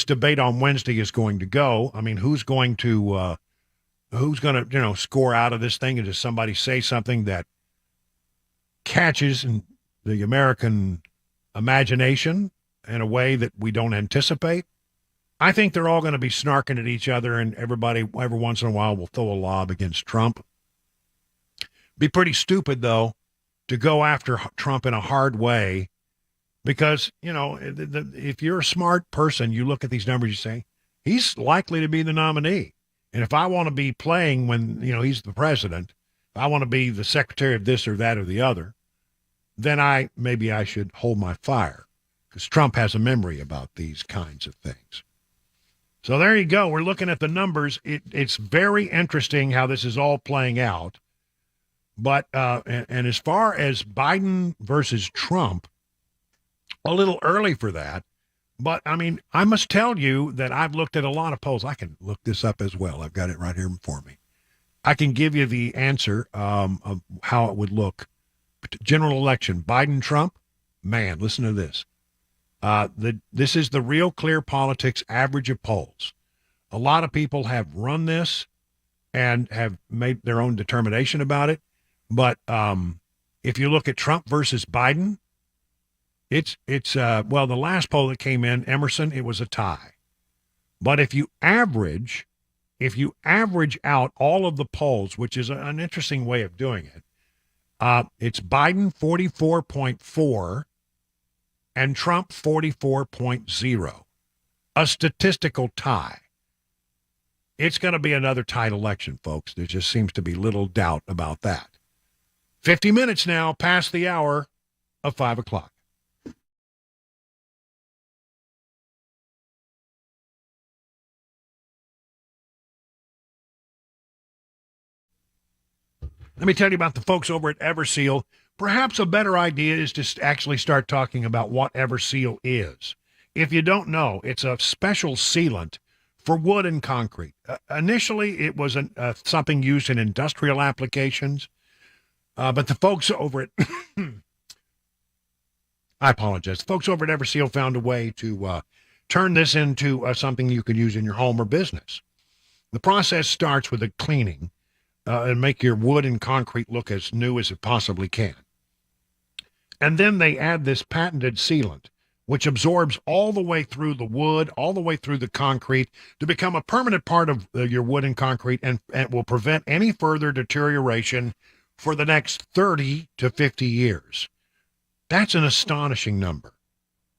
debate on Wednesday is going to go? I mean, who's going to score out of this thing? And does somebody say something that catches in the American imagination in a way that we don't anticipate? I think they're all going to be snarking at each other, and everybody every once in a while will throw a lob against Trump. Be pretty stupid, though, to go after Trump in a hard way, because, if you're a smart person, you look at these numbers, you say, he's likely to be the nominee. And if I want to be playing when, he's the president, if I want to be the secretary of this or that or the other, then maybe I should hold my fire, because Trump has a memory about these kinds of things. So there you go. We're looking at the numbers. It's very interesting how this is all playing out. But and as far as Biden versus Trump, a little early for that. But, I mean, I must tell you that I've looked at a lot of polls. I can look this up as well. I've got it right here before me. I can give you the answer of how it would look. General election, Biden-Trump. Man, listen to this. This is the Real Clear Politics average of polls. A lot of people have run this and have made their own determination about it. But if you look at Trump versus Biden, it's the last poll that came in, Emerson, it was a tie. But if you average out all of the polls, which is an interesting way of doing it, It's Biden 44.4 and Trump 44.0. A statistical tie. It's going to be another tight election, folks. There just seems to be little doubt about that. 50 minutes now past the hour of 5 o'clock. Let me tell you about the folks over at Everseal. Perhaps a better idea is to actually start talking about what Everseal is. If you don't know, it's a special sealant for wood and concrete. Initially, it was something used in industrial applications, but the folks over at I apologize. The folks over at Everseal found a way to turn this into something you could use in your home or business. The process starts with a cleaning and make your wood and concrete look as new as it possibly can. And then they add this patented sealant, which absorbs all the way through the wood, all the way through the concrete to become a permanent part of your wood and concrete and will prevent any further deterioration for the next 30 to 50 years. That's an astonishing number.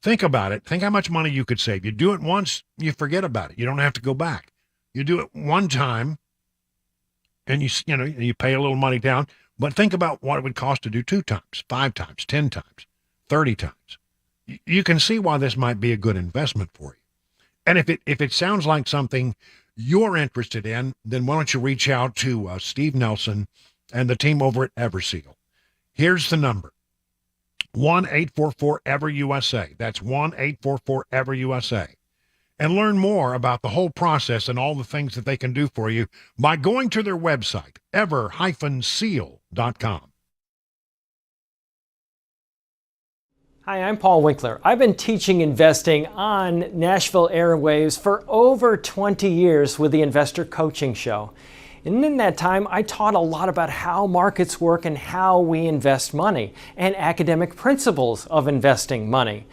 Think about it. Think how much money you could save. You do it once, you forget about it. You don't have to go back. You do it one time, and you pay a little money down. But think about what it would cost to do 2 times, 5 times, 10 times, 30 times. You can see why this might be a good investment for you. And if it sounds like something you're interested in, then why don't you reach out to Steve Nelson and the team over at Everseal. Here's the number. 1-844-EVER-USA. That's 1-844-EVER-USA. And learn more about the whole process and all the things that they can do for you by going to their website, ever-seal.com. Hi, I'm Paul Winkler. I've been teaching investing on Nashville airwaves for over 20 years with the Investor Coaching Show. And in that time, I taught a lot about how markets work and how we invest money and academic principles of investing money.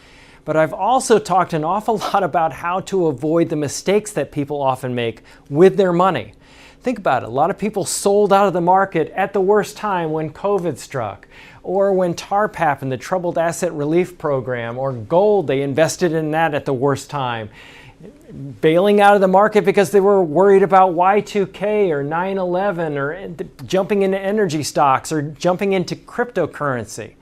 But I've also talked an awful lot about how to avoid the mistakes that people often make with their money. Think about it. A lot of people sold out of the market at the worst time when COVID struck, or when TARP happened, the Troubled Asset Relief Program, or gold, they invested in that at the worst time. Bailing out of the market because they were worried about Y2K or 9/11 or jumping into energy stocks or jumping into cryptocurrency.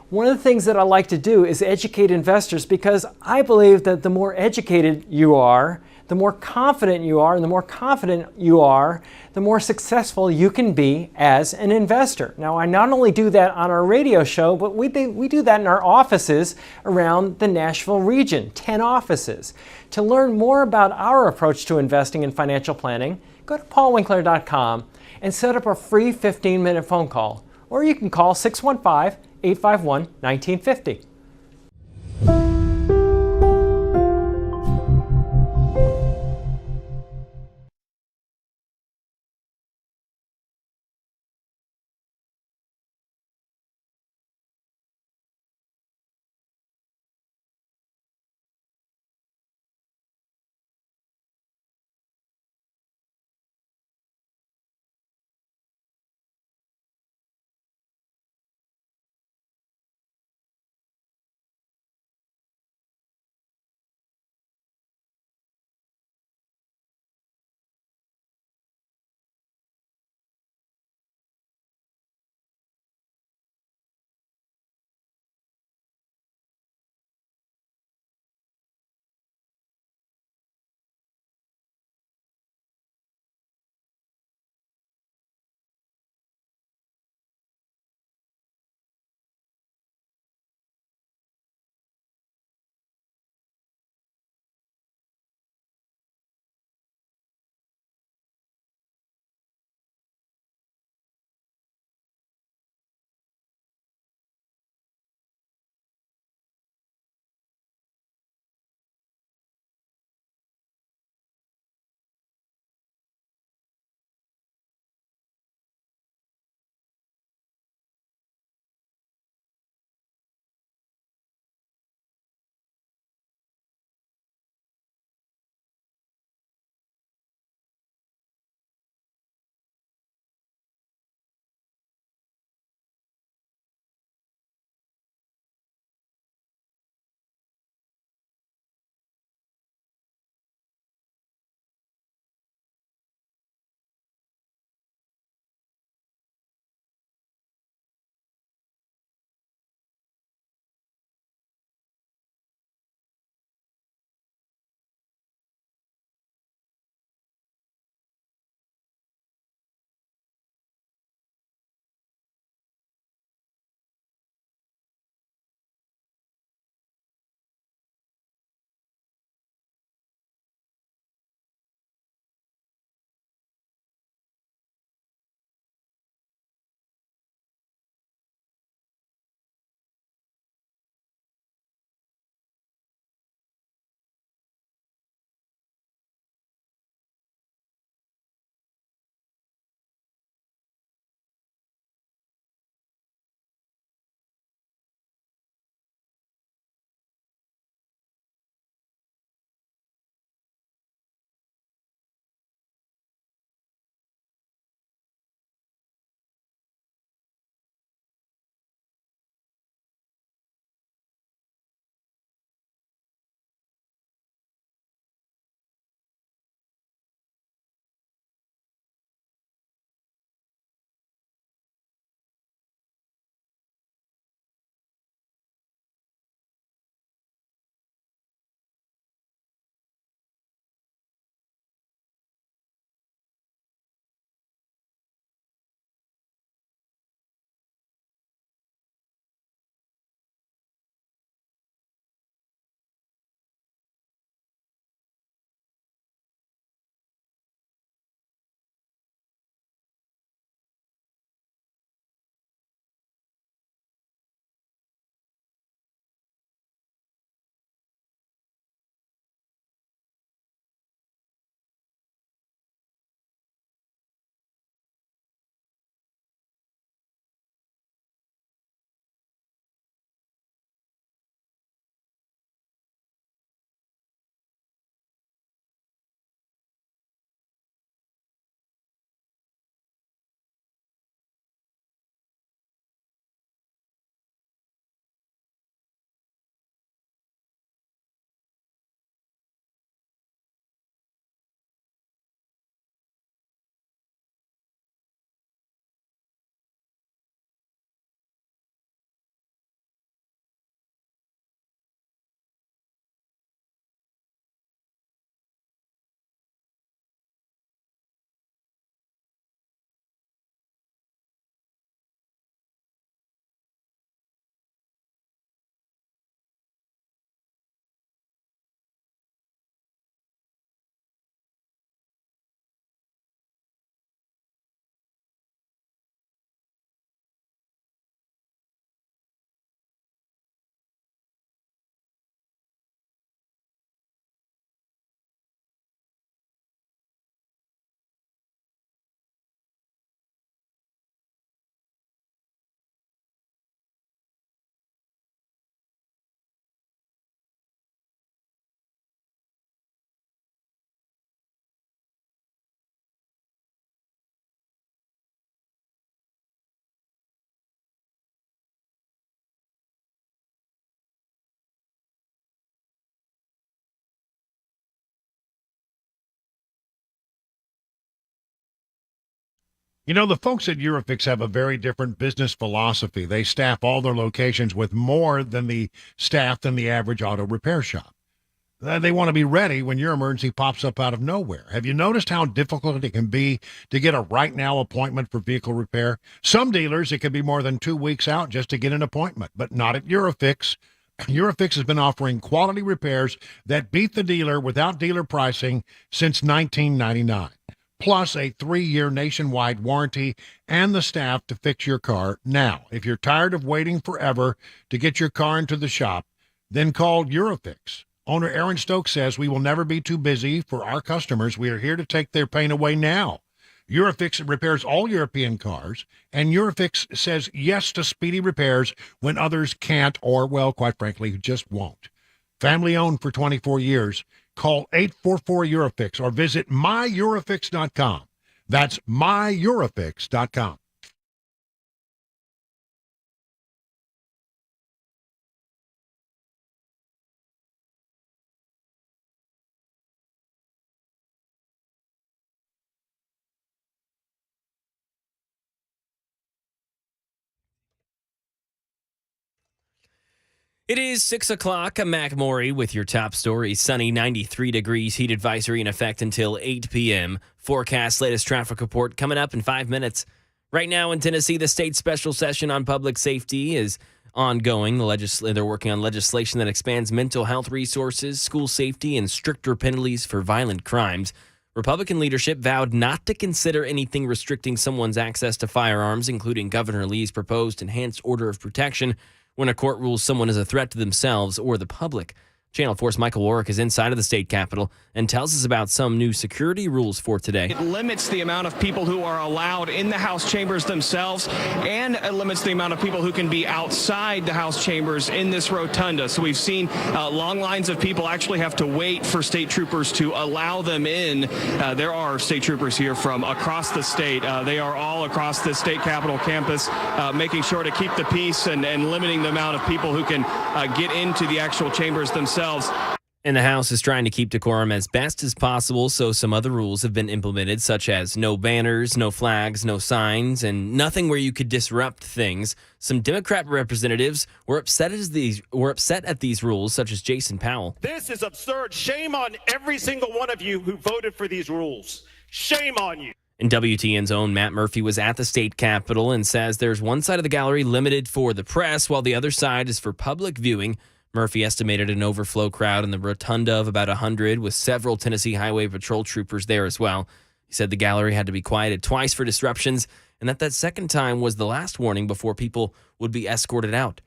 One of the things that I like to do is educate investors because I believe that the more educated you are, the more confident you are, and the more confident you are, the more successful you can be as an investor. Now, I not only do that on our radio show, but we do that in our offices around the Nashville region, 10 offices. To learn more about our approach to investing and financial planning, go to paulwinkler.com and set up a free 15-minute phone call. Or you can call 615-851-1950. You know, the folks at Eurofix have a very different business philosophy. They staff all their locations with more than the staff than the average auto repair shop. They want to be ready when your emergency pops up out of nowhere. Have you noticed how difficult it can be to get a right now appointment for vehicle repair? Some dealers, it can be more than 2 weeks out just to get an appointment, but not at Eurofix. Eurofix has been offering quality repairs that beat the dealer without dealer pricing since 1999. Plus a 3-year nationwide warranty and the staff to fix your car now. If you're tired of waiting forever to get your car into the shop, then call Eurofix. Owner Aaron Stokes says, "We will never be too busy for our customers. We are here to take their pain away now." Eurofix repairs all European cars, and Eurofix says yes to speedy repairs when others can't or, well, quite frankly, just won't. Family owned for 24 years. Call 844-EUROFIX or visit myEurofix.com. That's myEurofix.com. It is 6 o'clock. I'm Mac Maury with your top story. Sunny, 93 degrees, heat advisory in effect until 8 p.m. Forecast latest traffic report coming up in 5 minutes. Right now in Tennessee, the state special session on public safety is ongoing. They're working on legislation that expands mental health resources, school safety, and stricter penalties for violent crimes. Republican leadership vowed not to consider anything restricting someone's access to firearms, including Governor Lee's proposed enhanced order of protection when a court rules someone is a threat to themselves or the public. Channel 4's Michael Warwick is inside of the state capitol and tells us about some new security rules for today. It limits the amount of people who are allowed in the House chambers themselves, and it limits the amount of people who can be outside the House chambers in this rotunda. So we've seen long lines of people actually have to wait for state troopers to allow them in. There are state troopers here from across the state. They are all across the state capitol campus, making sure to keep the peace and limiting the amount of people who can get into the actual chambers themselves. And the House is trying to keep decorum as best as possible, so some other rules have been implemented, such as no banners, no flags, no signs, and nothing where you could disrupt things. Some Democrat representatives were upset at these rules, such as Jason Powell. This is absurd. Shame on every single one of you who voted for these rules. Shame on you. And WTN's own Matt Murphy was at the state capitol and says there's one side of the gallery limited for the press, while the other side is for public viewing. Murphy estimated an overflow crowd in the rotunda of about 100, with several Tennessee Highway Patrol troopers there as well. He said the gallery had to be quieted twice for disruptions, and that second time was the last warning before people would be escorted out.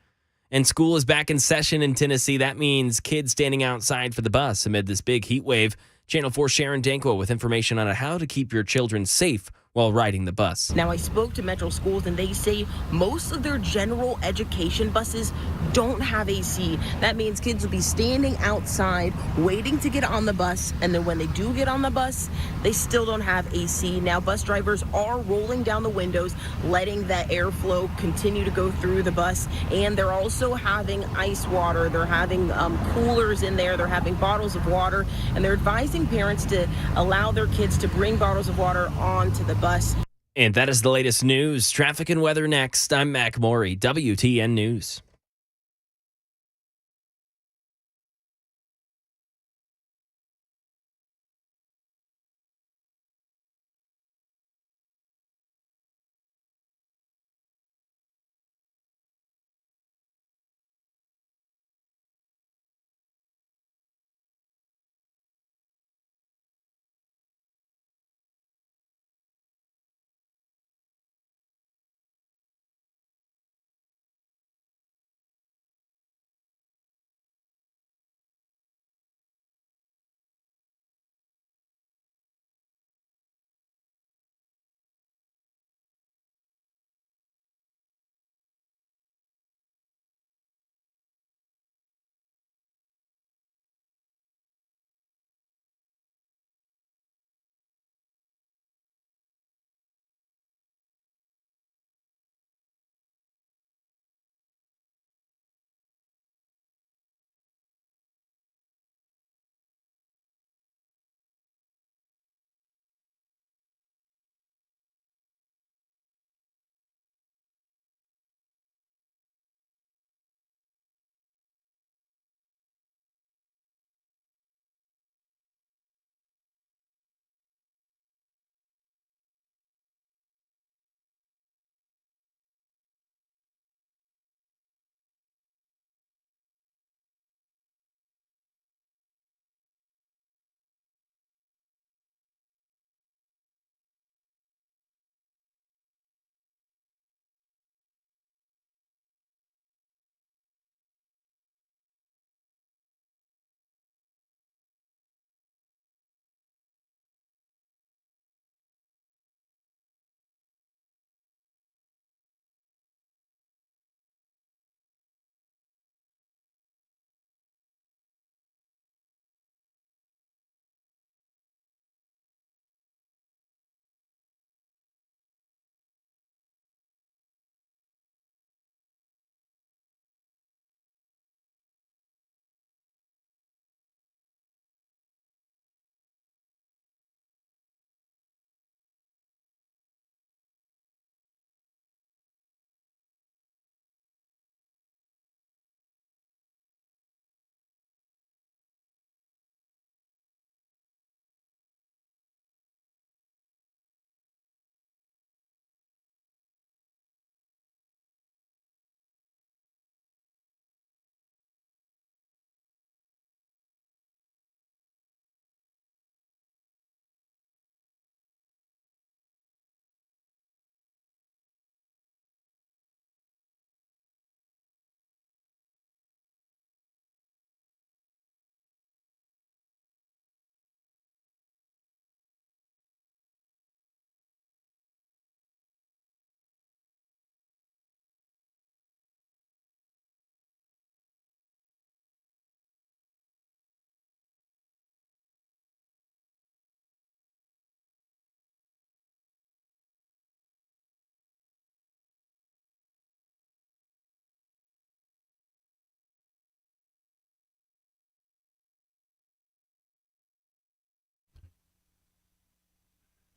And school is back in session in Tennessee. That means kids standing outside for the bus amid this big heat wave. Channel 4 Sharon Danko with information on how to keep your children safe while riding the bus. Now, I spoke to Metro Schools, and they say most of their general education buses don't have AC. That means kids will be standing outside waiting to get on the bus, and then when they do get on the bus, they still don't have AC. Now, bus drivers are rolling down the windows, letting that airflow continue to go through the bus, and they're also having ice water. They're having coolers in there. They're having bottles of water, and they're advising parents to allow their kids to bring bottles of water onto the bus. And that is the latest news. Traffic and weather next. I'm Mac Maury, WTN News.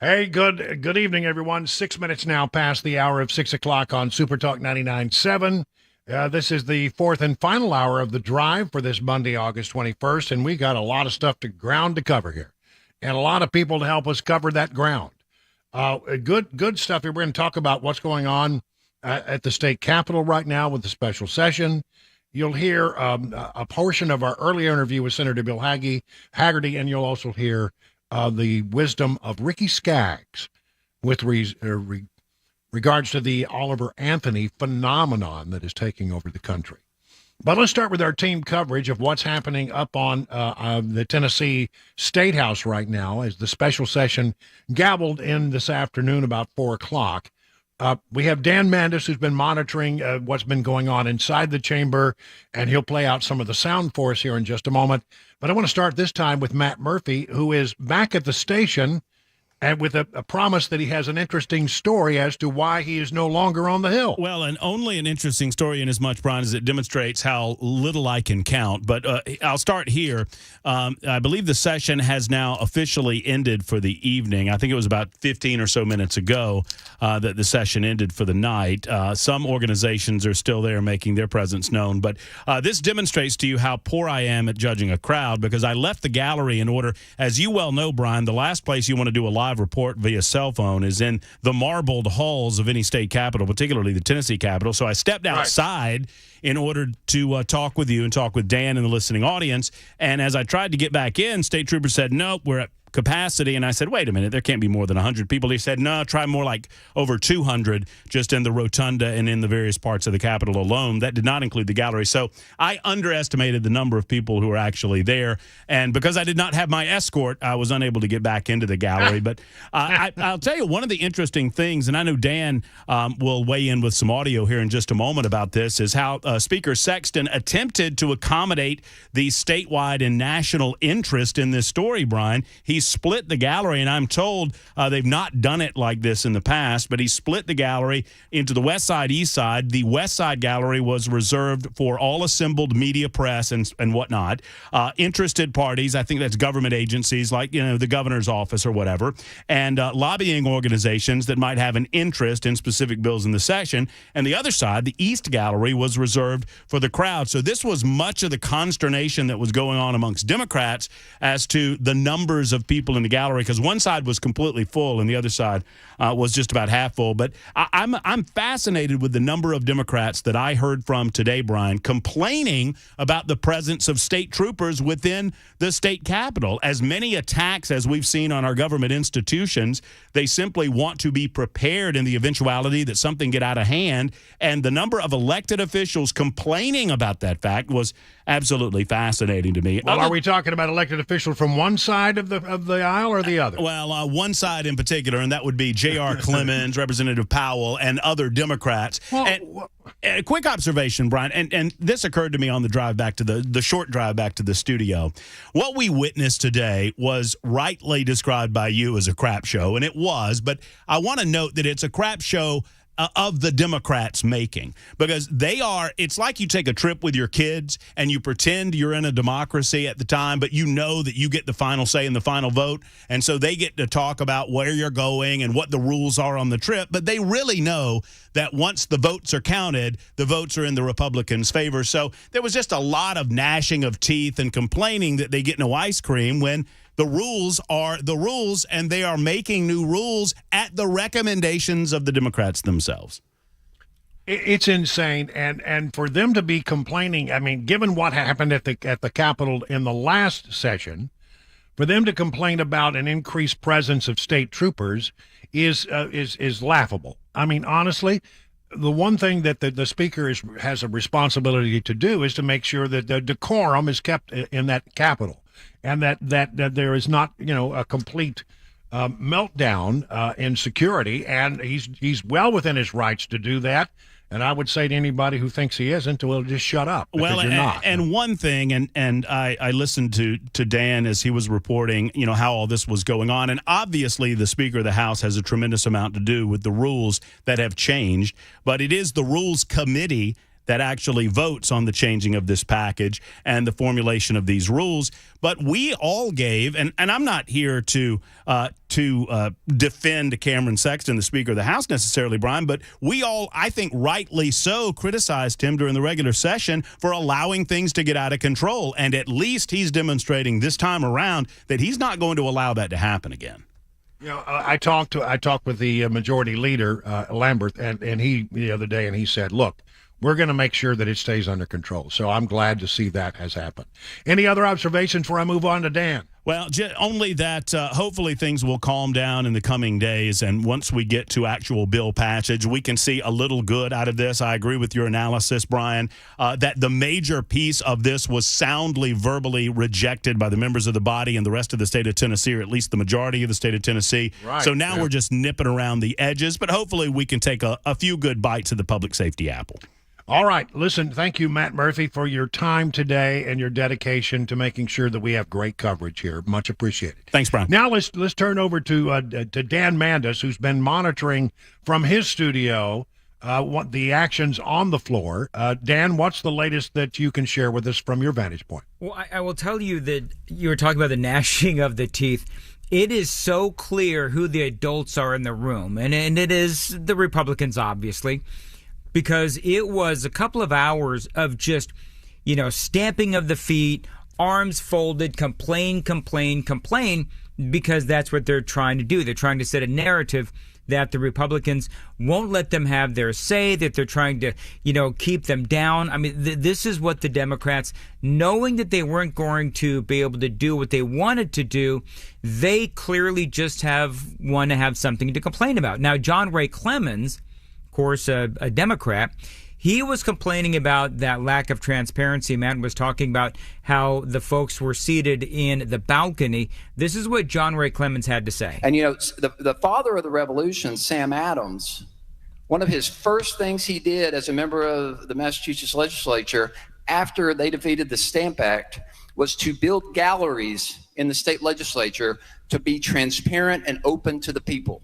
Hey, good evening, everyone. 6 minutes now past the hour of 6 o'clock on Super Talk 99.7. This is the fourth and final hour of the drive for this Monday, August 21st, and we got a lot of ground to cover here, and a lot of people to help us cover that ground. Good stuff here. We're going to talk about what's going on at the state capitol right now with the special session. You'll hear a portion of our earlier interview with Senator Bill Hagerty, and you'll also hear the wisdom of Ricky Skaggs with regards to the Oliver Anthony phenomenon that is taking over the country. But let's start with our team coverage of what's happening up on the Tennessee State House right now as the special session gavelled in this afternoon about 4 o'clock. We have Dan Mandis, who's been monitoring what's been going on inside the chamber, and he'll play out some of the sound for us here in just a moment. But I want to start this time with Matt Murphy, who is back at the station and with a promise that he has an interesting story as to why he is no longer on the Hill. Well, and only an interesting story in as much, Brian, as it demonstrates how little I can count. But I'll start here. I believe the session has now officially ended for the evening. I think it was about 15 or so minutes ago that the session ended for the night. Some organizations are still there making their presence known. But this demonstrates to you how poor I am at judging a crowd, because I left the gallery in order, as you well know, Brian, the last place you want to do a live report via cell phone is in the marbled halls of any state capitol, particularly the Tennessee Capitol. So I stepped outside in order to talk with you and talk with Dan and the listening audience. And as I tried to get back in, state troopers said, nope, we're at capacity. And I said, wait a minute, there can't be more than 100 people. He said, no, try more like over 200 just in the rotunda and in the various parts of the Capitol alone. That did not include the gallery. So I underestimated the number of people who were actually there. And because I did not have my escort, I was unable to get back into the gallery. But I'll tell you, one of the interesting things, and I know Dan will weigh in with some audio here in just a moment about this, is how Speaker Sexton attempted to accommodate the statewide and national interest in this story, Brian. He split the gallery, and I'm told they've not done it like this in the past, but he split the gallery into the west side, east side. The west side gallery was reserved for all assembled media, press, and whatnot. Interested parties, I think that's government agencies like, the governor's office or whatever, and lobbying organizations that might have an interest in specific bills in the session. And the other side, the east gallery, was reserved for the crowd. So this was much of the consternation that was going on amongst Democrats as to the numbers of people in the gallery, because one side was completely full and the other side was just about half full. But I'm fascinated with the number of Democrats that I heard from today, Brian, complaining about the presence of state troopers within the state capitol. As many attacks as we've seen on our government institutions, they simply want to be prepared in the eventuality that something get out of hand. And the number of elected officials complaining about that fact was absolutely fascinating to me. Well, are we talking about elected officials from one side of the aisle or the other? Well, one side in particular, and that would be J.R. Clemens, Representative Powell, and other Democrats. Well, a quick observation, Brian, and this occurred to me on the drive back to the short drive back to the studio. What we witnessed today was rightly described by you as a crap show, and it was, but I want to note that it's a crap show of the Democrats making, because it's like you take a trip with your kids and you pretend you're in a democracy at the time, but you know that you get the final say in the final vote. And so they get to talk about where you're going and what the rules are on the trip. But they really know that once the votes are counted, the votes are in the Republicans' favor. So there was just a lot of gnashing of teeth and complaining that they get no ice cream when the rules are the rules, and they are making new rules at the recommendations of the Democrats themselves. It's insane, and for them to be complaining, I mean, given what happened at the Capitol in the last session, for them to complain about an increased presence of state troopers is laughable. I mean, honestly, the one thing that the speaker has a responsibility to do is to make sure that the decorum is kept in that Capitol. And that there is not, a complete meltdown in security, and he's well within his rights to do that. And I would say to anybody who thinks he isn't, well, just shut up. Well, you're not. And one thing, and I listened to Dan as he was reporting, how all this was going on. And obviously the Speaker of the House has a tremendous amount to do with the rules that have changed. But it is the Rules Committee that actually votes on the changing of this package and the formulation of these rules. But we all gave, and I'm not here to defend Cameron Sexton, the Speaker of the House, necessarily, Brian, but we all, I think rightly so, criticized him during the regular session for allowing things to get out of control. And at least he's demonstrating this time around that he's not going to allow that to happen again. You know, I talked with the majority leader, Lambert, and he the other day, and he said, look, we're going to make sure that it stays under control. So I'm glad to see that has happened. Any other observations before I move on to Dan? Well, only that hopefully things will calm down in the coming days, and once we get to actual bill passage, we can see a little good out of this. I agree with your analysis, Brian, that the major piece of this was soundly, verbally rejected by the members of the body and the rest of the state of Tennessee, or at least the majority of the state of Tennessee. Right, so now we're just nipping around the edges, but hopefully we can take a few good bites of the public safety apple. All right. Listen, thank you, Matt Murphy, for your time today and your dedication to making sure that we have great coverage here. Much appreciated. Thanks, Brian. Now let's turn over to Dan Mandis, who's been monitoring from his studio what the actions on the floor. Dan, what's the latest that you can share with us from your vantage point? Well, I will tell you that you were talking about the gnashing of the teeth. It is so clear who the adults are in the room, and it is the Republicans, obviously, because it was a couple of hours of just, stamping of the feet, arms folded, complain, because that's what they're trying to do. They're trying to set a narrative that the Republicans won't let them have their say, that they're trying to, keep them down. I mean, this is what the Democrats, knowing that they weren't going to be able to do what they wanted to do, they clearly just want to have something to complain about. Now, John Ray Clemens, of course, a Democrat, he was complaining about that lack of transparency. Matt was talking about how the folks were seated in the balcony. This is what John Ray Clemens had to say. And, the father of the revolution, Sam Adams, one of his first things he did as a member of the Massachusetts legislature after they defeated the Stamp Act was to build galleries in the state legislature to be transparent and open to the people.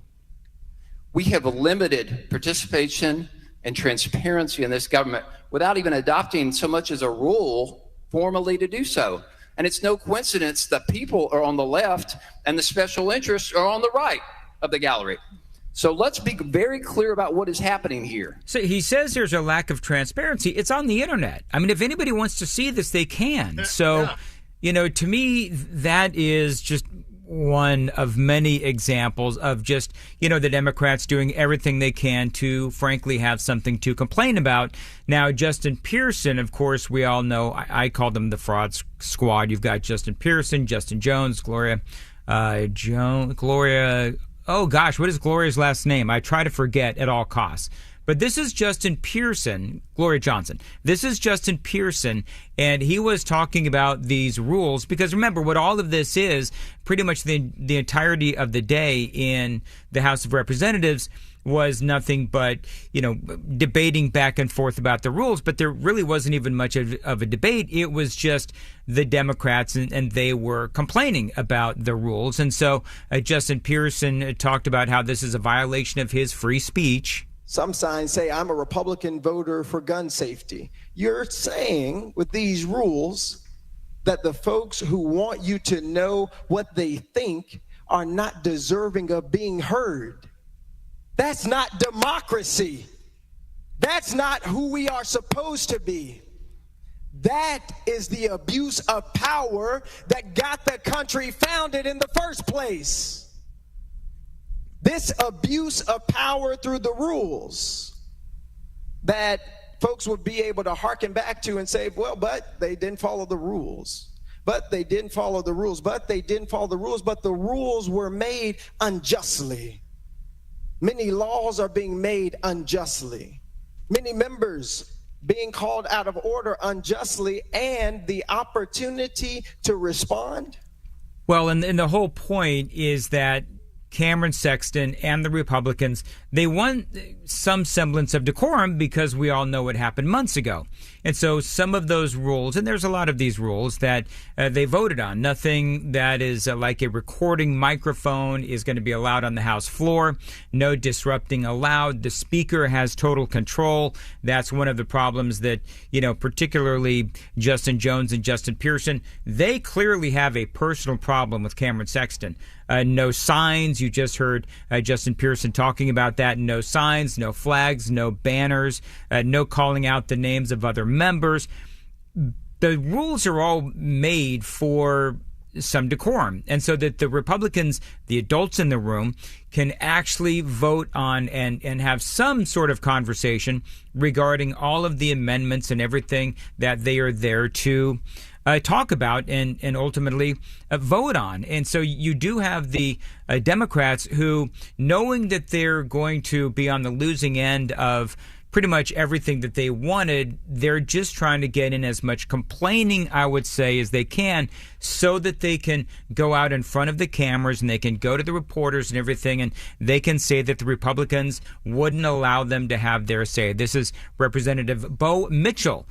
We have limited participation and transparency in this government without even adopting so much as a rule formally to do so. And it's no coincidence that people are on the left and the special interests are on the right of the gallery. So let's be very clear about what is happening here. So he says there's a lack of transparency. It's on the internet. I mean, if anybody wants to see this, they can. So, to me, that is just one of many examples of just, the Democrats doing everything they can to, frankly, have something to complain about. Now, Justin Pearson, of course, we all know, I call them the fraud squad. You've got Justin Pearson, Justin Jones, Gloria, oh gosh, what is Gloria's last name? I try to forget at all costs. But this is Justin Pearson, Gloria Johnson. This is Justin Pearson, and he was talking about these rules because remember what all of this is, pretty much the entirety of the day in the House of Representatives was nothing but, debating back and forth about the rules, but there really wasn't even much of a debate. It was just the Democrats, and they were complaining about the rules. And so Justin Pearson talked about how this is a violation of his free speech. Some signs say I'm a Republican voter for gun safety. You're saying with these rules that the folks who want you to know what they think are not deserving of being heard. That's not democracy. That's not who we are supposed to be. That is the abuse of power that got the country founded in the first place. This abuse of power through the rules that folks would be able to hearken back to and say, well, but they didn't follow the rules. But they didn't follow the rules. But they didn't follow the rules. But the rules were made unjustly. Many laws are being made unjustly. Many members being called out of order unjustly, and the opportunity to respond. Well, and the whole point is that Cameron Sexton and the Republicans, they won some semblance of decorum because we all know what happened months ago. And so some of those rules, and there's a lot of these rules that they voted on. Nothing that is like a recording microphone is going to be allowed on the House floor. No disrupting allowed. The Speaker has total control. That's one of the problems that, particularly Justin Jones and Justin Pearson, they clearly have a personal problem with Cameron Sexton. No signs. You just heard Justin Pearson talking about that. No signs, no flags, no banners, no calling out the names of other members. The rules are all made for some decorum, and so that the Republicans, the adults in the room, can actually vote on and have some sort of conversation regarding all of the amendments and everything that they are there to talk about and ultimately vote on. And so you do have the Democrats who, knowing that they're going to be on the losing end of pretty much everything that they wanted, they're just trying to get in as much complaining, I would say, as they can so that they can go out in front of the cameras and they can go to the reporters and everything, and they can say that the Republicans wouldn't allow them to have their say. This is Representative Bo Mitchell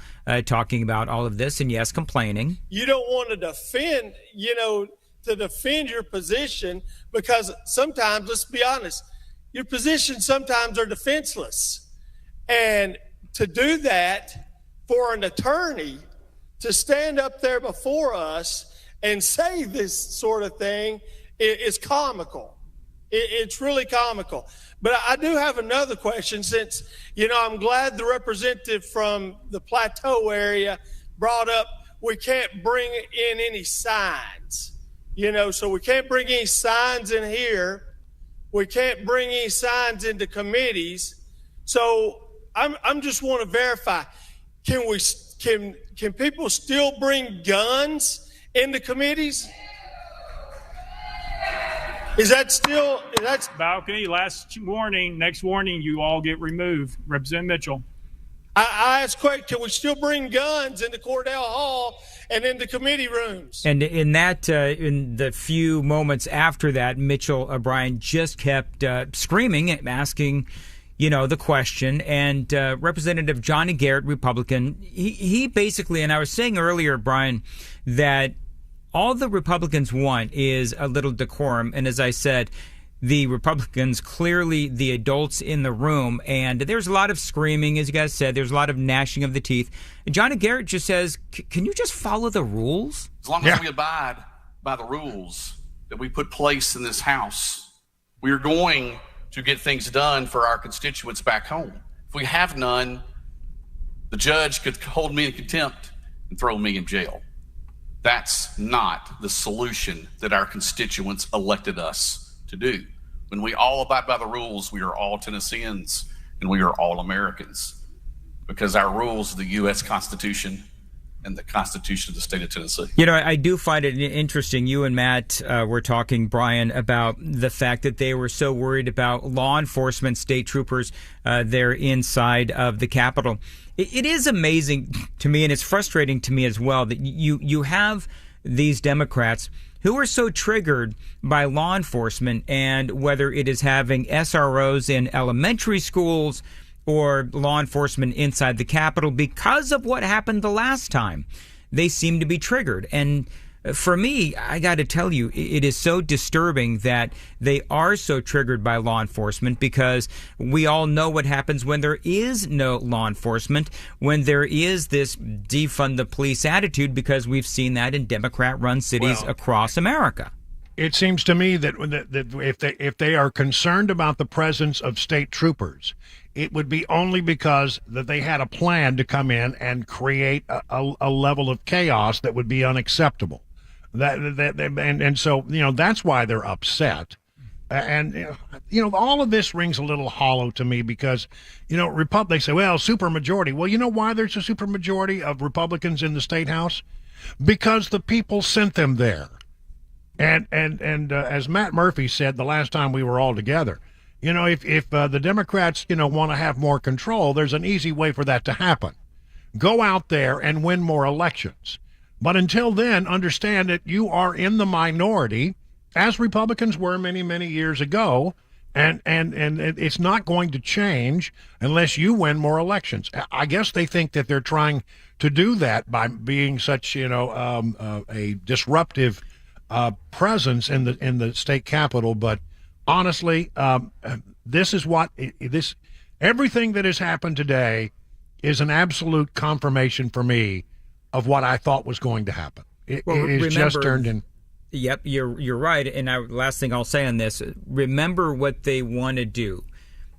talking about all of this and, yes, complaining. You don't want to defend, to defend your position because sometimes, let's be honest, your positions sometimes are defenseless. And to do that for an attorney to stand up there before us and say this sort of thing is comical. It's really comical. But I do have another question since, I'm glad the representative from the Plateau area brought up we can't bring in any signs. So we can't bring any signs in here. We can't bring any signs into committees. So I'm just want to verify. Can people still bring guns into committees? Is that still balcony? Next warning, you all get removed. Representative Mitchell. I asked, can we still bring guns into Cordell Hall and into committee rooms? And in that, in the few moments after that, Mitchell O'Brien just kept screaming and asking, the question. And Representative Johnny Garrett, Republican, he basically, and I was saying earlier, Brian, that all the Republicans want is a little decorum. And as I said, the Republicans, clearly the adults in the room, and there's a lot of screaming, as you guys said, there's a lot of gnashing of the teeth. And Johnny Garrett just says, can you just follow the rules? As long as we abide by the rules that we put place in this House, we are going to get things done for our constituents back home. If we have none, the judge could hold me in contempt and throw me in jail. That's not the solution that our constituents elected us to do. When we all abide by the rules, we are all Tennesseans and we are all Americans, because our rules are the U.S. Constitution and the Constitution of the state of Tennessee. I do find it interesting. You and Matt were talking, Brian, about the fact that they were so worried about law enforcement, state troopers there inside of the Capitol. It is amazing to me, and it's frustrating to me as well, that you have these Democrats who are so triggered by law enforcement, and whether it is having SROs in elementary schools or law enforcement inside the Capitol because of what happened the last time, they seem to be triggered. And for me, I got to tell you, it is so disturbing that they are so triggered by law enforcement, because we all know what happens when there is no law enforcement, when there is this defund the police attitude, because we've seen that in Democrat-run cities across America. It seems to me that if they are concerned about the presence of state troopers, it would be only because that they had a plan to come in and create a level of chaos that would be unacceptable. So that's why they're upset. And all of this rings a little hollow to me, because they say, well, supermajority. Well, you know why there's a supermajority of Republicans in the state house? Because the people sent them there. And as Matt Murphy said the last time we were all together, if the Democrats want to have more control, there's an easy way for that to happen. Go out there and win more elections. But until then, understand that you are in the minority, as Republicans were many, many years ago. And it's not going to change unless you win more elections. I guess they think that they're trying to do that by being such, a disruptive presence in the state capitol. But honestly, this is what everything that has happened today is an absolute confirmation for me of what I thought was going to happen. It is just turned in. Yep, you're right. And last thing I'll say on this, remember what they want to do.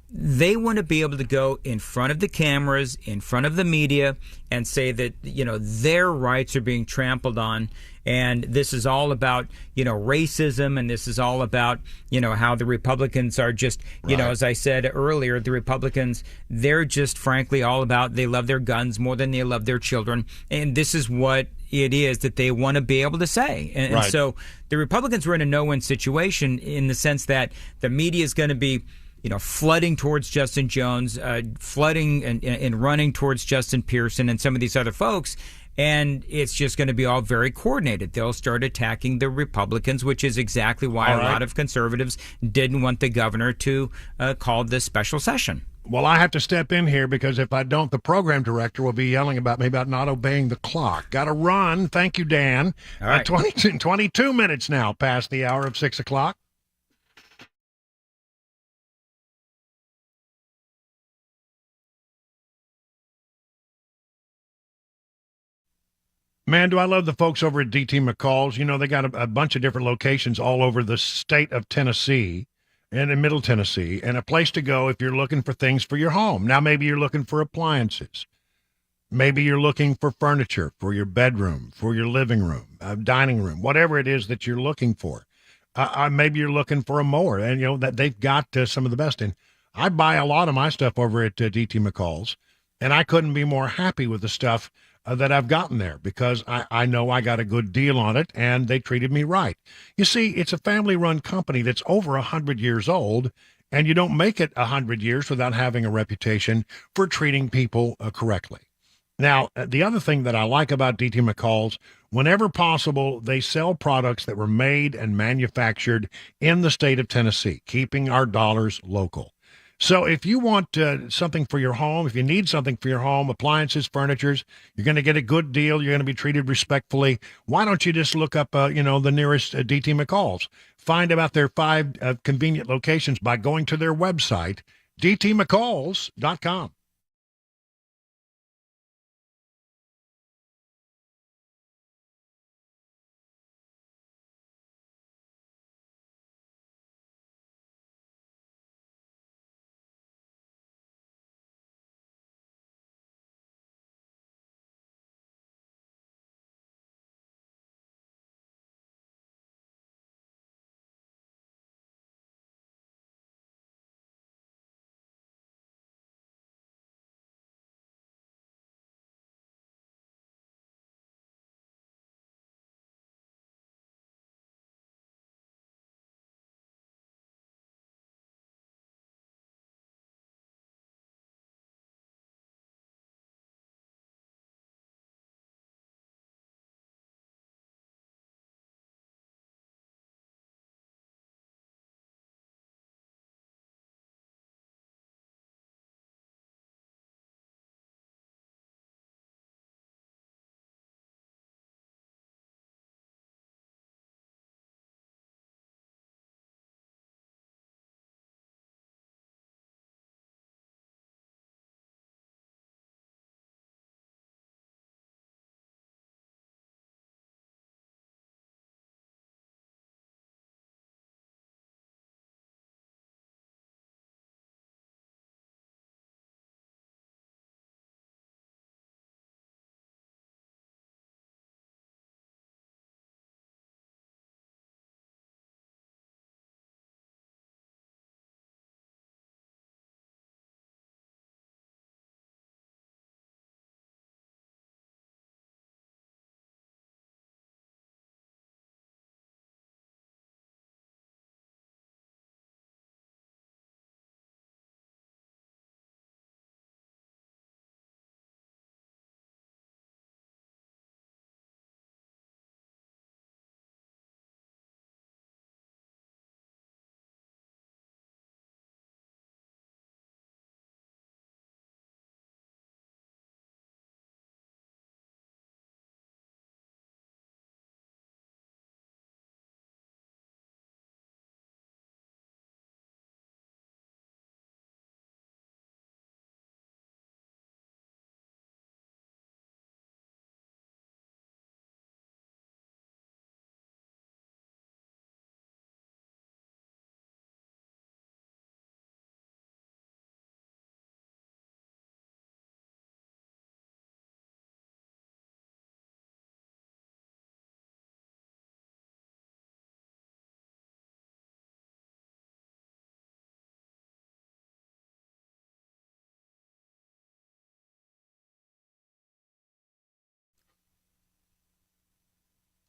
They want to be able to go in front of the cameras, in front of the media, and say that, their rights are being trampled on. And this is all about, racism. And this is all about, how the Republicans are just, as I said earlier, the Republicans, they're just frankly all about, they love their guns more than they love their children. And this is what it is that they want to be able to say. And so the Republicans were in a no-win situation in the sense that the media is going to be, flooding towards Justin Jones, flooding and running towards Justin Pearson and some of these other folks. And it's just going to be all very coordinated. They'll start attacking the Republicans, which is exactly why a lot of conservatives didn't want the governor to call this special session. Well, I have to step in here because if I don't, the program director will be yelling about me about not obeying the clock. Got to run. Thank you, Dan. All right. 22 minutes now past the hour of 6 o'clock. Man, do I love the folks over at DT McCall's. They got a bunch of different locations all over the state of Tennessee and in Middle Tennessee, and a place to go if you're looking for things for your home. Now, maybe you're looking for appliances. Maybe you're looking for furniture for your bedroom, for your living room, dining room, whatever it is that you're looking for. Maybe you're looking for a mower, and that they've got some of the best. And I buy a lot of my stuff over at DT McCall's, and I couldn't be more happy with the stuff that I've gotten there because I know I got a good deal on it and they treated me right. You see, it's a family-run company that's over 100 years old, and you don't make it 100 years without having a reputation for treating people correctly. Now, the other thing that I like about DT McCall's, whenever possible, they sell products that were made and manufactured in the state of Tennessee, keeping our dollars local. So if you want something for your home, if you need something for your home, appliances, furnitures, you're going to get a good deal. You're going to be treated respectfully. Why don't you just look up, the nearest DT McCall's? Find about their 5 convenient locations by going to their website, dtmccalls.com.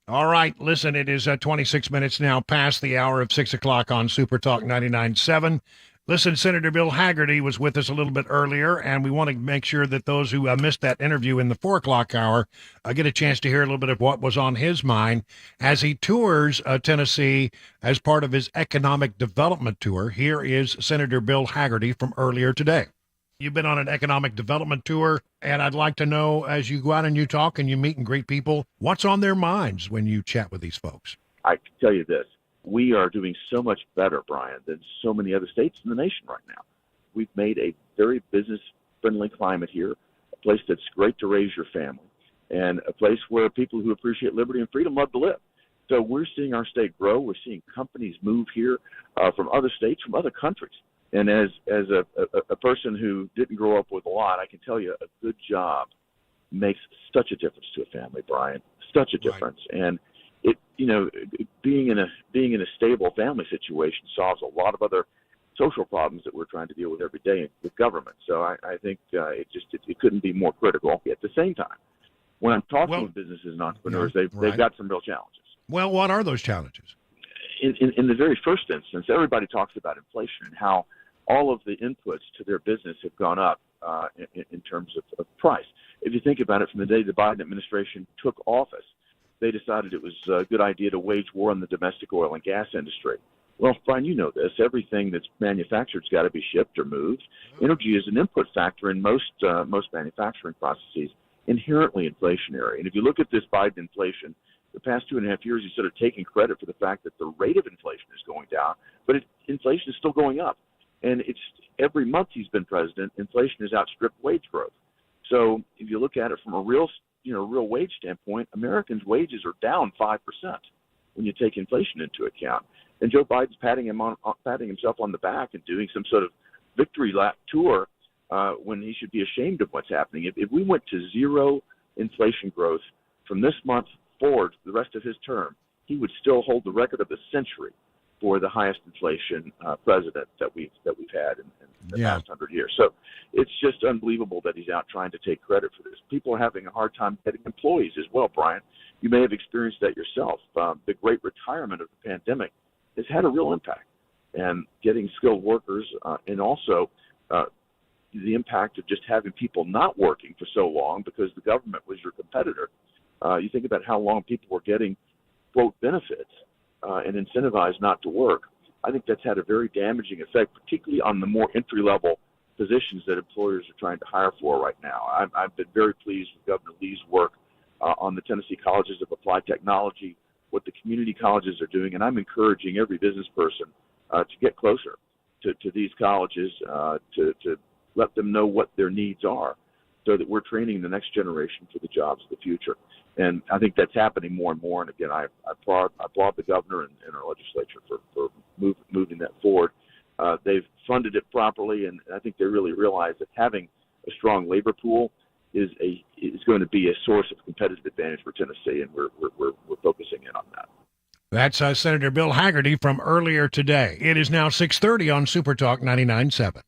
All right, listen, it is 26 minutes now past the hour of 6 o'clock on Super Talk 99.7. Listen, Senator Bill Hagerty was with us a little bit earlier, and we want to make sure that those who missed that interview in the 4 o'clock hour get a chance to hear a little bit of what was on his mind as he tours Tennessee as part of his economic development tour. Here is Senator Bill Hagerty from earlier today. You've been on an economic development tour, and I'd like to know, as you go out and you talk and you meet and greet people, what's on their minds when you chat with these folks? I can tell you this. We are doing so much better, Brian, than so many other states in the nation right now. We've made a very business-friendly climate here, a place that's great to raise your family, and a place where people who appreciate liberty and freedom love to live. So we're seeing our state grow. We're seeing companies move here from other states, from other countries. And as a person who didn't grow up with a lot, I can tell you a good job makes such a difference to a family, Brian, such a difference. Right. And it, being in a stable family situation solves a lot of other social problems that we're trying to deal with every day with government. So I think it couldn't be more critical. At the same time, when I'm talking with businesses and entrepreneurs, they've got some real challenges. Well, what are those challenges? In the very first instance, everybody talks about inflation and how all of the inputs to their business have gone up in terms of price. If you think about it, from the day the Biden administration took office, they decided it was a good idea to wage war on the domestic oil and gas industry. Well, Brian, you know this. Everything that's manufactured's got to be shipped or moved. Energy is an input factor in most manufacturing processes, inherently inflationary. And if you look at this Biden inflation, the past 2.5 years, he's sort of taking credit for the fact that the rate of inflation is going down, but inflation is still going up. And it's every month he's been president, inflation has outstripped wage growth. So if you look at it from a real wage standpoint, Americans' wages are down 5% when you take inflation into account. And Joe Biden's patting himself on the back and doing some sort of victory lap tour when he should be ashamed of what's happening. If we went to zero inflation growth from this month forward the rest of his term, he would still hold the record of the century for the highest inflation president that we've had in the past 100 years. So it's just unbelievable that he's out trying to take credit for this. People are having a hard time getting employees as well, Brian. You may have experienced that yourself. The great retirement of the pandemic has had a real impact, and getting skilled workers and also the impact of just having people not working for so long because the government was your competitor. You think about how long people were getting, quote, benefits and incentivized not to work. I think that's had a very damaging effect, particularly on the more entry-level positions that employers are trying to hire for right now. I've been very pleased with Governor Lee's work on the Tennessee Colleges of Applied Technology, what the community colleges are doing, and I'm encouraging every business person to get closer to these colleges to let them know what their needs are so that we're training the next generation for the jobs of the future. And I think that's happening more and more. And again, I applaud the governor and our legislature for moving that forward. They've funded it properly, and I think they really realize that having a strong labor pool is going to be a source of competitive advantage for Tennessee, and we're focusing in on that. That's Senator Bill Hagerty from earlier today. It is now 6:30 on Super Talk 99.7.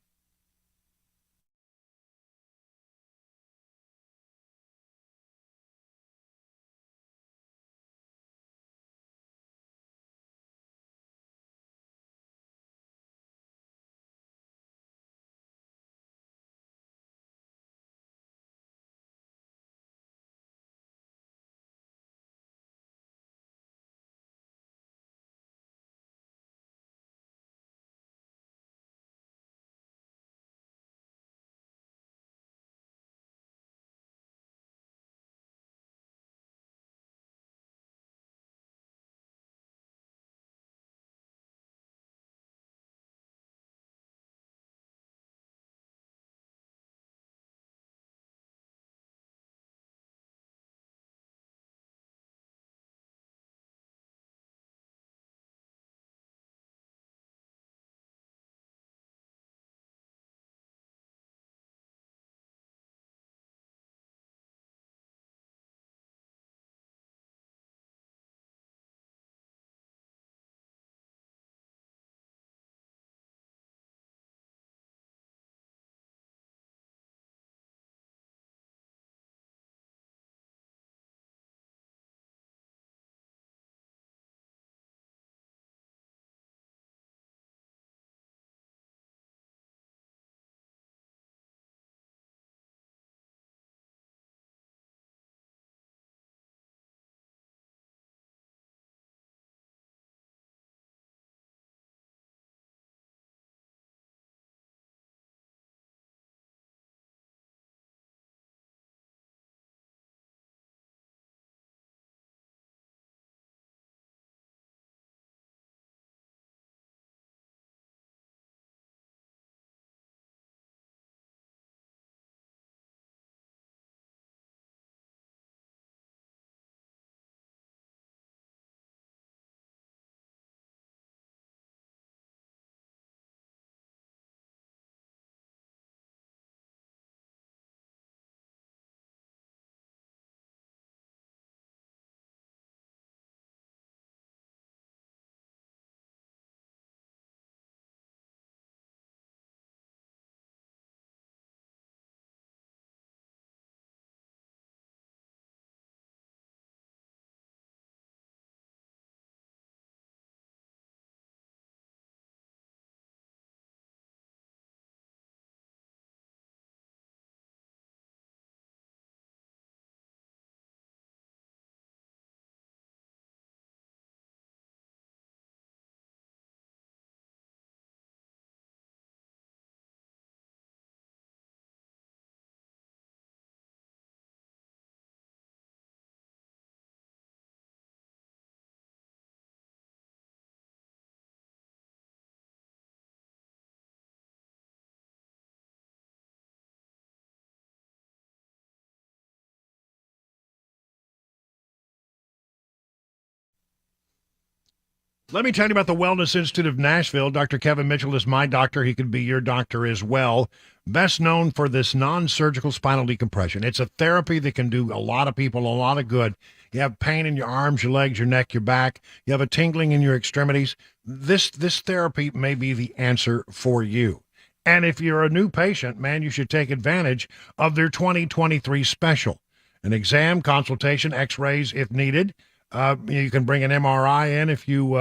Let me tell you about the Wellness Institute of Nashville. Dr. Kevin Mitchell is my doctor. He can be your doctor as well. Best known for this non-surgical spinal decompression. It's a therapy that can do a lot of people a lot of good. You have pain in your arms, your legs, your neck, your back. You have a tingling in your extremities. This therapy may be the answer for you. And if you're a new patient, man, you should take advantage of their 2023 special. An exam, consultation, x-rays if needed. You can bring an MRI in if you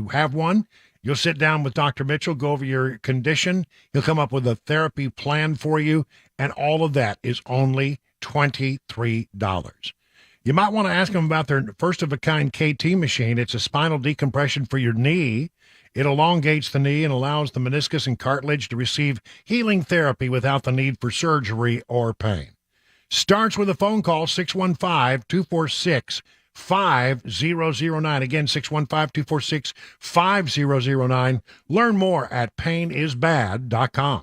have one. You'll sit down with Dr. Mitchell, go over your condition. He'll come up with a therapy plan for you, and all of that is only $23. You might want to ask them about their first-of-a-kind KT machine. It's a spinal decompression for your knee. It elongates the knee and allows the meniscus and cartilage to receive healing therapy without the need for surgery or pain. Starts with a phone call, 615-246-5009. Again, 615-246-5009. Learn more at painisbad.com.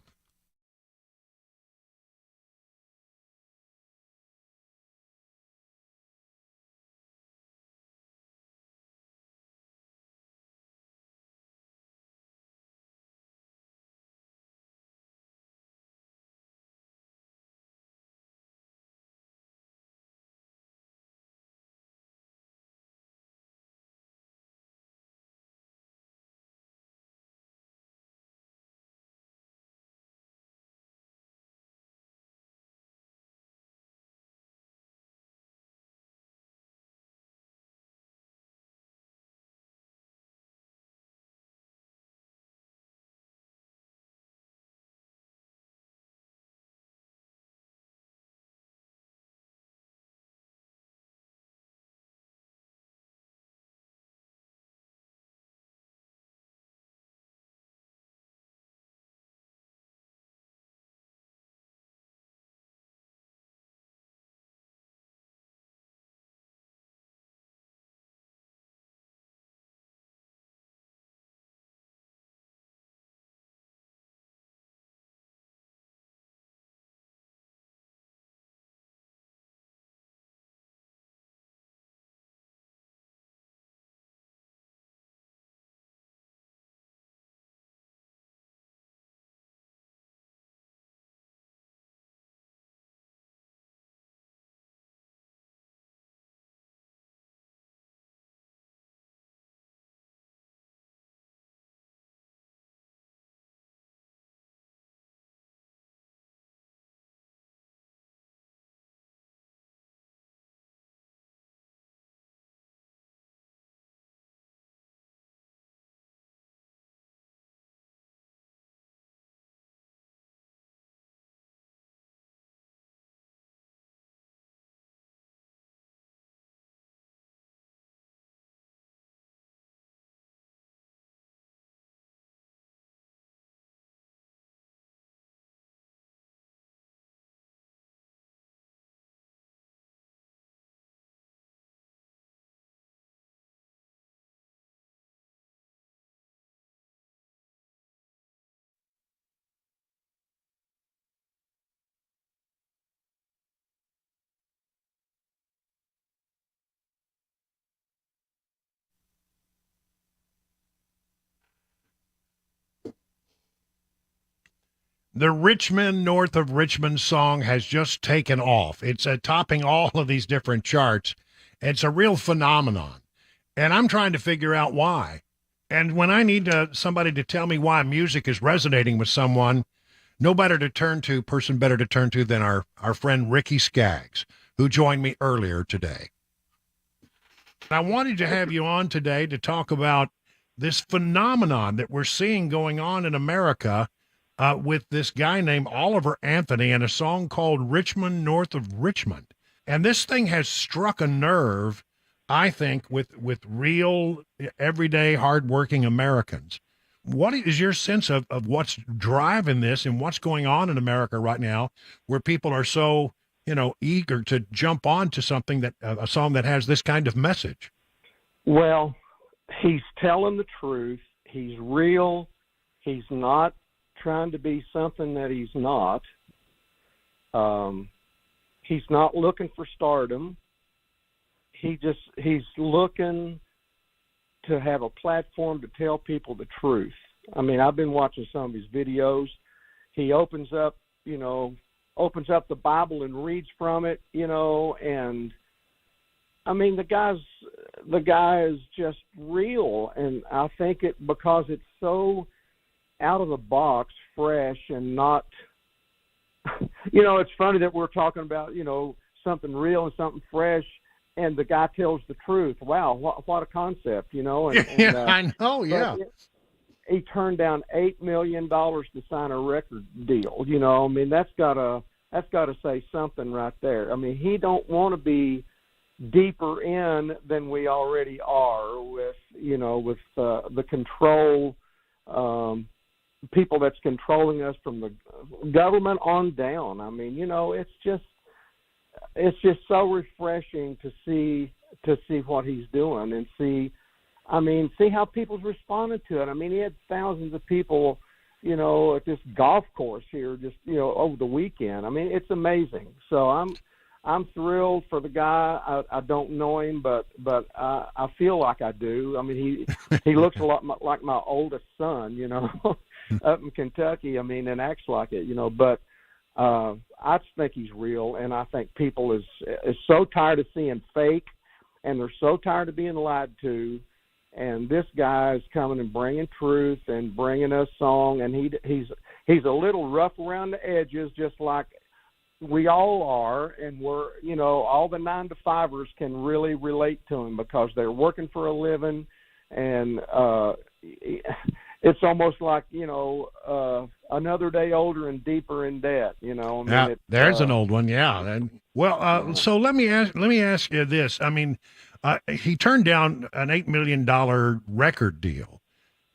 The Richmond, north of Richmond song has just taken off. It's topping all of these different charts. It's a real phenomenon. And I'm trying to figure out why. And when I need somebody to tell me why music is resonating with someone, no better to turn to, person better to turn to than our friend Ricky Skaggs, who joined me earlier today. I wanted to have you on today to talk about this phenomenon that we're seeing going on in America with this guy named Oliver Anthony and a song called Richmond, North of Richmond. And this thing has struck a nerve, I think, with real, everyday, hardworking Americans. What is your sense of what's driving this and what's going on in America right now where people are so, eager to jump onto something that a song that has this kind of message? Well, he's telling the truth. He's real. He's not trying to be something that he's not. He's not looking for stardom. He's looking to have a platform to tell people the truth. I mean, I've been watching some of his videos. He opens up the Bible and reads from it, and I mean, the guy is just real, and I think because it's so out of the box, fresh, and not, it's funny that we're talking about, something real and something fresh, and the guy tells the truth. Wow, what a concept, And, I know, yeah. He turned down $8 million to sign a record deal. I mean, that's gotta say something right there. I mean, he don't want to be deeper in than we already are with the control, people that's controlling us from the government on down. I mean, it's just so refreshing to see what he's doing and see how people's responded to it. I mean, he had thousands of people, at this golf course here just, over the weekend. I mean, it's amazing. So I'm thrilled for the guy. I don't know him, but I feel like I do. I mean, he looks a lot like my oldest son, up in Kentucky. I mean, and acts like it, but I just think he's real, and I think people is so tired of seeing fake, and they're so tired of being lied to. And this guy is coming and bringing truth and bringing us song, and he's a little rough around the edges, just like we all are, and we're, all the 9-to-5ers can really relate to him because they're working for a living, and it's almost like, another day older and deeper in debt, I mean, there's an old one, yeah. And, so let me ask you this. I mean, he turned down an $8 million record deal.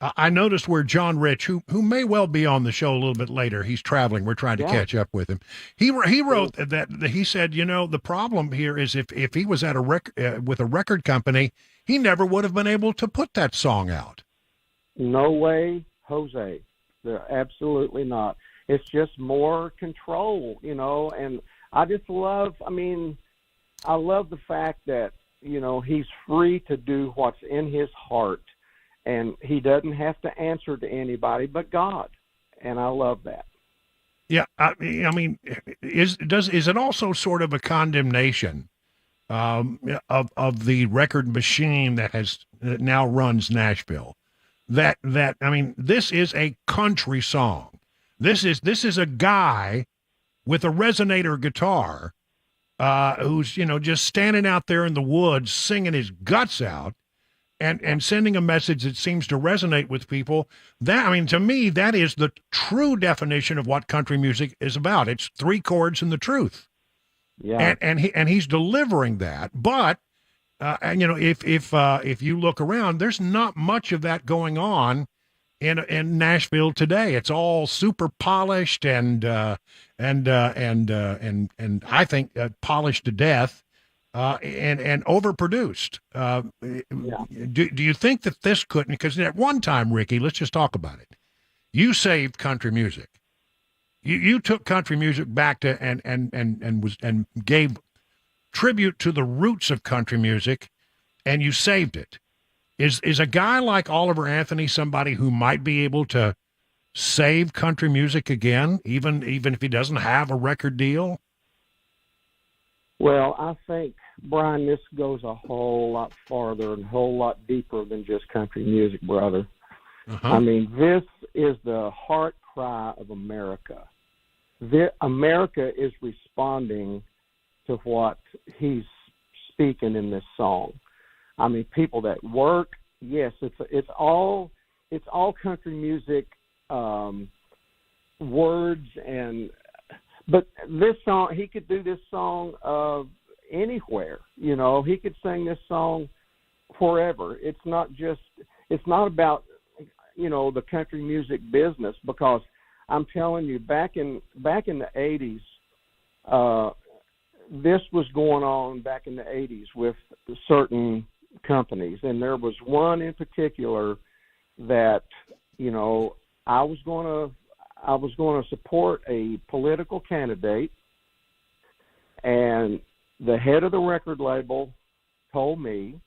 I noticed where John Rich, who may well be on the show a little bit later, he's traveling. We're trying to catch up with him. He wrote that he said, the problem here is if he was at with a record company, he never would have been able to put that song out. No way, Jose. They're absolutely not. It's just more control, and I just love, I love the fact that, he's free to do what's in his heart, and he doesn't have to answer to anybody but God, and I love that. Yeah, I mean, is it also sort of a condemnation of the record machine that now runs Nashville? That I mean, this is a country song. This is a guy with a resonator guitar who's just standing out there in the woods singing his guts out and sending a message that seems to resonate with people. To me, that is the true definition of what country music is about. It's 3 chords and the truth. Yeah. And he's delivering that, but if you look around, there's not much of that going on in Nashville today. It's all super polished and I think polished to death and overproduced. Do you think that this couldn't? Because at one time, Ricky, let's just talk about it. You saved country music. You took country music back to and gave tribute to the roots of country music, and you saved it. Is a guy like Oliver Anthony somebody who might be able to save country music again, even if he doesn't have a record deal? Well, I think, Brian, this goes a whole lot farther and a whole lot deeper than just country music, brother. Uh-huh. This is the heart cry of America. America is responding to what he's speaking in this song. People that work, yes, it's all country music, words, but this song, he could do this song anywhere. He could sing this song forever. It's not about the country music business, because I'm telling you, back in the 80s, this was going on back in the 80s with certain companies, and there was one in particular that I was going to support a political candidate, and the head of the record label told me,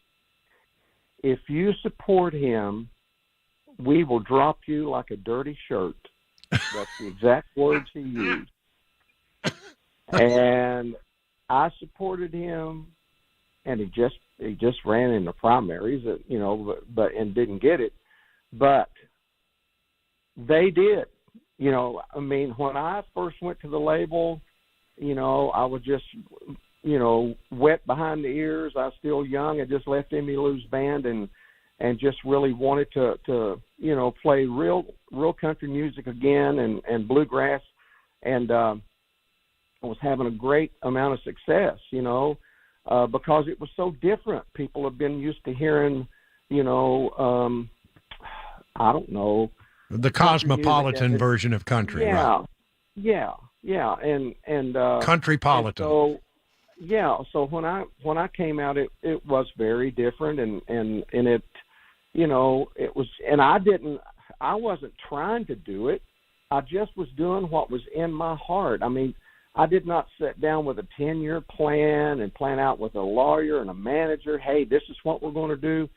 if you support him, we will drop you like a dirty shirt. That's the exact words he used. And I supported him, and he just ran in the primaries, and didn't get it. But they did. When I first went to the label, I was just, wet behind the ears. I was still young. I just left Emmy Lou's band and just really wanted to play real country music again and bluegrass. And I was having a great amount of success, because it was so different. People have been used to hearing, I don't know, the cosmopolitan version of country. Yeah, right? yeah, and countrypolitan. So when I came out, it was very different, and it, it was, and I wasn't trying to do it. I just was doing what was in my heart. I mean, I did not sit down with a 10-year plan and plan out with a lawyer and a manager. Hey, this is what we're going to do,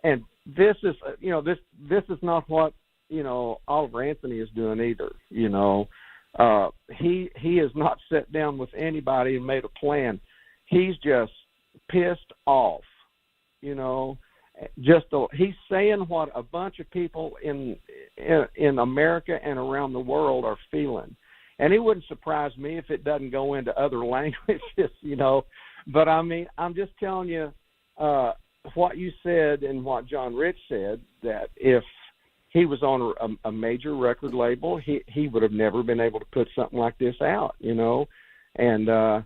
and this is, this is not what Oliver Anthony is doing either. He has not sat down with anybody and made a plan. He's just pissed off. He's saying what a bunch of people in America and around the world are feeling. And it wouldn't surprise me if it doesn't go into other languages, But I mean, I'm just telling you what you said and what John Rich said, that if he was on a major record label, he would have never been able to put something like this out, And I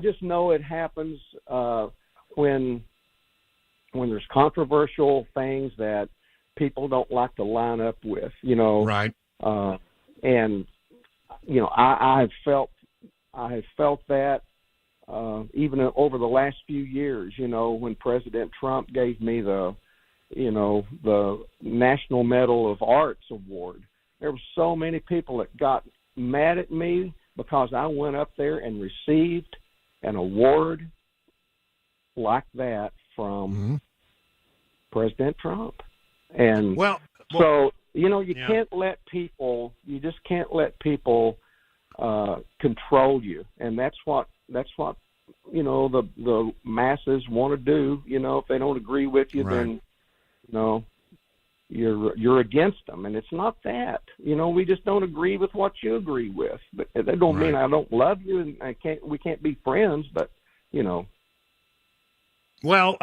just know it happens when there's controversial things that people don't like to line up with, Right. And I have felt that even over the last few years. When President Trump gave me the National Medal of Arts award, there were so many people that got mad at me because I went up there and received an award like that from President Trump. And so, you can't let people, you just can't let people control you. And that's what the masses want to do. If they don't agree with you, right. Then, you're against them. And it's not that, we just don't agree with what you agree with. But that don't mean I don't love you and we can't be friends, but, Well,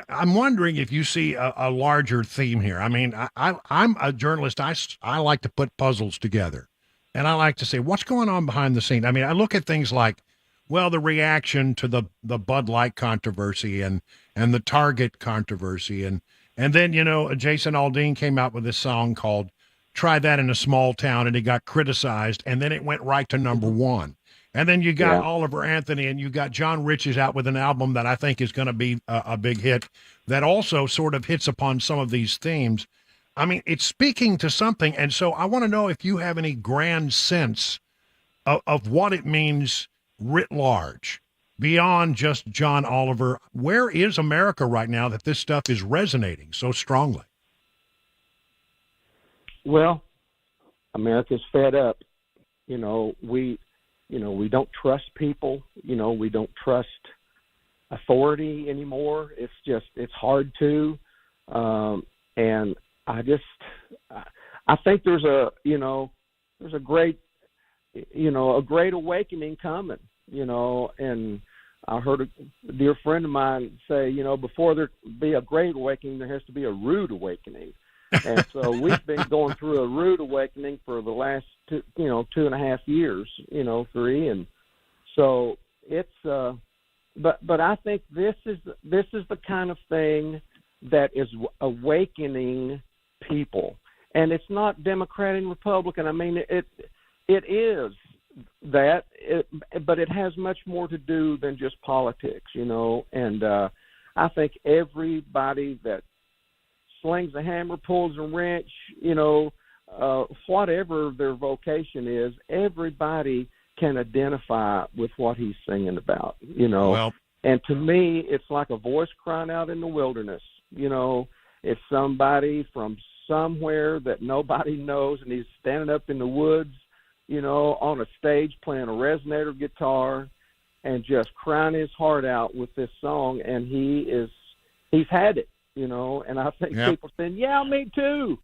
I'm wondering if you see a larger theme here. I mean, I'm a journalist. I like to put puzzles together, and I like to say, what's going on behind the scene? I mean, I look at things like, well, the reaction to the Bud Light controversy and the Target controversy. And then, Jason Aldean came out with this song called Try That in a Small Town, and it got criticized, and then it went right to number one. And then you got Oliver Anthony, and you got John Rich out with an album that I think is going to be a big hit that also sort of hits upon some of these themes. I mean, it's speaking to something. And so I want to know if you have any grand sense of what it means writ large, beyond just John Oliver. Where is America right now that this stuff is resonating so strongly? Well, America's fed up. We don't trust people. We don't trust authority anymore. It's hard to. And I think there's a great awakening coming, and I heard a dear friend of mine say, before there be a great awakening, there has to be a rude awakening. And so we've been going through a rude awakening for the last 2.5 years, 3. And so it's, but I think this is the kind of thing that is awakening people. And it's not Democrat and Republican. I mean, it is that, but it has much more to do than just politics, and I think everybody that slings a hammer, pulls a wrench, whatever their vocation is, everybody can identify with what he's singing about, Well, And to me, it's like a voice crying out in the wilderness. You know, it's somebody from somewhere that nobody knows, and he's standing up in the woods, you know, on a stage playing a resonator guitar and just crying his heart out with this song. And he's had it, you know, and I think people saying, yeah, me too.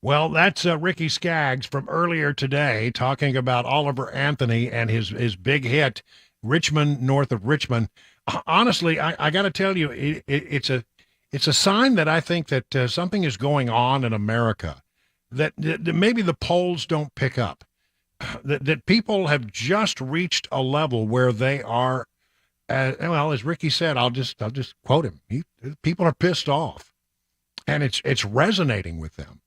Well, that's Ricky Skaggs from earlier today talking about Oliver Anthony and his big hit, Richmond, North of Richmond. Honestly, I got to tell you, it's a sign that I think that something is going on in America that maybe the polls don't pick up, that people have just reached a level where they are, well, as Ricky said, I'll just quote him. People are pissed off, and it's resonating with them.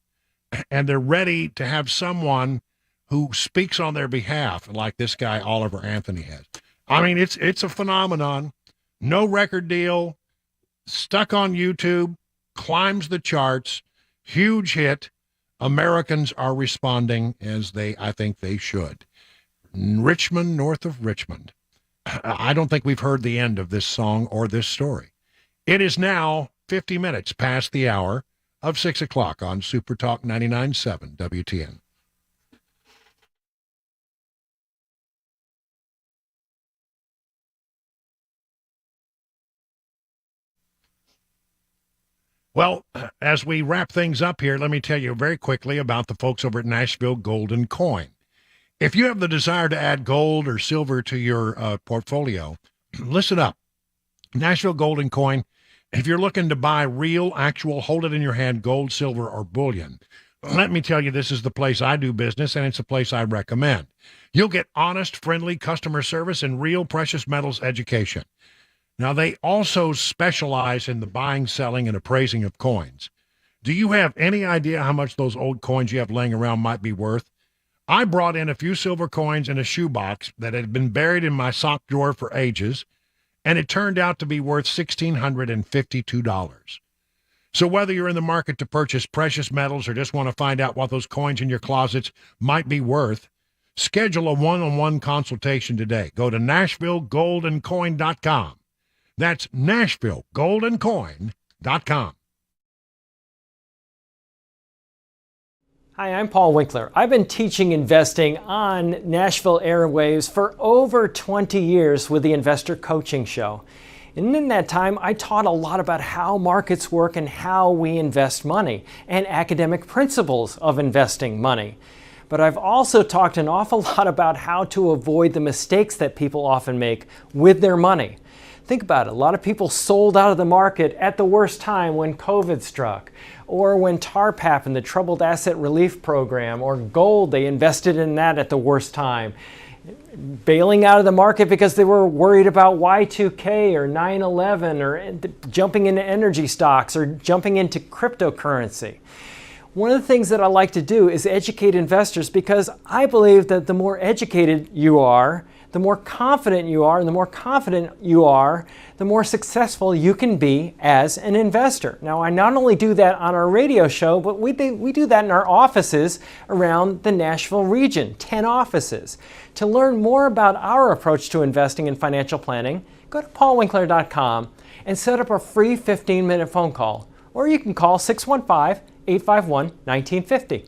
And they're ready to have someone who speaks on their behalf, like this guy Oliver Anthony has. I mean, it's a phenomenon. No record deal, stuck on YouTube, climbs the charts, huge hit. Americans are responding as I think they should. Richmond, North of Richmond. I don't think we've heard the end of this song or this story. It is now 50 minutes past the hour of 6 o'clock on Super Talk 99.7 WTN. Well, as we wrap things up here, let me tell you very quickly about the folks over at Nashville Gold and Coin. If you have the desire to add gold or silver to your portfolio, listen up. Nashville Gold and Coin, if you're looking to buy real, actual, hold it in your hand, gold, silver, or bullion, let me tell you, this is the place I do business, and it's a place I recommend. You'll get honest, friendly customer service and real precious metals education. Now, they also specialize in the buying, selling, and appraising of coins. Do you have any idea how much those old coins you have laying around might be worth? I brought in a few silver coins in a shoebox that had been buried in my sock drawer for ages, and it turned out to be worth $1,652. So whether you're in the market to purchase precious metals or just want to find out what those coins in your closets might be worth, schedule a one-on-one consultation today. Go to NashvilleGoldandCoin.com. That's NashvilleGoldandCoin.com. Hi, I'm Paul Winkler. I've been teaching investing on Nashville airwaves for over 20 years with the Investor Coaching Show. And in that time, I taught a lot about how markets work and how we invest money and academic principles of investing money. But I've also talked an awful lot about how to avoid the mistakes that people often make with their money. Think about it. A lot of people sold out of the market at the worst time when COVID struck, or when TARP happened, the Troubled Asset Relief Program, or gold, they invested in that at the worst time. Bailing out of the market because they were worried about Y2K or 9/11 or jumping into energy stocks or jumping into cryptocurrency. One of the things that I like to do is educate investors because I believe that the more educated you are, the more confident you are, and the more confident you are, the more successful you can be as an investor. Now, I not only do that on our radio show, but we do that in our offices around the Nashville region, 10 offices. To learn more about our approach to investing and financial planning, go to paulwinkler.com and set up a free 15-minute phone call, or you can call 615-851-1950.